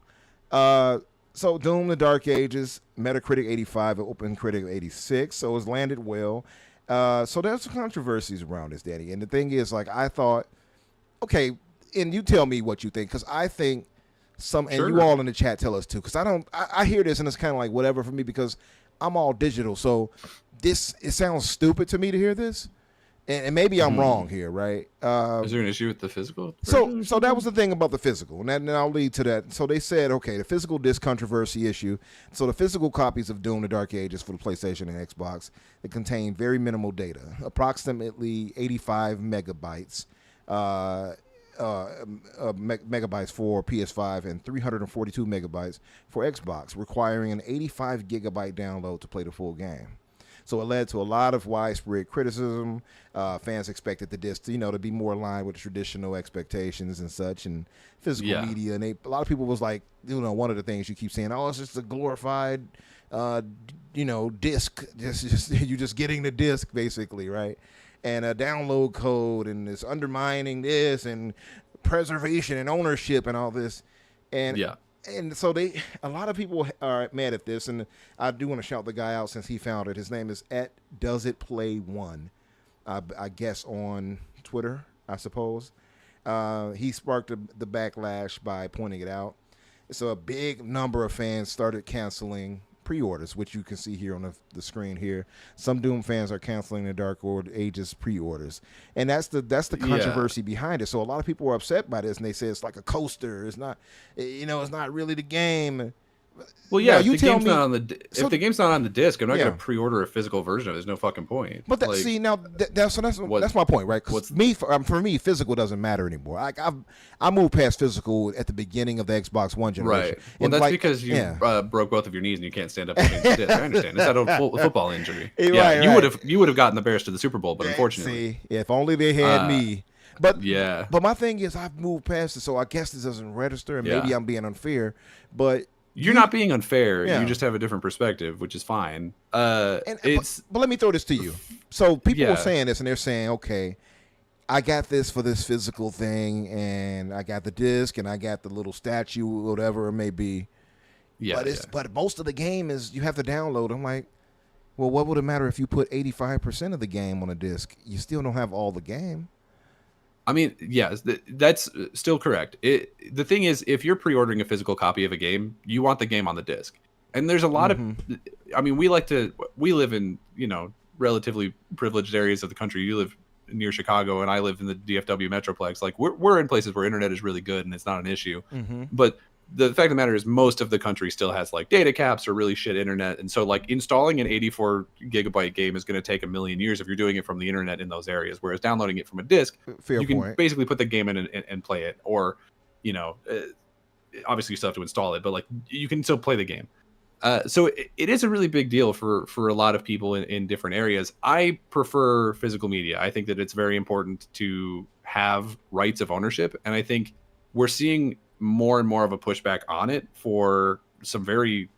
So Doom: The Dark Ages, Metacritic 85, Open Critic 86. So it's landed well. So there's some controversies around this, Danny. And the thing is, like, I thought, okay, and you tell me what you think, because I think and you all in the chat tell us too, because I hear this and it's kind of like whatever for me because I'm all digital. So it sounds stupid to me to hear this. And maybe I'm wrong here, right? Is there an issue with the physical? So that was the thing about the physical, and then I'll lead to that. So they said, okay, the physical disc controversy issue. So the physical copies of Doom: The Dark Ages for the PlayStation and Xbox, they contain very minimal data, approximately 85 megabytes, megabytes for PS5 and 342 megabytes for Xbox, requiring an 85 gigabyte download to play the full game. So it led to a lot of widespread criticism. Fans expected the disc, to be more aligned with traditional expectations and such, and physical media. And a lot of people was like, one of the things you keep saying, oh, it's just a glorified, disc. Just you're just getting the disc, basically, right? And a download code, and it's undermining this, and preservation and ownership, and all this. And And so a lot of people are mad at this, and I do want to shout the guy out since he found it. His name is @DoesItPlay1, I guess on Twitter, I suppose. He sparked the backlash by pointing it out. So a big number of fans started canceling pre-orders, which you can see here on the screen here. Some Doom fans are canceling the Dark Ages pre-orders, and that's the controversy behind it. So a lot of people were upset by this, and they say it's like a coaster. It's not, it's not really the game. Well, yeah, if the game's not on the disc, I'm not going to pre-order a physical version of it. There's no fucking point. But that's my point, right? Because for me, physical doesn't matter anymore. I moved past physical at the beginning of the Xbox One generation. Right. Well, that's because you broke both of your knees and you can't stand up against the disc. I understand. It's a football injury. You would have gotten the Bears to the Super Bowl, but unfortunately, if only they had me. But my thing is, I've moved past it, so I guess this doesn't register, and maybe I'm being unfair, but. You're not being unfair. You just have a different perspective, which is fine. But let me throw this to you. So people were saying this, and they're saying, okay, I got this for this physical thing, and I got the disc, and I got the little statue, whatever it may be. But most of the game is you have to download. I'm like, well, what would it matter if you put 85% of the game on a disc? You still don't have all the game. I mean, yes, that's still correct. The thing is, if you're pre-ordering a physical copy of a game, you want the game on the disc. And there's a lot of, I mean, we live in, relatively privileged areas of the country. You live near Chicago, and I live in the DFW Metroplex. Like, we're in places where internet is really good, and it's not an issue. But the fact of the matter is most of the country still has like data caps or really shit internet. And so like installing an 84 gigabyte game is going to take a million years if you're doing it from the internet in those areas. Whereas downloading it from a disc, you can basically put the game in and play it. Or, obviously you still have to install it, but like you can still play the game. So it is a really big deal for a lot of people in different areas. I prefer physical media. I think that it's very important to have rights of ownership. And I think we're seeing more and more of a pushback on it for some very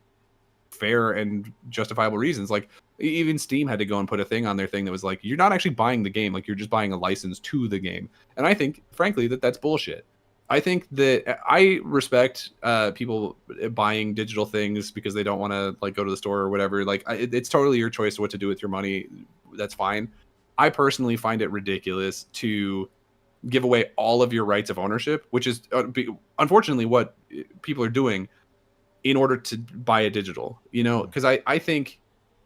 fair and justifiable reasons. Like Even Steam had to go and put a thing on their thing that was like, you're not actually buying the game, like you're just buying a license to the game. And I think, frankly, that's bullshit. I think that I respect people buying digital things because they don't want to like go to the store or whatever. Like it's totally your choice what to do with your money. That's fine. I personally find it ridiculous to give away all of your rights of ownership, which is unfortunately what people are doing in order to buy a digital, because I think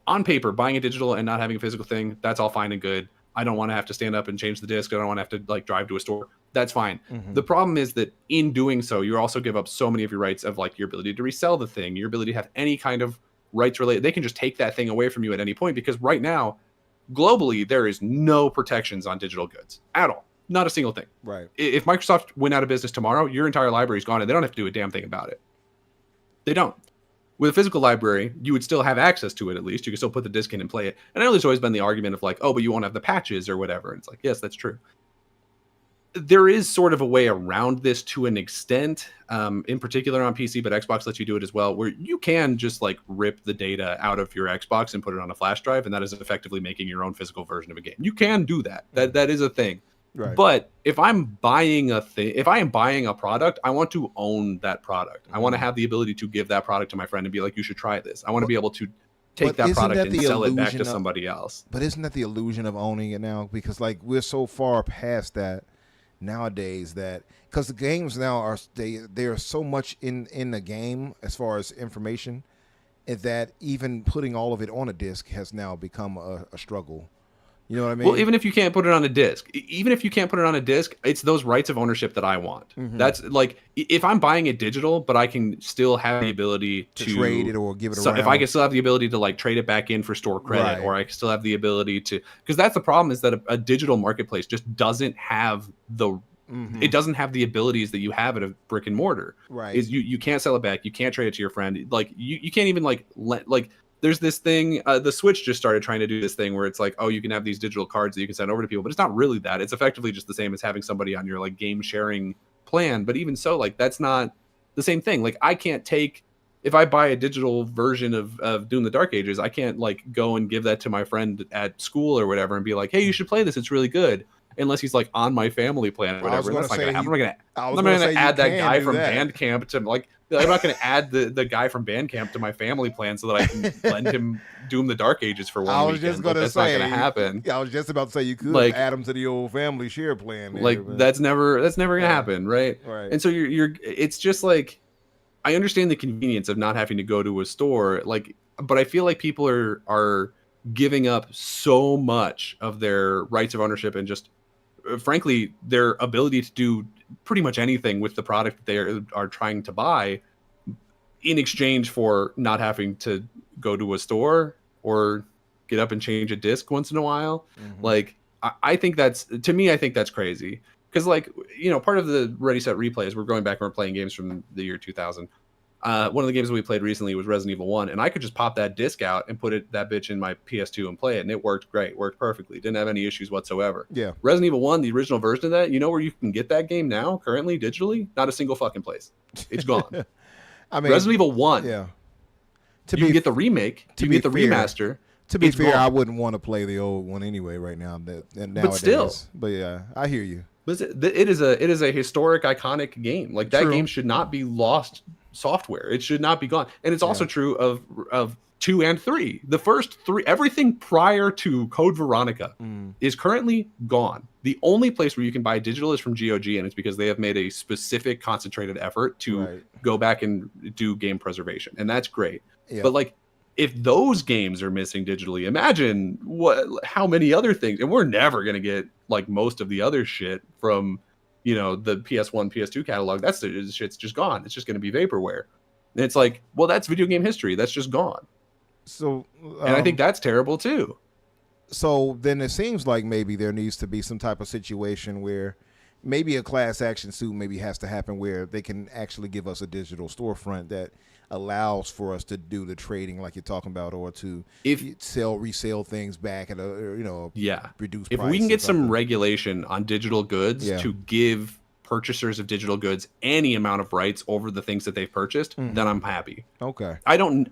on paper, buying a digital and not having a physical thing, that's all fine and good. I don't want to have to stand up and change the disc. I don't want to have to like drive to a store. That's fine. Mm-hmm. The problem is that in doing so, you also give up so many of your rights of like your ability to resell the thing, your ability to have any kind of rights related. They can just take that thing away from you at any point, because right now, globally, there is no protections on digital goods at all. Not a single thing. Right. If Microsoft went out of business tomorrow, your entire library is gone and they don't have to do a damn thing about it. They don't. With a physical library, you would still have access to it at least. You can still put the disc in and play it. And I know there's always been the argument of like, oh, but you won't have the patches or whatever. And it's like, yes, that's true. There is sort of a way around this to an extent, in particular on PC, but Xbox lets you do it as well, where you can just like rip the data out of your Xbox and put it on a flash drive, and that is effectively making your own physical version of a game. You can do that. That is a thing. Right. But if I'm buying if I am buying a product, I want to own that product. I want to have the ability to give that product to my friend and be like, you should try this. I want to be able to take that product and sell it back to somebody else. But isn't that the illusion of owning it now? Because like we're so far past that nowadays, that because the games now are they are so much in the game as far as information, that even putting all of it on a disc has now become a struggle. You know what I mean? Well, even if you can't put it on a disc, it's those rights of ownership that I want. Mm-hmm. That's like, if I'm buying it digital, but I can still have the ability to trade it or give it around. If I can still have the ability to like trade it back in for store credit, right. Or I can still have the ability to, because that's the problem, is that a digital marketplace just doesn't have it doesn't have the abilities that you have at a brick and mortar. Right. Is you can't sell it back. You can't trade it to your friend. Like you can't even like there's this thing, the Switch just started trying to do this thing where it's like, oh, you can have these digital cards that you can send over to people, but it's not really that. It's effectively just the same as having somebody on your like game sharing plan. But even so, like that's not the same thing. Like I can't take, if I buy a digital version of Doom the Dark Ages, I can't like go and give that to my friend at school or whatever and be like, hey, you should play this. It's really good. Unless he's like on my family plan or whatever. That's not gonna happen. I'm not gonna add that guy from Bandcamp to like. I'm not going to add the guy from Bandcamp to my family plan so that I can lend him Doom the Dark Ages for one weekend. Just gonna that's not going to happen. I was just about to say you could like, add him to the old family share plan. There, like but that's never going to happen, right? Right. And so you're it's just like, I understand the convenience of not having to go to a store, like, but I feel like people are giving up so much of their rights of ownership and just frankly their ability to do pretty much anything with the product that they are trying to buy, in exchange for not having to go to a store or get up and change a disc once in a while. Mm-hmm. Like I think that's crazy. Because like, part of the Ready Set Replay is we're going back and we're playing games from the year 2000. One of the games that we played recently was Resident Evil 1, and I could just pop that disc out and put that bitch in my PS2 and play it, and it worked great, worked perfectly, didn't have any issues whatsoever. Yeah. Resident Evil 1, the original version of that, you know where you can get that game now, currently, digitally? Not a single fucking place. It's gone. I mean, Resident Evil 1. Yeah. You can get the remake, you get the remaster. To be fair, I wouldn't want to play the old one anyway right now. But still. But yeah, I hear you. But it is a historic, iconic game. Like that game should not be lost software. It should not be gone. And it's also true of 2 and 3. The first 3, everything prior to Code Veronica is currently gone. The only place where you can buy digital is from GOG, and it's because they have made a specific concentrated effort to go back and do game preservation. And that's great. Yeah. But like, if those games are missing digitally, imagine how many other things, and we're never going to get like most of the other shit from, the PS1, PS2 catalog. Shit's just gone. It's just going to be vaporware. And it's like, well, that's video game history. That's just gone. So, and I think that's terrible too. So then it seems like maybe there needs to be some type of situation where maybe a class action suit maybe has to happen where they can actually give us a digital storefront that allows for us to do the trading like you're talking about, or to resell things back at a reduced price. If we can get some regulation on digital goods to give purchasers of digital goods any amount of rights over the things that they've purchased, then I'm happy. Okay. I don't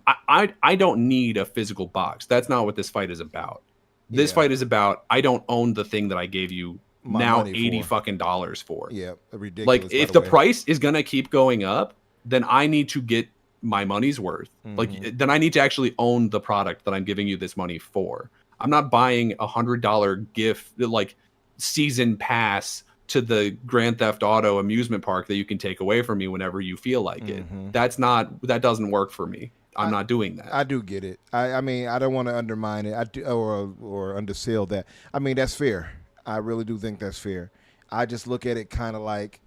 need a physical box. That's not what this fight is about. This fight is about I don't own the thing that I gave you My now money $80 for. fucking dollars for. Yeah, ridiculous. Like by if the way. price is gonna keep going up, then I need to get my money's worth. Like then I need to actually own the product that I'm giving you this money for. I'm not buying $100 gift like season pass to the Grand Theft Auto amusement park that you can take away from me whenever you feel like it. That doesn't work for me. I'm not doing that. I do get it. I mean, I don't want to undermine it. I do, or undersell that. I mean, that's fair. I really do think that's fair. I just look at it kind of like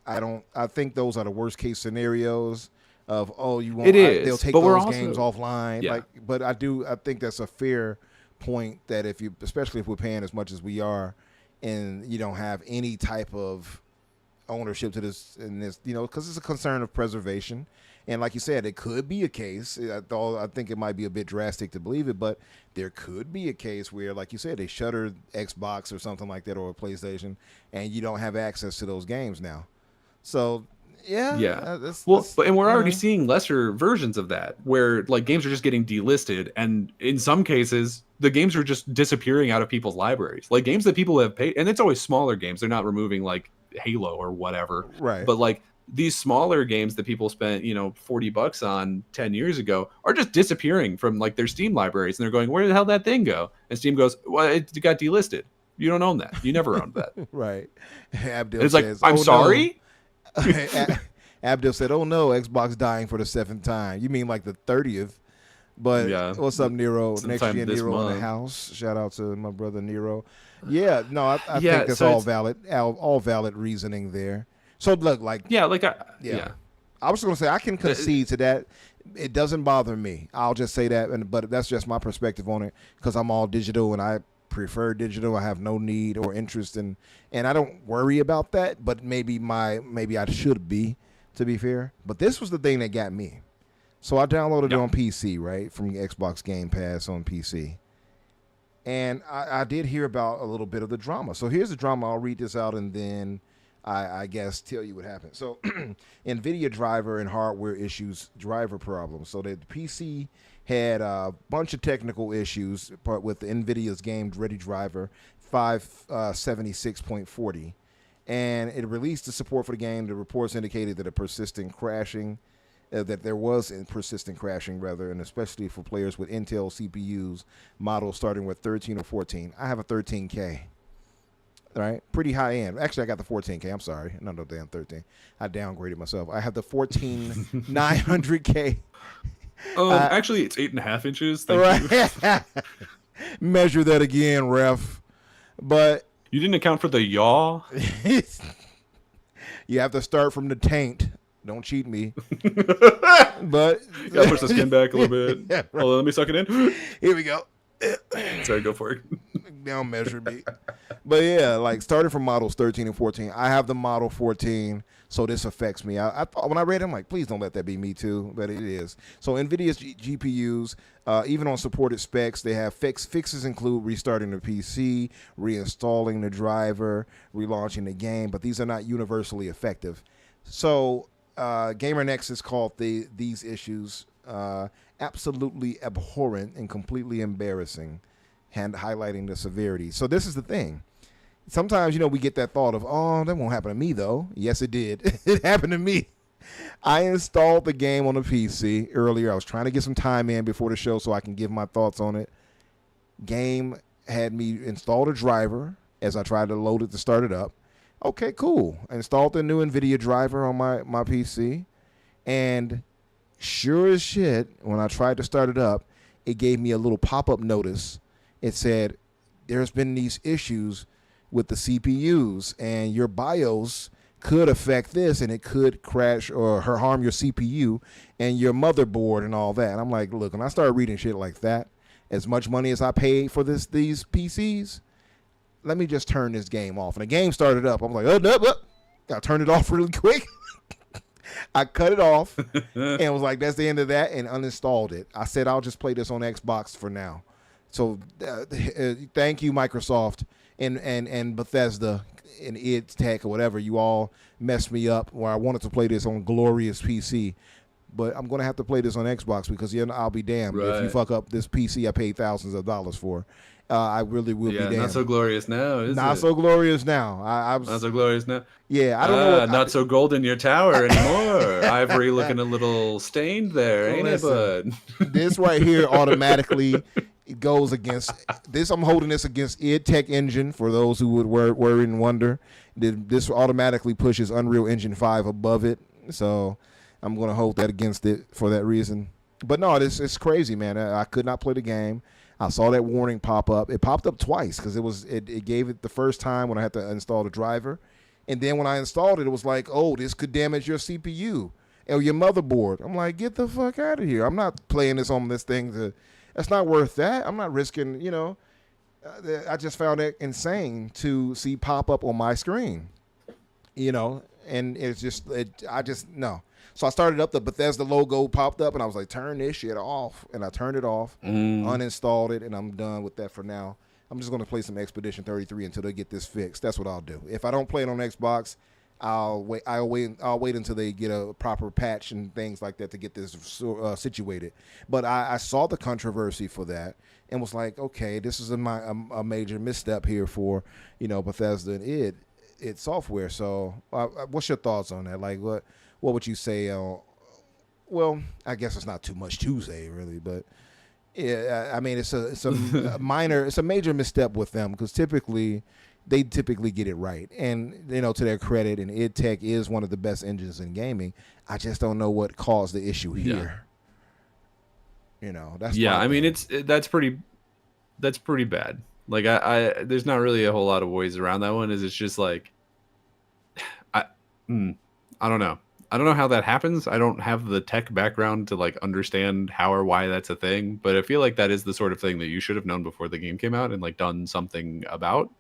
I think those are the worst case scenarios of you won't. It is, they'll take but we're those also- games offline. Yeah. Like, but I think that's a fair point that especially if we're paying as much as we are, and you don't have any type of ownership to this because it's a concern of preservation. And like you said, it could be a case. I think it might be a bit drastic to believe it, but there could be a case where, like you said, they shutter Xbox or something like that, or a PlayStation, and you don't have access to those games now. So, yeah. And we're already seeing lesser versions of that, where like games are just getting delisted, and in some cases, the games are just disappearing out of people's libraries. Like games that people have paid, and it's always smaller games. They're not removing like Halo or whatever, Right? But like these smaller games that people spent, $40 on 10 years ago are just disappearing from like their Steam libraries, and they're going, where the hell did that thing go? And Steam goes, well, it got delisted. You don't own that. You never owned that. Right. Abdul It's says, like, I'm sorry. No. Abdul said, "Oh no, Xbox dying for the 7th time." You mean like the 30th? But Yeah. what's up, Nero? Next Sometime gen this Nero in the month. house. Shout out to my brother Nero. Yeah, no, I Yeah, think that's so all it's- valid. All valid reasoning there. So look, like Yeah, like Yeah. I was going to say I can concede to that. It doesn't bother me. I'll just say that, but that's just my perspective on it because I'm all digital and I prefer digital. I have no need or interest in, and I don't worry about that. But maybe I should be, to be fair. But this was the thing that got me. So I downloaded it on PC, right, from Xbox Game Pass on PC, and I did hear about a little bit of the drama. So here's the drama. I'll read this out and then I guess tell you what happened. So NVIDIA driver and hardware issues, driver problems. So the PC had a bunch of technical issues with the NVIDIA's Game Ready driver 576.40. And it released the support for the game. The reports indicated that there was persistent crashing, and especially for players with Intel CPUs, models starting with 13 or 14. I have a 13K. All right, pretty high end. Actually, I got the 14K. I'm sorry, not no damn 13. I downgraded myself. I have the 14900K. Actually, it's 8.5 inches. Thank you. Measure that again, ref. But You didn't account for the yaw. you have to start from the taint. Don't cheat me. But Gotta push the skin back a little bit. Yeah, right. Hold on, let me suck it in. Here we go. Sorry, go for it. Down measure me. But yeah, like starting from models 13 and 14. I have the model 14, so this affects me. I thought when I read it, I'm like, please don't let that be me too, but it is. So NVIDIA's GPUs, even on supported specs, they have fixes include restarting the PC, reinstalling the driver, relaunching the game, but these are not universally effective. So Gamer Nexus called these issues absolutely abhorrent and completely embarrassing, and highlighting the severity. So this is the thing. Sometimes, we get that thought of, oh, that won't happen to me, though. Yes, it did. It happened to me. I installed the game on the PC earlier. I was trying to get some time in before the show so I can give my thoughts on it. Game had me install the driver as I tried to load it to start it up. Okay, cool. I installed the new NVIDIA driver on my PC, and sure as shit, when I tried to start it up, it gave me a little pop-up notice. It said, there's been these issues with the CPUs, and your BIOS could affect this, and it could crash or harm your CPU and your motherboard and all that. And I'm like, look, when I started reading shit like that, as much money as I paid for these PCs, let me just turn this game off. And the game started up. I'm like, I turned it off really quick. I cut it off and was like, that's the end of that, and uninstalled it. I said, I'll just play this on Xbox for now. So thank you, Microsoft and Bethesda and id Tech or whatever, you all messed me up where I wanted to play this on glorious PC. But I'm going to have to play this on Xbox because I'll be damned if you Right. fuck up this PC I paid thousands of dollars for. I really will be damned. Not so glorious now, is Not it? so glorious now. I was Not so glorious now. Yeah, I don't know. Not so gold in your tower anymore. Ivory looking a little stained there, ain't it, bud? This right here automatically goes against this. I'm holding this against id Tech Engine for those who would worry and wonder. This automatically pushes Unreal Engine 5 above it, so I'm going to hold that against it for that reason. But no, it's crazy, man. I could not play the game. I saw that warning pop up. It popped up twice because it gave it the first time when I had to install the driver. And then when I installed it, it was like, oh, this could damage your CPU or your motherboard. I'm like, get the fuck out of here. I'm not playing this on this thing. That's not worth that. I'm not risking, I just found it insane to see pop up on my screen, and no. So I started up, the Bethesda logo popped up, and I was like, turn this shit off. And I turned it off, uninstalled it, and I'm done with that for now. I'm just going to play some Expedition 33 until they get this fixed. That's what I'll do. If I don't play it on Xbox, I'll wait until they get a proper patch and things like that to get this situated. But I saw the controversy for that and was like, okay, this is a major misstep here for Bethesda and id Software. So what's your thoughts on that? Like what would you say? Well, I guess it's not too much to say really, but yeah, I mean it's a major misstep with them because they typically get it right, and to their credit, and id Tech is one of the best engines in gaming. I just don't know what caused the issue here. That's I mean that's pretty bad. Like I there's not really a whole lot of ways around that one. It's just like I don't know. I don't know how that happens. I don't have the tech background to like understand how or why that's a thing, but I feel like that is the sort of thing that you should have known before the game came out and like done something about.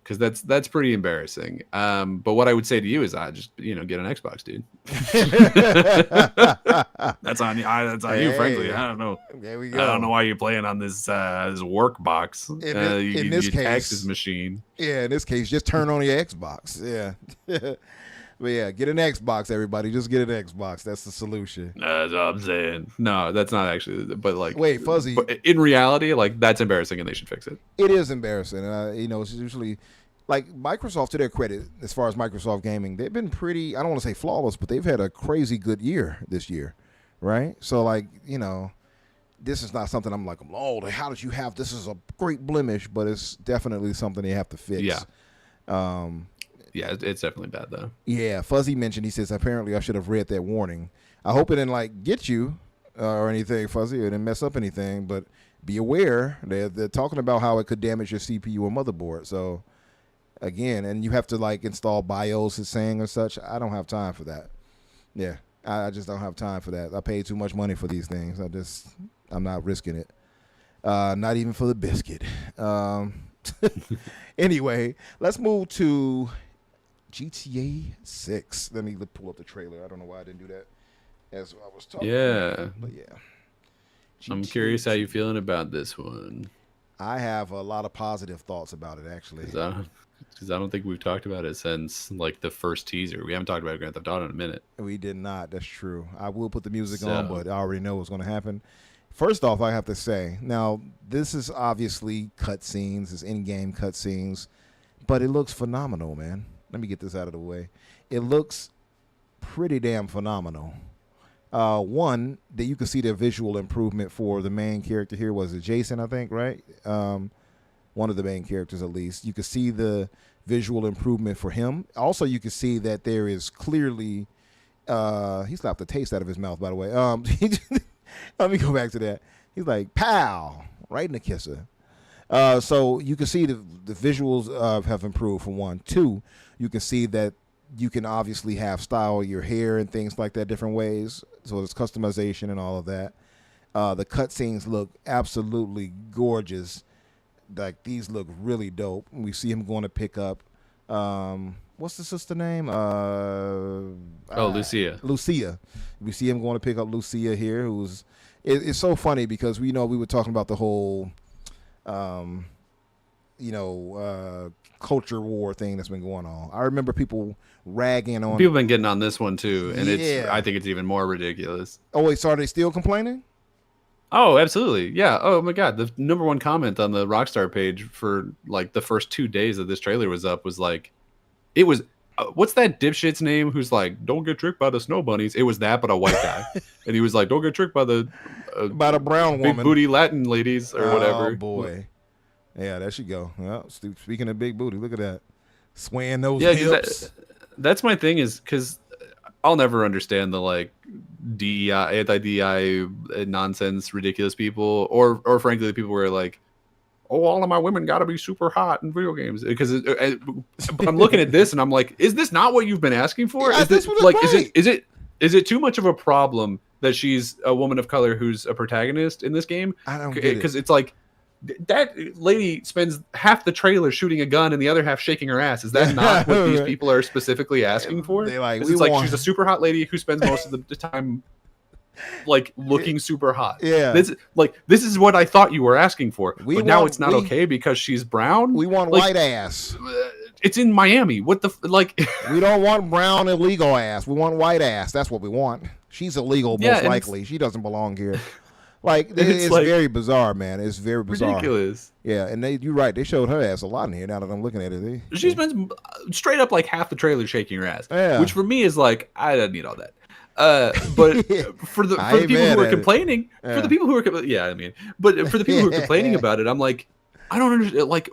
Because that's pretty embarrassing. But what I would say to you is, just get an Xbox, dude. That's on you. That's on you. Frankly, I don't know. There we go. I don't know why you're playing on this work box. In this case, Texas machine. Yeah, in this case, just turn on your Xbox. Yeah. But yeah, get an Xbox, everybody. Just get an Xbox. That's the solution. That's what I'm saying. No, that's not actually. But like, wait, Fuzzy. But in reality, like that's embarrassing, and they should fix it. It is embarrassing. It's usually like Microsoft, to their credit, as far as Microsoft gaming, they've been pretty. I don't want to say flawless, but they've had a crazy good year this year, right? So like, this is not something I'm like, oh, how did you have this? Is a great blemish, but it's definitely something they have to fix. Yeah. Yeah, it's definitely bad though. Yeah, Fuzzy mentioned, he says, apparently I should have read that warning. I hope it didn't like get you or anything, Fuzzy. It didn't mess up anything, but be aware they're talking about how it could damage your CPU or motherboard. So again, and you have to like install BIOS, it's saying or such. I don't have time for that. Yeah, I just don't have time for that. I paid too much money for these things. I'm not risking it. Not even for the biscuit. Anyway, let's move to GTA 6. Let me pull up the trailer. I don't know why I didn't do that as I was talking. Yeah. But yeah. I'm curious how you're feeling about this one. I have a lot of positive thoughts about it, actually. Because I don't think we've talked about it since like the first teaser. We haven't talked about Grand Theft Auto in a minute. We did not. That's true. I will put the music on, but I already know what's going to happen. First off, I have to say, now, this is obviously cutscenes, it's in-game cutscenes, but it looks phenomenal, man. Let me get this out of the way. It looks pretty damn phenomenal. One, that you can see the visual improvement for the main character here. Was it Jason, I think, right? One of the main characters, at least. You can see the visual improvement for him. Also, you can see that there is clearly... he slapped the taste out of his mouth, by the way. Let me go back to that. He's like, pow, right in the kisser. So you can see the visuals have improved, for one. Two, you can see that you can obviously have style your hair and things like that different ways. So there's customization and all of that. The cutscenes look absolutely gorgeous. Like, these look really dope. We see him going to pick up, what's the sister name? Lucia. Lucia. We see him going to pick up Lucia here, it's so funny because we were talking about the whole culture war thing that's been going on. I remember people ragging on. People have been getting on this one too, and Yeah. I think it's even more ridiculous. Oh wait, so are they still complaining? Oh, absolutely. Yeah. Oh my God. The number one comment on the Rockstar page for like the first 2 days that this trailer was up was like, it was, what's that dipshit's name who's like, don't get tricked by the snow bunnies? It was that, but a white guy. And he was like, don't get tricked by the By the brown big woman. booty Latin ladies or whatever. Oh boy. Yeah, there she go. Well, speaking of big booty, look at that. Swaying those Yeah, 'cause hips. that's my thing is because I'll never understand the like DEI, anti-DEI nonsense, ridiculous people, or frankly the people who are like, oh, all of my women got to be super hot in video games. Because I'm looking at this and I'm like, is this not what you've been asking for? Yeah, Is that's this what like it's is it too much of a problem that she's a woman of color who's a protagonist in this game? I don't get it. Because it's like that lady spends half the trailer shooting a gun and the other half shaking her ass. Is that not what these people are specifically asking for? They like, 'Cause we it's like want- she's a super hot lady who spends most of the time like looking super hot. Yeah. This is what I thought you were asking for. We Now want- it's not we- okay because she's brown. We want Like, white ass. It's in Miami. What the like? We don't want brown illegal ass. We want white ass. That's what we want. She's illegal, Yeah, most and likely. She doesn't belong here. Like It's it's like- very bizarre, man. It's very bizarre. ridiculous. Yeah, and you're right. They showed her ass a lot in here. Now that I'm looking at it, She spends straight up like half the trailer shaking her ass, Yeah. which for me is like I don't need all that. But for the I ain't people mad who are at it. complaining, Yeah. for the people who are but for the people who are complaining about it, I'm like, I don't understand. Like,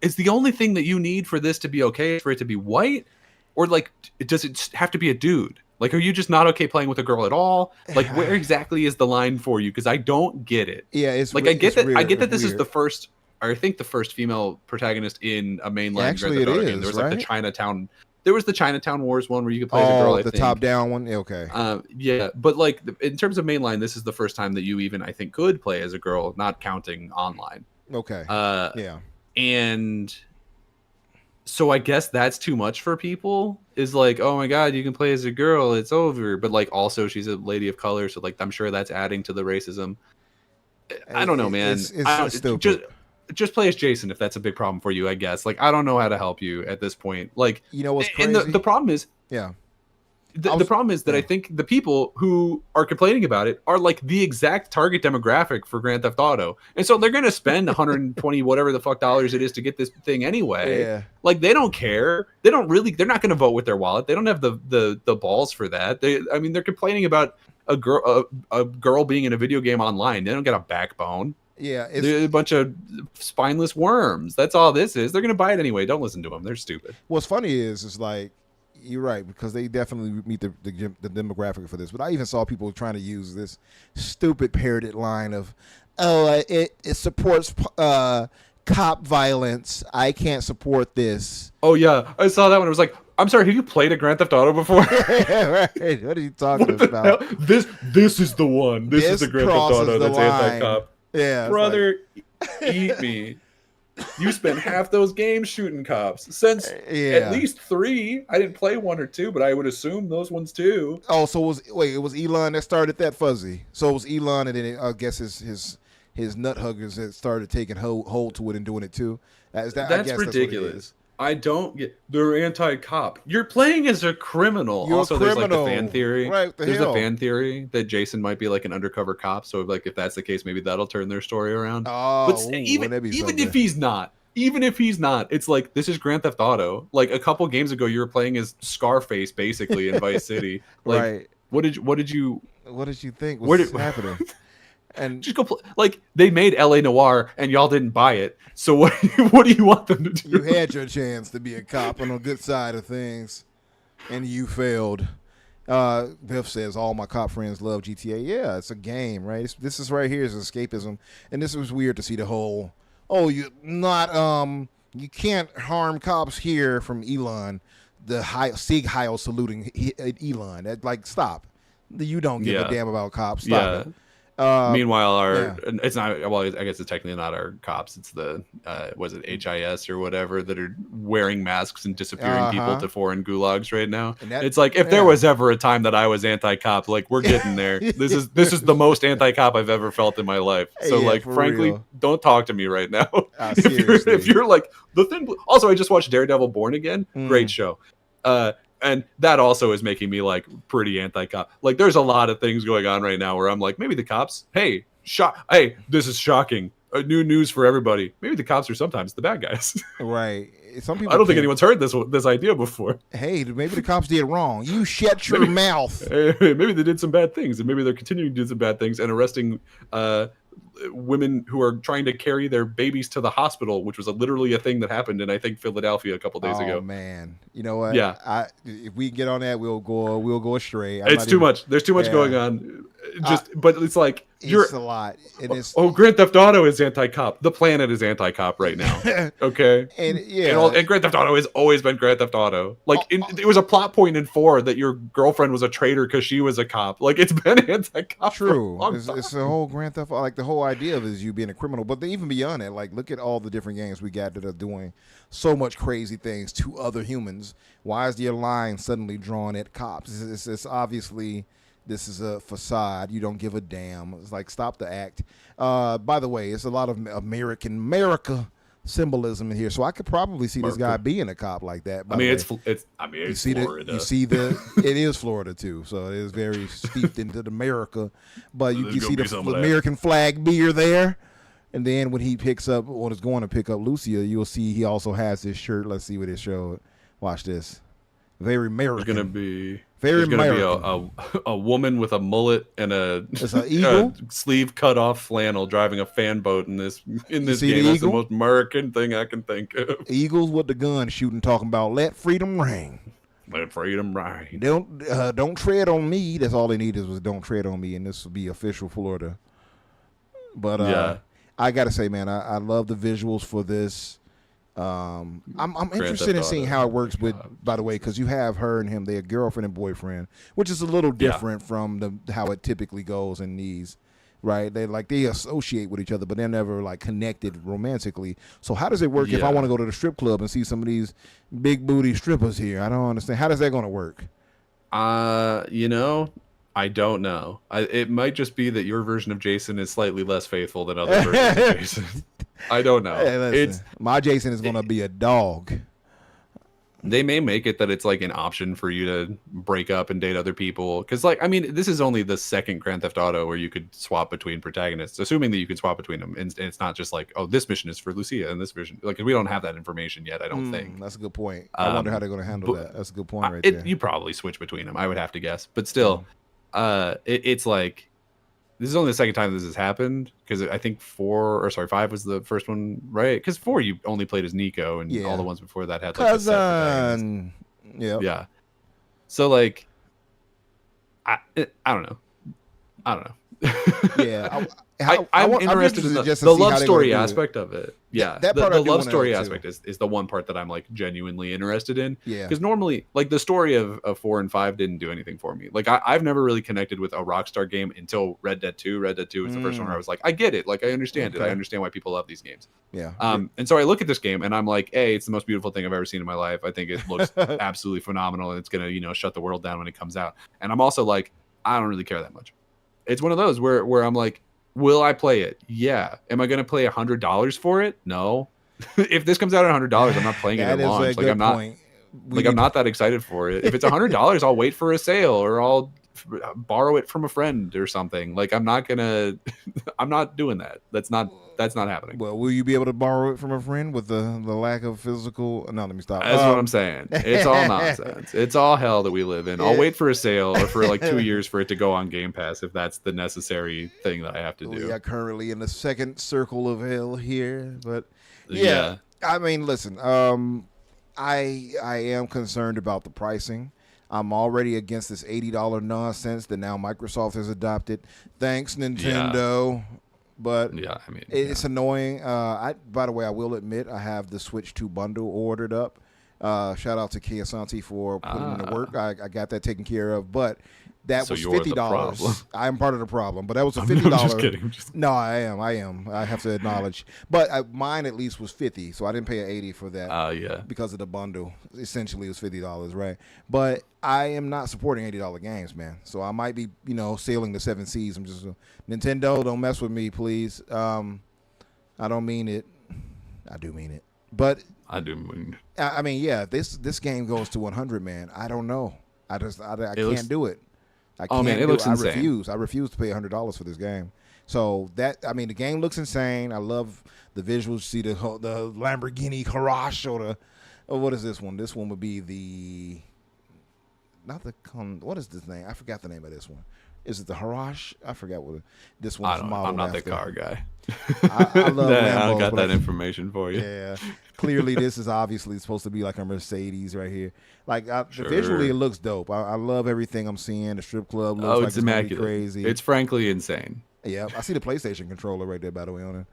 is the only thing that you need for this to be okay for it to be white, or like, does it have to be a dude? Like, are you just not okay playing with a girl at all? Like, where exactly is the line for you? Because I don't get it. yeah, it's Like, I get that. I weird. get that this is Weird. the first. I think the first female protagonist in a mainline Actually, Grand Theft it Auto game. is, There was like the right? Chinatown. There was the Chinatown Wars one where you could play as a girl. I the think. top down one. Yeah, okay. Yeah, but like in terms of mainline, this is the first time that you even I think could play as a girl, not counting online. Okay. Uh, Yeah. and so I guess that's too much for people. Is like, oh my god, you can play as a girl, it's over. But like, also she's a lady of color, so like, I'm sure that's adding to the racism. I don't know, man. It's I don't, stupid. just play as Jason if that's a big problem for you. I guess. Like, I don't know how to help you at this point. Like, You know what's and crazy? the problem is. Yeah. The problem is that I think the people who are complaining about it are like the exact target demographic for Grand Theft Auto. And so they're going to spend 120 whatever the fuck dollars it is to get this thing anyway. Yeah. Like, they don't care. They're not going to vote with their wallet. They don't have the balls for that. They're complaining about a girl being in a video game online. They don't get a backbone. Yeah. They're a bunch of spineless worms. That's all this is. They're going to buy it anyway. Don't listen to them. They're stupid. What's funny is like you're right because they definitely meet the demographic for this. But I even saw people trying to use this stupid parroted line of, "Oh, it supports cop violence. I can't support this." Oh yeah, I saw that one. I was like, I'm sorry, have you played a Grand Theft Auto before? Right. What are you talking What the about? hell? This is the one. This is the Grand Theft crosses Auto the that's line. anti-cop. Yeah, it's Brother, eat me. You spent half those games shooting cops. Since Yeah. at least 3. I didn't play 1 or 2, but I would assume those ones too. Oh, so it was Elon that started that fuzzy. So it was Elon, and then I guess his nut huggers that started taking hold to it and doing it too. I That's guess what it ridiculous. is. I don't get. They're anti-cop. You're playing as a criminal. You're a also, there's like criminal. the fan theory. Right, the There's hell? the fan theory that Jason might be like an undercover cop. So like, if that's the case, maybe that'll turn their story around. Oh, But ooh, even that'd be even so if he's not, it's like this is Grand Theft Auto. Like a couple games ago, you were playing as Scarface basically in Vice City. Like, Right. What did you What did you think Where was did- happening? And just go play? Like they made L.A. Noire and y'all didn't buy it. So what do you want them to do? you had your chance to be a cop on the good side of things, and you failed. Biff says, all my cop friends love GTA. Yeah, it's a game, right? This is right here is escapism. And this was weird to see the whole, oh, you can't harm cops here from Elon, the Sieg Heil saluting Elon. That, like, stop. You don't give a Yeah. damn about cops. Stop it. Meanwhile, yeah. it's not. Well, I guess it's technically not our cops. It's the was it HIS or whatever that are wearing masks and disappearing people to foreign gulags right now. And that- it's like if there was ever a time that I was anti-cop, like we're getting there. This is the most anti-cop I've ever felt in my life. So Yeah, like, for frankly, real. don't talk to me right now. Seriously. if you're like the thing. Also, I just watched Daredevil Born Again. Great show. And that also is making me like pretty anti-cop. Like there's a lot of things going on right now where I'm like, maybe the cops, hey, this is shocking. New news for everybody. Maybe the cops are sometimes the bad guys. Right. Some people I don't think anyone's heard this idea before. Hey, maybe the cops did wrong. You shut your mouth. Maybe they did some bad things, and maybe they're continuing to do some bad things and arresting women who are trying to carry their babies to the hospital, which was literally a thing that happened in I think Philadelphia a couple days ago. Oh man, you know what? Yeah. If we get on that, we'll go astray. It's too much. There's too much going on. But it's like it's a lot. And it's Grand Theft Auto is anti-cop. The planet is anti-cop right now. Okay. and and Grand Theft Auto has always been Grand Theft Auto. Like it was a plot point in 4 that your girlfriend was a traitor because she was a cop. Like it's been anti-cop. True. It's a whole Grand Theft Auto. Like the whole idea of it is you being a criminal. But even beyond that, like look at all the different games we got that are doing so much crazy things to other humans. Why is your line suddenly drawn at cops? It's obviously. This is a facade. You don't give a damn. It's like, stop the act. By the way, it's a lot of America symbolism in here. So I could probably see this guy being a cop like that. It's Florida. It is Florida too. So it is very steeped into the America. But you see the American flag beer there. And then when he is going to pick up Lucia, you'll see he also has this shirt. Let's see what it showed. Watch this. Very American. There's going to be a woman with a mullet and a sleeve cut off flannel driving a fan boat in this game. That's the most American thing I can think of. Eagles with the gun shooting, talking about let freedom ring. Let freedom ring. Don't tread on me. That's all they needed was don't tread on me, and this will be official Florida. But I gotta say, man, I love the visuals for this. I'm interested in seeing how it works with, by the way, because you have her and him, they're girlfriend and boyfriend, which is a little different from how it typically goes in these, right? They associate with each other, but they're never like connected romantically. So how does it work if I want to go to the strip club and see some of these big booty strippers here? I don't understand. How does that going to work? I don't know. It might just be that your version of Jason is slightly less faithful than other versions of Jason. I don't know. Hey, my Jason is going to be a dog. They may make it that it's like an option for you to break up and date other people. Because, like, I mean, this is only the second Grand Theft Auto where you could swap between protagonists, assuming that you can swap between them. And it's not just like, oh, this mission is for Lucia and this mission. Like, we don't have that information yet, I don't think. That's a good point. I wonder how they're going to handle that. That's a good point there. You probably switch between them, I would have to guess. But still, it's like, this is only the second time this has happened, because I think 5 was the first one, right? Because 4 you only played as Nico, and all the ones before that had like cousin. Yeah. So like, I don't know. Yeah, I'm interested in the love story aspect of it. Yeah, that part the love story aspect is the one part that I'm like genuinely interested in. Yeah, because normally, like, the story of 4 and 5 didn't do anything for me. Like, I've never really connected with a Rockstar game until Red Dead 2. Red Dead 2 was the first one where I was like, I get it. Like, I understand it. I understand why people love these games. Yeah. And so I look at this game and I'm like, hey, it's the most beautiful thing I've ever seen in my life. I think it looks absolutely phenomenal, and it's gonna, shut the world down when it comes out. And I'm also like, I don't really care that much. It's one of those where I'm like, will I play it? Yeah. Am I going to play $100 for it? No. If this comes out at $100, I'm not playing it at launch. Like, I'm not that excited for it. If it's $100, I'll wait for a sale, or I'll borrow it from a friend or something. Like, I'm not doing that. That's not happening. Well, will you be able to borrow it from a friend with the lack of physical? No, let me stop. That's what I'm saying. It's all nonsense. It's all hell that we live in. I'll wait for a sale, or for like 2 years for it to go on Game Pass, if that's the necessary thing that I have to do. We are currently in the second circle of hell here, but yeah. I mean, listen, I am concerned about the pricing. I'm already against this $80 nonsense that now Microsoft has adopted. Thanks, Nintendo. Yeah. But it's annoying. By the way, I will admit I have the Switch 2 bundle ordered up. Shout out to Kiyosanti for putting in the work. I got that taken care of. But That So was you're the problem. $50. I am part of the problem, but that was a I'm $50. just kidding. I'm just- No, I am. I have to acknowledge, but mine at least was 50, so I didn't pay an 80 for that. Yeah. Because of the bundle. Essentially, it was $50, right? But I am not supporting $80 games, man. So I might be, sailing the 7 seas. I'm just Nintendo. Don't mess with me, please. I don't mean it. I do mean it, but I do mean. I mean, yeah. This game goes to 100, man. I don't know. I can't do it. I can't. Man, it looks insane. I refuse to pay $100 for this game. So the game looks insane. I love the visuals. See the Lamborghini Garage or what is this one? This one would be what is this name? I forgot the name of this one. Is it the Harash? I forgot what this one's modeled I'm not after. the car guy. I love Lambos, I got but that information for you. Yeah, clearly this is obviously supposed to be like a Mercedes right here. Like Sure. visually, it looks dope. I love everything I'm seeing. The strip club looks like it's it's gonna be immaculate. crazy. It's frankly insane. Yeah, I see the PlayStation controller right there, by the way, on it.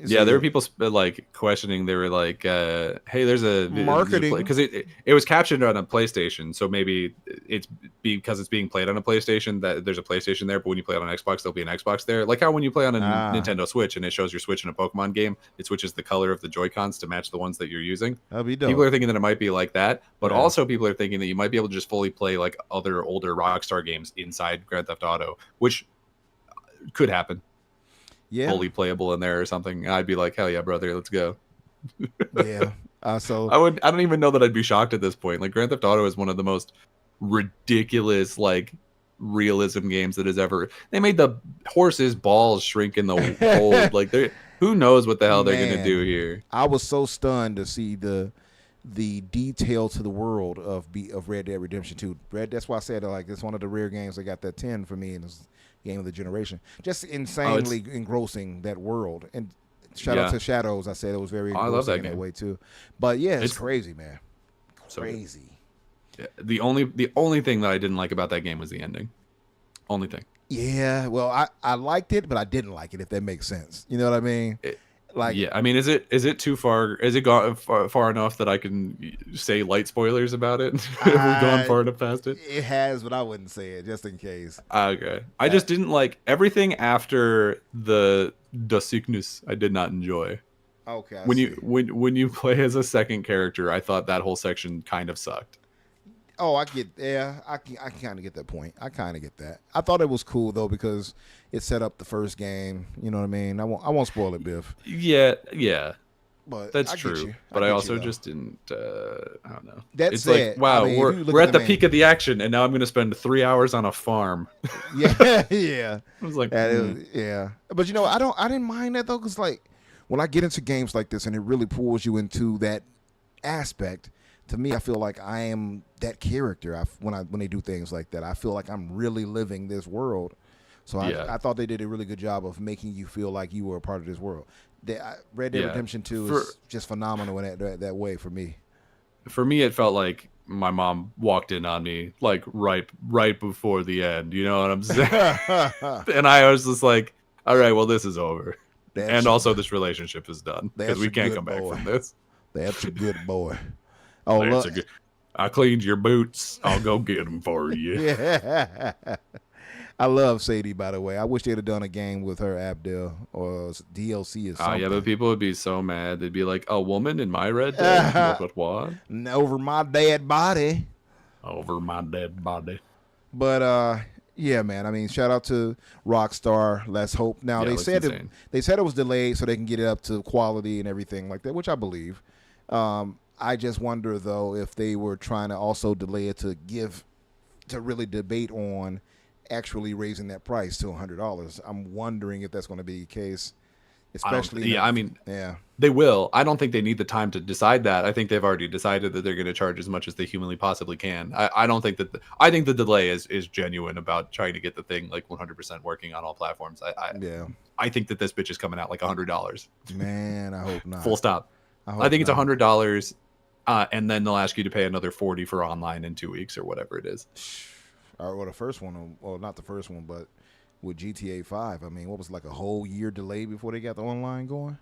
Yeah, there were people like questioning. They were like, "Hey, there's a Marketing." because it was captioned on a PlayStation, so maybe it's because it's being played on a PlayStation that there's a PlayStation there. But when you play it on Xbox, there'll be an Xbox there. Like how when you play on a Nintendo Switch and it shows your Switch in a Pokemon game, it switches the color of the Joy-Cons to match the ones that you're using. That'd be dope. People are thinking that it might be like that, but also people are thinking that you might be able to just fully play like other older Rockstar games inside Grand Theft Auto, which could happen. Fully playable in there or something. I'd be like, hell yeah, brother, let's go. Yeah. So I don't even know that I'd be shocked at this point. Like Grand Theft Auto is one of the most ridiculous like realism games that has ever. They made the horses' balls shrink in the hold. Like who knows what the hell they're gonna do here. I was so stunned to see the detail to the world of Red Dead Redemption 2. That's why I said like it's one of the rare games that got that 10 for me, and it's game of the generation. Just insanely engrossing that world. And shout out to Shadows. I said it was very engrossing I love that in game. that way too. But yeah, it's crazy, man. Crazy. Yeah, the only thing that I didn't like about that game was the ending. Only thing. Yeah, well, I liked it, but I didn't like it, if that makes sense. You know what I mean? Yeah, I mean, is it too far? Is it gone far enough that I can say light spoilers about it? Have we gone far enough past it? It has, but I wouldn't say it just in case. Okay, I just didn't like everything after the sickness. I did not enjoy. Okay. When you play as a second character, I thought that whole section kind of sucked. Oh, I kind of get that point. I kind of get that. I thought it was cool though because it set up the first game. You know what I mean? I won't spoil it, Biff. Yeah. But that's I true. Get you. But I get also you, just didn't. I don't know. That's like, wow, I mean, we're at the peak of the action, and now I'm going to spend 3 hours on a farm. Yeah, yeah. I was like, yeah. But I didn't mind that though, because like when I get into games like this and it really pulls you into that aspect. To me, I feel like I am that character. When they do things like that, I feel like I'm really living this world. So I thought they did a really good job of making you feel like you were a part of this world. Red Dead Redemption 2 is just phenomenal in that way for me. For me, it felt like my mom walked in on me like right before the end. You know what I'm saying? And I was just like, all right, well, this is over. And also this relationship is done because we can't come back from this. That's a good boy. Oh, look. I cleaned your boots. I'll go get them for you. Yeah. I love Sadie, by the way. I wish they'd have done a game with her, Abdel, or DLC or something. Yeah, but people would be so mad. They'd be like, a woman in my Red Dead? What? Over my dead body. Over my dead body. But, yeah, man. I mean, shout out to Rockstar. Let's hope. Now, they said it was delayed so they can get it up to quality and everything like that, which I believe. I just wonder, though, if they were trying to also delay it to really debate on actually raising that price to $100. I'm wondering if that's going to be the case, especially. They will. I don't think they need the time to decide that. I think they've already decided that they're going to charge as much as they humanly possibly can. I don't think that. I think the delay is genuine about trying to get the thing like 100% working on all platforms. I think that this bitch is coming out like $100. Man, I hope not. Full stop. I think it's $100. And then they'll ask you to pay another $40 for online in 2 weeks or whatever it is. Or the first one, well, not the first one, but with GTA 5, I mean, what was it, like a whole year delay before they got the online going?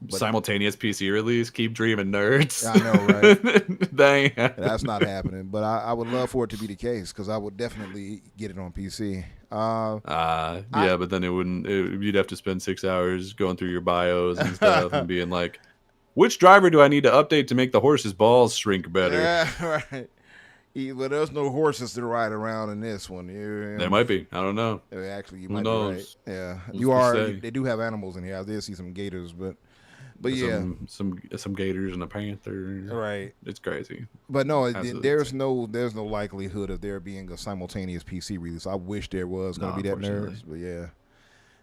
Simultaneous PC release. Keep dreaming, nerds. I know, right? That ain't happening. That's not happening, but I would love for it to be the case because I would definitely get it on PC. Yeah, but then you'd have to spend 6 hours going through your bios and stuff and being like, which driver do I need to update to make the horse's balls shrink better? Yeah, right. Well, there's no horses to ride around in this one. There might be. I don't know. Actually, you Who might knows? be right. Yeah, Who's They do have animals in here. I did see some gators, but yeah, some gators and a panther. right. It's crazy. But no, Absolutely. there's no likelihood of there being a simultaneous PC release. I wish there was going to be that, nerds, but yeah.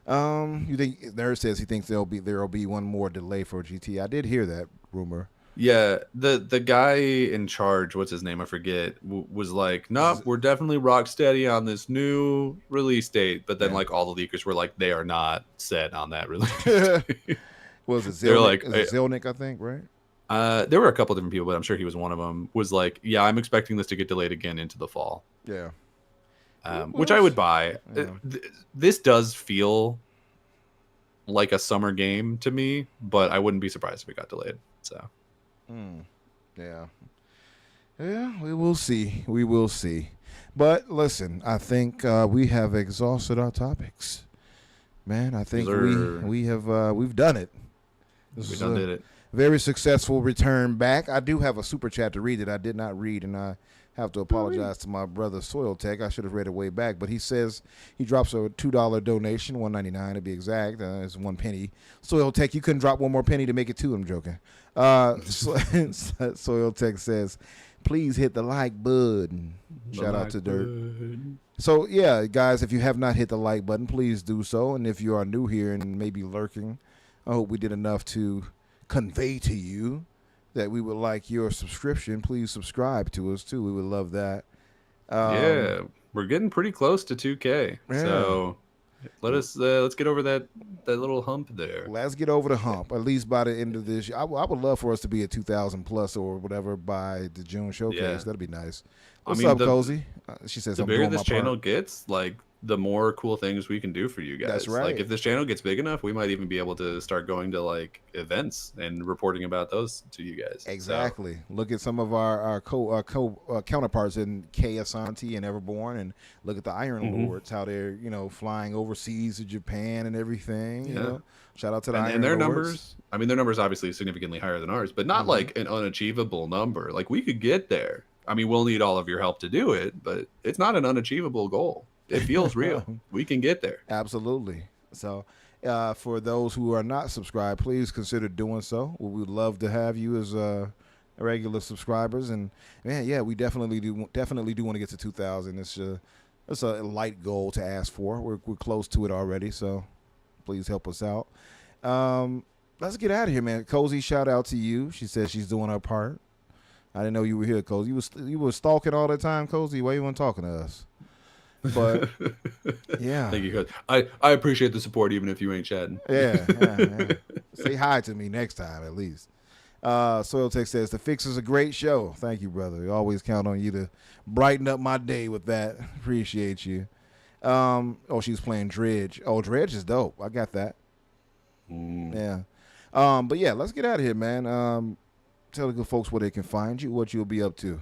You think Nerd says he thinks there'll be one more delay for GT. I did hear that rumor. Yeah, the guy in charge, what's his name? I forget. Was like, nope, we're definitely rock steady on this new release date. But then, like, all the leakers were like, they are not set on that release date. Was it Zelnick? They're like, Zelnick, I think, right? There were a couple different people, but I'm sure he was one of them. Was like, yeah, I'm expecting this to get delayed again into the fall. Yeah. Which I would buy. Yeah. This does feel like a summer game to me, but I wouldn't be surprised if it got delayed. So. Yeah. Yeah, we will see. We will see. But listen, I think we have exhausted our topics. Man, I think we've done it. We done did it. Very successful return back. I do have a super chat to read that I did not read, and I have to apologize to my brother Soil Tech. I should have read it way back, but he says he drops a $2 donation, $1.99 to be exact. It's 1 penny. Soil Tech, you couldn't drop one more penny to make it 2. I'm joking. Soil Tech says, please hit the like button. Shout out to Dirt. So yeah, guys, if you have not hit the like button, please do so. And if you are new here and maybe lurking, I hope we did enough to convey to you that we would like your subscription. Please subscribe to us too. We would love that. Yeah, we're getting pretty close to 2K. Yeah. So let's get over that little hump there. Let's get over the hump, at least by the end of this year. I would love for us to be at 2,000 plus or whatever by the June showcase. Yeah. That'd be nice. I What's mean, up, Cozy? She says, the I'm bigger doing this my channel part. gets, like, the more cool things we can do for you guys. That's right. Like, if this channel gets big enough, we might even be able to start going to, like, events and reporting about those to you guys. Exactly. So, Look at some of our counterparts in K Asante and Everborn, and look at the Iron Lords, how they're flying overseas to Japan and everything. You know? Shout out to the Iron and their Lords. numbers. I mean, their numbers obviously significantly higher than ours, but not like an unachievable number. Like, we could get there. I mean, we'll need all of your help to do it, but it's not an unachievable goal. It feels real. We can get there. Absolutely. So, for those who are not subscribed, please consider doing so. We would love to have you as regular subscribers. And man, yeah, we definitely do want to get to 2,000. It's a light goal to ask for. We're close to it already. So, please help us out. Let's get out of here, man. Cozy, shout out to you. She says she's doing her part. I didn't know you were here, Cozy. You were stalking all the time, Cozy. Why you weren't talking to us? But yeah, thank you, Cozy. I appreciate the support, even if you ain't chatting. Yeah. Say hi to me next time, at least. Soil Tech says the Fix is a great show. Thank you, brother. We always count on you to brighten up my day with that. Appreciate you. She's playing Dredge. Oh, Dredge is dope. I got that. Yeah. But yeah, let's get out of here, man. Tell the good folks where they can find you, what you'll be up to.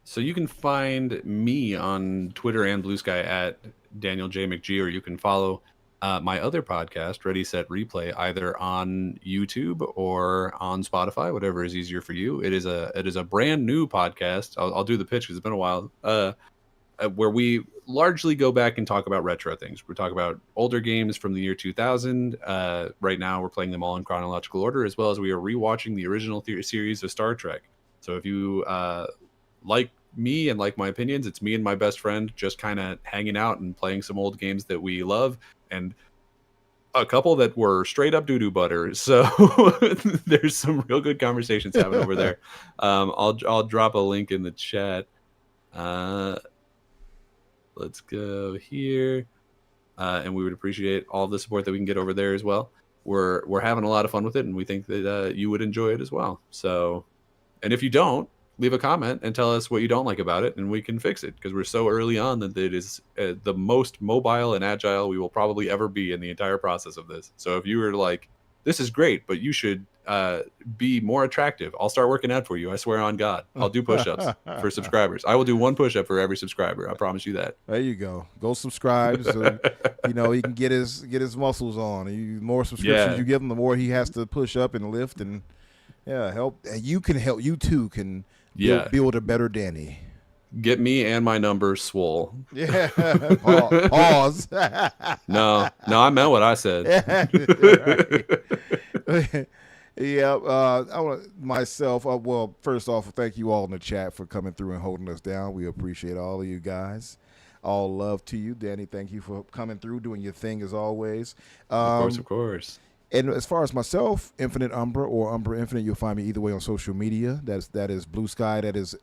So you can find me on Twitter and Blue Sky at Daniel J. McGee, or you can follow my other podcast, Ready, Set, Replay, either on YouTube or on Spotify, whatever is easier for you. It is a brand new podcast. I'll do the pitch because it's been a while. Where we largely go back and talk about retro things. We talk about older games from the year 2000. Right now, we're playing them all in chronological order, as well as we are rewatching the original series of Star Trek. So if you like me and like my opinions, it's me and my best friend just kind of hanging out and playing some old games that we love, and a couple that were straight up doo-doo butter. So there's some real good conversations happening over there. I'll drop a link in the chat. Let's go here. And we would appreciate all the support that we can get over there as well. We're having a lot of fun with it, and we think that you would enjoy it as well. So, and if you don't, leave a comment and tell us what you don't like about it, and we can fix it, because we're so early on that it is the most mobile and agile we will probably ever be in the entire process of this. So if you were like, this is great, but you should be more attractive. I'll start working out for you. I swear on God. I'll do push-ups for subscribers. I will do 1 push-up for every subscriber. I promise you that. There you go. Go subscribe so he can get his muscles on. The more subscriptions you give him, the more he has to push up and lift and help. You can help. You too can build a better Danny. Get me and my number swole. Yeah. Pause. No, I meant what I said. Yeah, I want myself. Well, first off, thank you all in the chat for coming through and holding us down. We appreciate all of you guys. All love to you, Danny. Thank you for coming through, doing your thing as always. Of course. And as far as myself, Infinite Umbra or Umbra Infinite, you'll find me either way on social media. That is Blue Sky. That is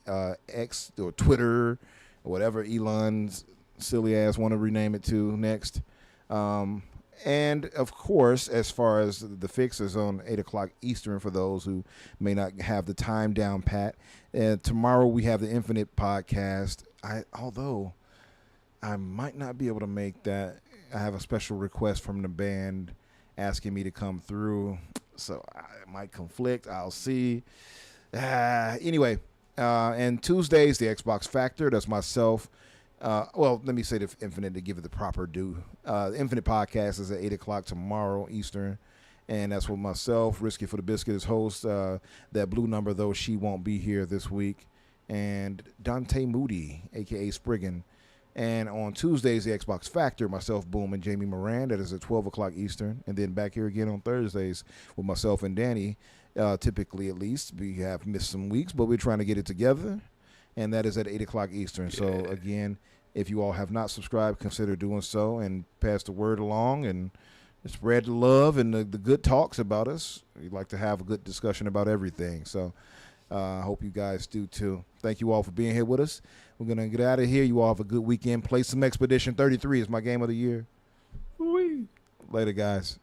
X or Twitter or whatever Elon's silly ass want to rename it to next. And, of course, as far as the fix is on 8 o'clock Eastern for those who may not have the time down pat. Tomorrow we have the Infinite podcast. Although I might not be able to make that. I have a special request from the band asking me to come through. So I might conflict. I'll see. Anyway, and Tuesdays, the Xbox Factor. That's myself. Well, let me say the Infinite to give it the proper due. Infinite Podcast is at 8 o'clock tomorrow Eastern, and that's with myself. Risky for the Biscuit is host. That blue number, though, she won't be here this week. And Dante Moody, a.k.a. Spriggan. And on Tuesdays, the Xbox Factor, myself, Boom, and Jamie Moran. That is at 12 o'clock Eastern. And then back here again on Thursdays with myself and Danny. Typically, at least. We have missed some weeks, but we're trying to get it together. And that is at 8 o'clock Eastern. Yeah. So, again, if you all have not subscribed, consider doing so and pass the word along and spread the love and the good talks about us. We'd like to have a good discussion about everything. So I hope you guys do too. Thank you all for being here with us. We're going to get out of here. You all have a good weekend. Play some Expedition 33. It's my game of the year. Whee. Later, guys.